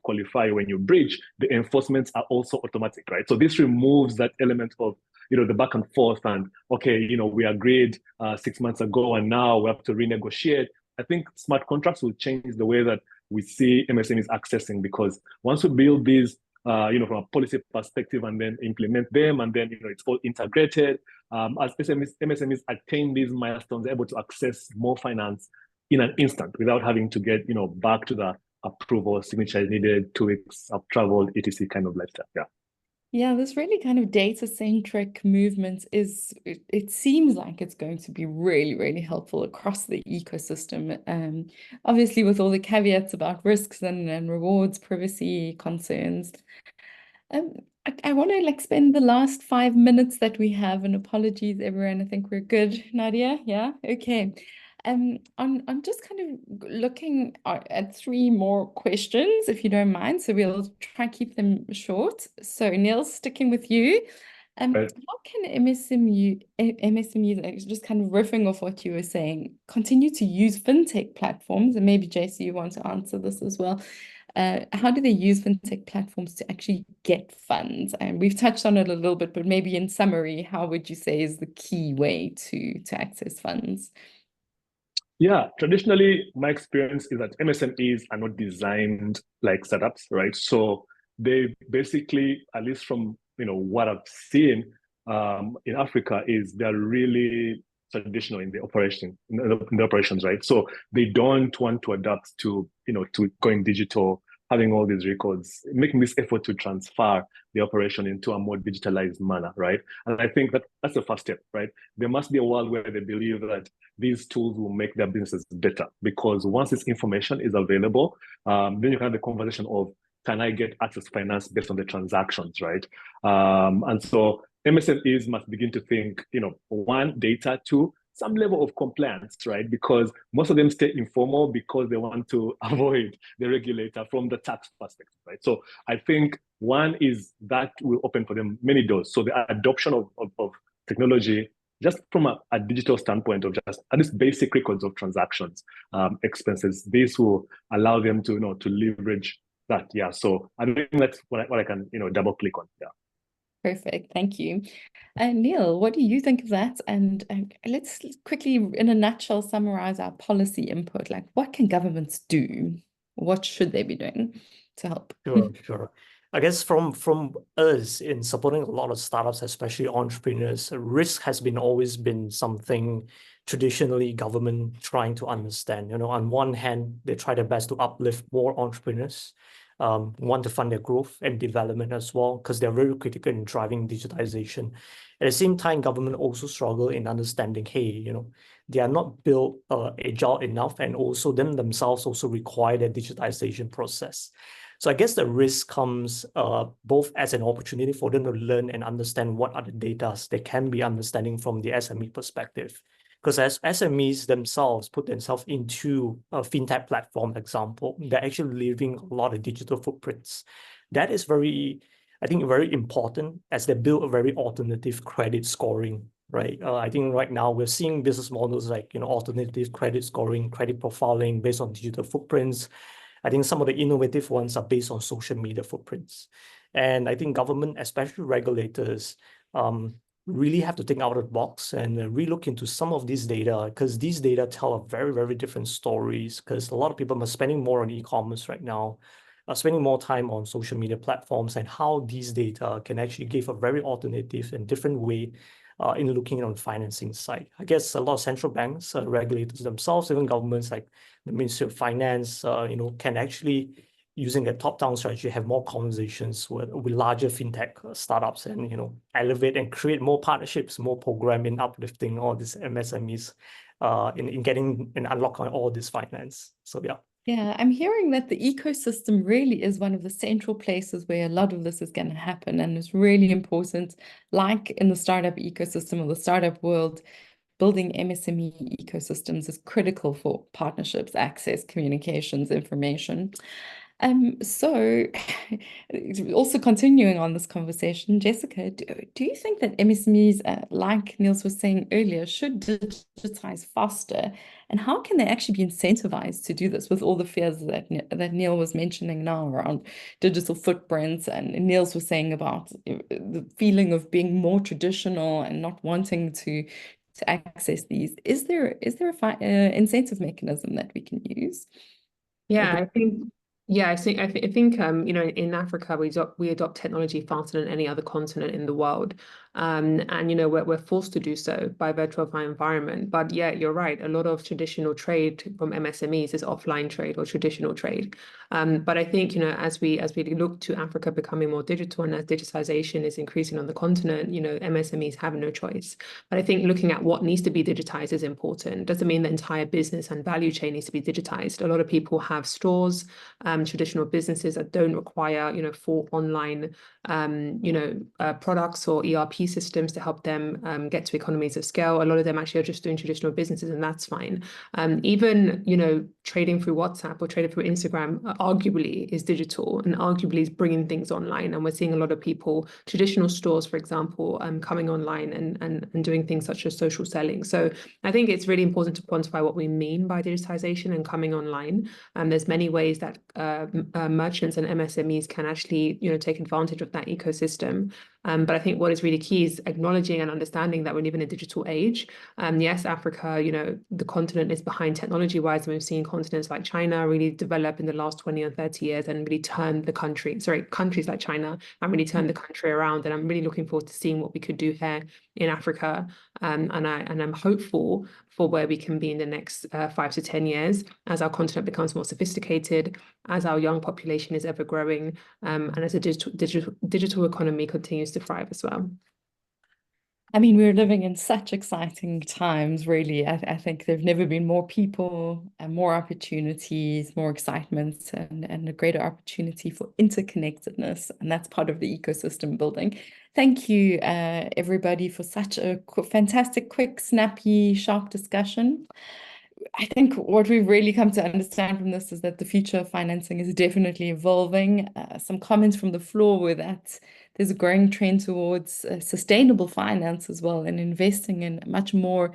qualify, when you breach, the enforcements are also automatic, right? So this removes that element of, the back and forth and, okay, we agreed 6 months ago and now we have to renegotiate. I think smart contracts will change the way that we see MSMEs accessing, because once we build these, from a policy perspective and then implement them, and then, it's all integrated. As MSMEs attain these milestones, they're able to access more finance in an instant without having to get, back to the approval, signature needed, 2 weeks of travel, etc. kind of lifestyle. Yeah. Yeah, this really kind of data-centric movement it seems like it's going to be really, really helpful across the ecosystem. Obviously with all the caveats about risks and rewards, privacy concerns. I want to spend the last 5 minutes that we have, and apologies everyone, I think we're good. Nadia, yeah, okay. I'm just kind of looking at 3 more questions, if you don't mind. So we'll try and keep them short. So Niels, sticking with you, how can MSMEs, just kind of riffing off what you were saying, continue to use fintech platforms? And maybe JC, you want to answer this as well. How do they use fintech platforms to actually get funds? And we've touched on it a little bit, but maybe in summary, how would you say is the key way to access funds? Yeah, traditionally, my experience is that MSMEs are not designed like startups, right? So they basically, at least from what I've seen in Africa, is they're really traditional in the operation, in the operations, right? So they don't want to adapt to to going digital, having all these records, making this effort to transfer the operation into a more digitalized manner, right? And I think that's the first step, right? There must be a world where they believe that these tools will make their businesses better, because once this information is available, then you can have the conversation of, can I get access to finance based on the transactions, right? And so MSMEs must begin to think, one, data, two, some level of compliance, right? Because most of them stay informal because they want to avoid the regulator from the tax perspective, right? So I think one is that will open for them many doors. So the adoption of technology, just from a digital standpoint of just at least basic records of transactions, expenses, this will allow them to to leverage that. Yeah. So I think that's what I can double click on. Yeah. Perfect. Thank you. Neil, what do you think of that? And let's quickly, in a nutshell, summarize our policy input. Like, what can governments do? What should they be doing to help? Sure. I guess from us in supporting a lot of startups, especially entrepreneurs, risk has always been something traditionally government trying to understand. On one hand, they try their best to uplift more entrepreneurs, want to fund their growth and development as well, because they're very critical in driving digitization. At the same time, government also struggle in understanding, hey, they are not built agile enough, and also themselves also require the digitization process. So I guess the risk comes both as an opportunity for them to learn and understand what are the data they can be understanding from the SME perspective. Because as SMEs themselves put themselves into a fintech platform, example, they're actually leaving a lot of digital footprints. That is I think very important as they build a very alternative credit scoring, right? I think right now we're seeing business models like, alternative credit scoring, credit profiling based on digital footprints. I think some of the innovative ones are based on social media footprints. And I think government, especially regulators, really have to think out of the box and relook into some of these data, because these data tell a very, very different stories, because a lot of people are spending more on e-commerce right now, spending more time on social media platforms, and how these data can actually give a very alternative and different way in looking on the financing side. I guess a lot of central banks, regulators themselves, even governments like the Ministry of Finance, can actually, using a top-down strategy, have more conversations with larger fintech startups and, elevate and create more partnerships, more program in uplifting all these MSMEs in getting and unlocking all this finance. So, yeah. Yeah, I'm hearing that the ecosystem really is one of the central places where a lot of this is going to happen, and it's really important, like in the startup ecosystem or the startup world, building MSME ecosystems is critical for partnerships, access, communications, information. So also continuing on this conversation, Jessica, do you think that MSMEs, like Niels was saying earlier, should digitize faster? And how can they actually be incentivized to do this with all the fears that Neil was mentioning now around digital footprints, and Niels was saying about the feeling of being more traditional and not wanting to access these? Is there a incentive mechanism that we can use? Yeah, I think in Africa we adopt technology faster than any other continent in the world, and we're forced to do so by virtue of our environment. But yeah, you're right. A lot of traditional trade from MSMEs is offline trade or traditional trade. But I think as we look to Africa becoming more digital, and as digitization is increasing on the continent, MSMEs have no choice. But I think looking at what needs to be digitized is important. Doesn't mean the entire business and value chain needs to be digitized. A lot of people have stores, traditional businesses that don't require full online products or ERP ERP systems to help them get to economies of scale. A lot of them actually are just doing traditional businesses, and that's fine. Even, you know, trading through WhatsApp or trading through Instagram arguably is digital and arguably is bringing things online. And we're seeing a lot of people, traditional stores, for example, coming online and doing things such as social selling. So I think it's really important to quantify what we mean by digitization and coming online. There's many ways that merchants and MSMEs can actually, you know, take advantage of that ecosystem. But I think what is really key is acknowledging and understanding that we live in a digital age. Yes, Africa, you know, the continent is behind technology-wise, and we've seen continents like China really develop in the last 20 or 30 years and really turn the countries like China and really turn the country around. And I'm really looking forward to seeing what we could do here in Africa. And I'm hopeful for where we can be in the next 5 to 10 years as our continent becomes more sophisticated, as our young population is ever growing, and as a digital economy continues to thrive as well. I mean, we're living in such exciting times, really. I think there've never been more people and more opportunities, more excitement, and a greater opportunity for interconnectedness. And that's part of the ecosystem building. Thank you, everybody, for such a fantastic, quick, snappy, sharp discussion. I think what we've really come to understand from this is that the future of financing is definitely evolving. Some comments from the floor were that there's a growing trend towards sustainable finance as well, and investing in much more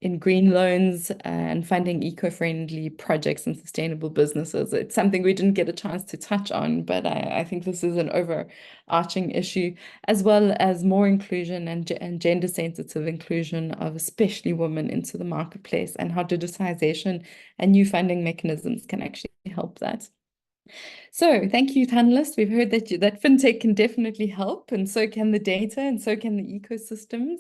in green loans and funding eco-friendly projects and sustainable businesses. It's something we didn't get a chance to touch on, but I think this is an overarching issue, as well as more inclusion and gender-sensitive inclusion of especially women into the marketplace, and how digitization and new funding mechanisms can actually help that. So thank you, panelists. We've heard that fintech can definitely help, and so can the data, and so can the ecosystems,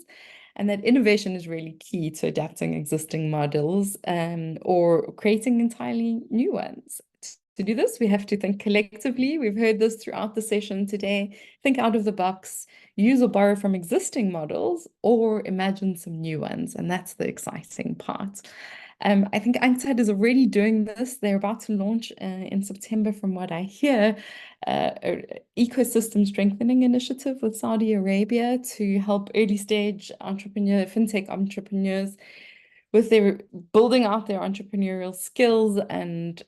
and that innovation is really key to adapting existing models or creating entirely new ones. To do this, we have to think collectively. We've heard this throughout the session today. Think out of the box, use or borrow from existing models, or imagine some new ones, and that's the exciting part. I think UNCTAD is already doing this. They're about to launch in September, from what I hear, an ecosystem strengthening initiative with Saudi Arabia to help early stage fintech entrepreneurs with their building out their entrepreneurial skills and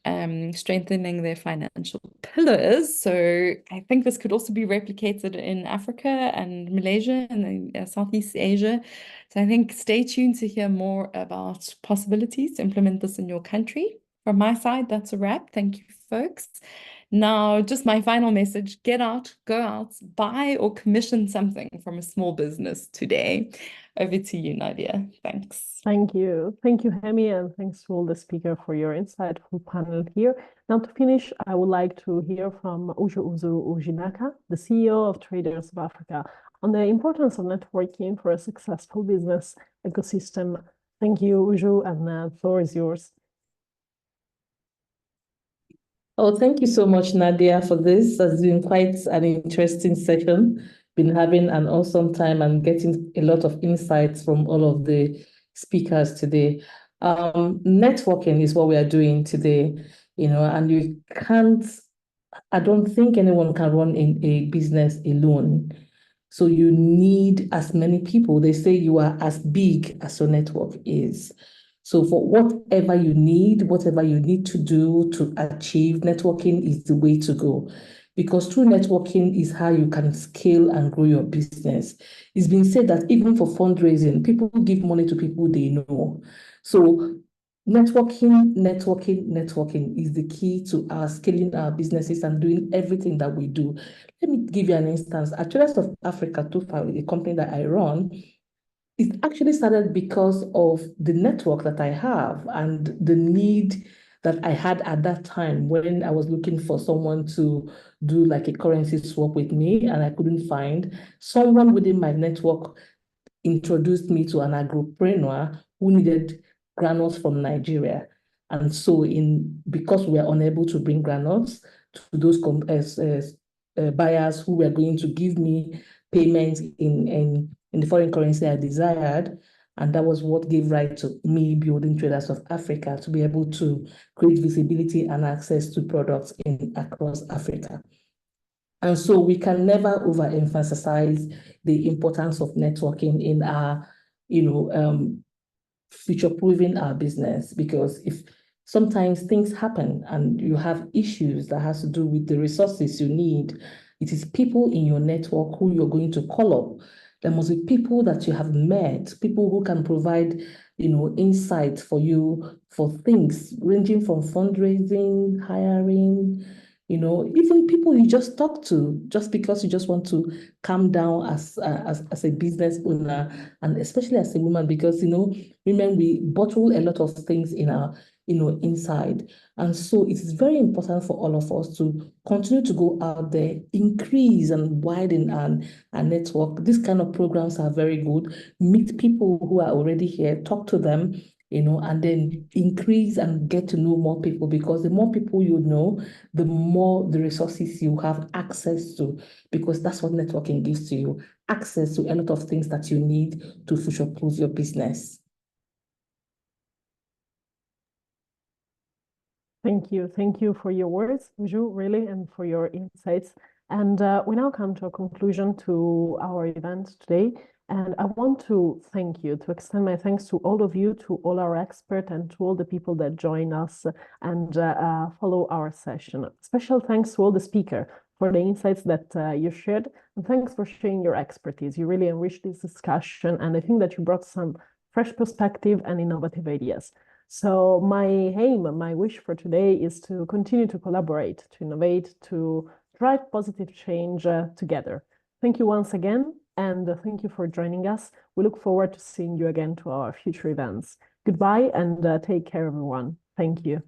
strengthening their financial pillars. So I think this could also be replicated in Africa and Malaysia and Southeast Asia. So I think stay tuned to hear more about possibilities to implement this in your country. From my side, that's a wrap. Thank you, folks. Now, just my final message: get out, go out, buy or commission something from a small business today. Over to you, Nadia. Thanks. Thank you. Thank you, Hemi, and thanks to all the speakers for your insightful panel here. Now, to finish, I would like to hear from Uju Ujinaka, the CEO of Traders of Africa, on the importance of networking for a successful business ecosystem. Thank you, Uju, and the floor is yours. Oh, thank you so much, Nadia, for this. It's been quite an interesting session. Been having an awesome time and getting a lot of insights from all of the speakers today. Networking is what we are doing today, and you can't, I don't think anyone can run in a business alone. So you need as many people. They say you are as big as your network is. So for whatever you need to do to achieve, networking is the way to go. Because through networking is how you can scale and grow your business. It's been said that even for fundraising, people give money to people they know. So networking is the key to our scaling our businesses and doing everything that we do. Let me give you an instance. At Traders of Africa, a company that I run, it actually started because of the network that I have and the need that I had at that time when I was looking for someone to do like a currency swap with me, and I couldn't find someone within my network. Introduced me to an agropreneur who needed granules from Nigeria. And so because we were unable to bring granules to those buyers who were going to give me payments in the foreign currency I desired, and that was what gave rise to me building Traders of Africa to be able to create visibility and access to products across Africa. And so we can never overemphasize the importance of networking in our, future-proofing our business, because if sometimes things happen and you have issues that has to do with the resources you need, it is people in your network who you're going to call up. There must be people that you have met, people who can provide, insight for you for things ranging from fundraising, hiring, even people you just talk to, just because you just want to calm down as a business owner, and especially as a woman, because women, we bottle a lot of things in our inside. And so it is very important for all of us to continue to go out there, increase and widen our network. These kind of programs are very good. Meet people who are already here, talk to them, and then increase and get to know more people, because the more people you know, the more the resources you have access to, because that's what networking gives to you, access to a lot of things that you need to future-proof your business. Thank you. Thank you for your words, Uju, really, and for your insights. And we now come to a conclusion to our event today. And I want to thank you, to extend my thanks to all of you, to all our experts, and to all the people that join us and follow our session. Special thanks to all the speakers for the insights that you shared. And thanks for sharing your expertise. You really enriched this discussion. And I think that you brought some fresh perspective and innovative ideas. So my aim, my wish for today is to continue to collaborate, to innovate, to drive positive change together. Thank you once again, and thank you for joining us. We look forward to seeing you again to our future events. Goodbye, and take care, everyone. Thank you.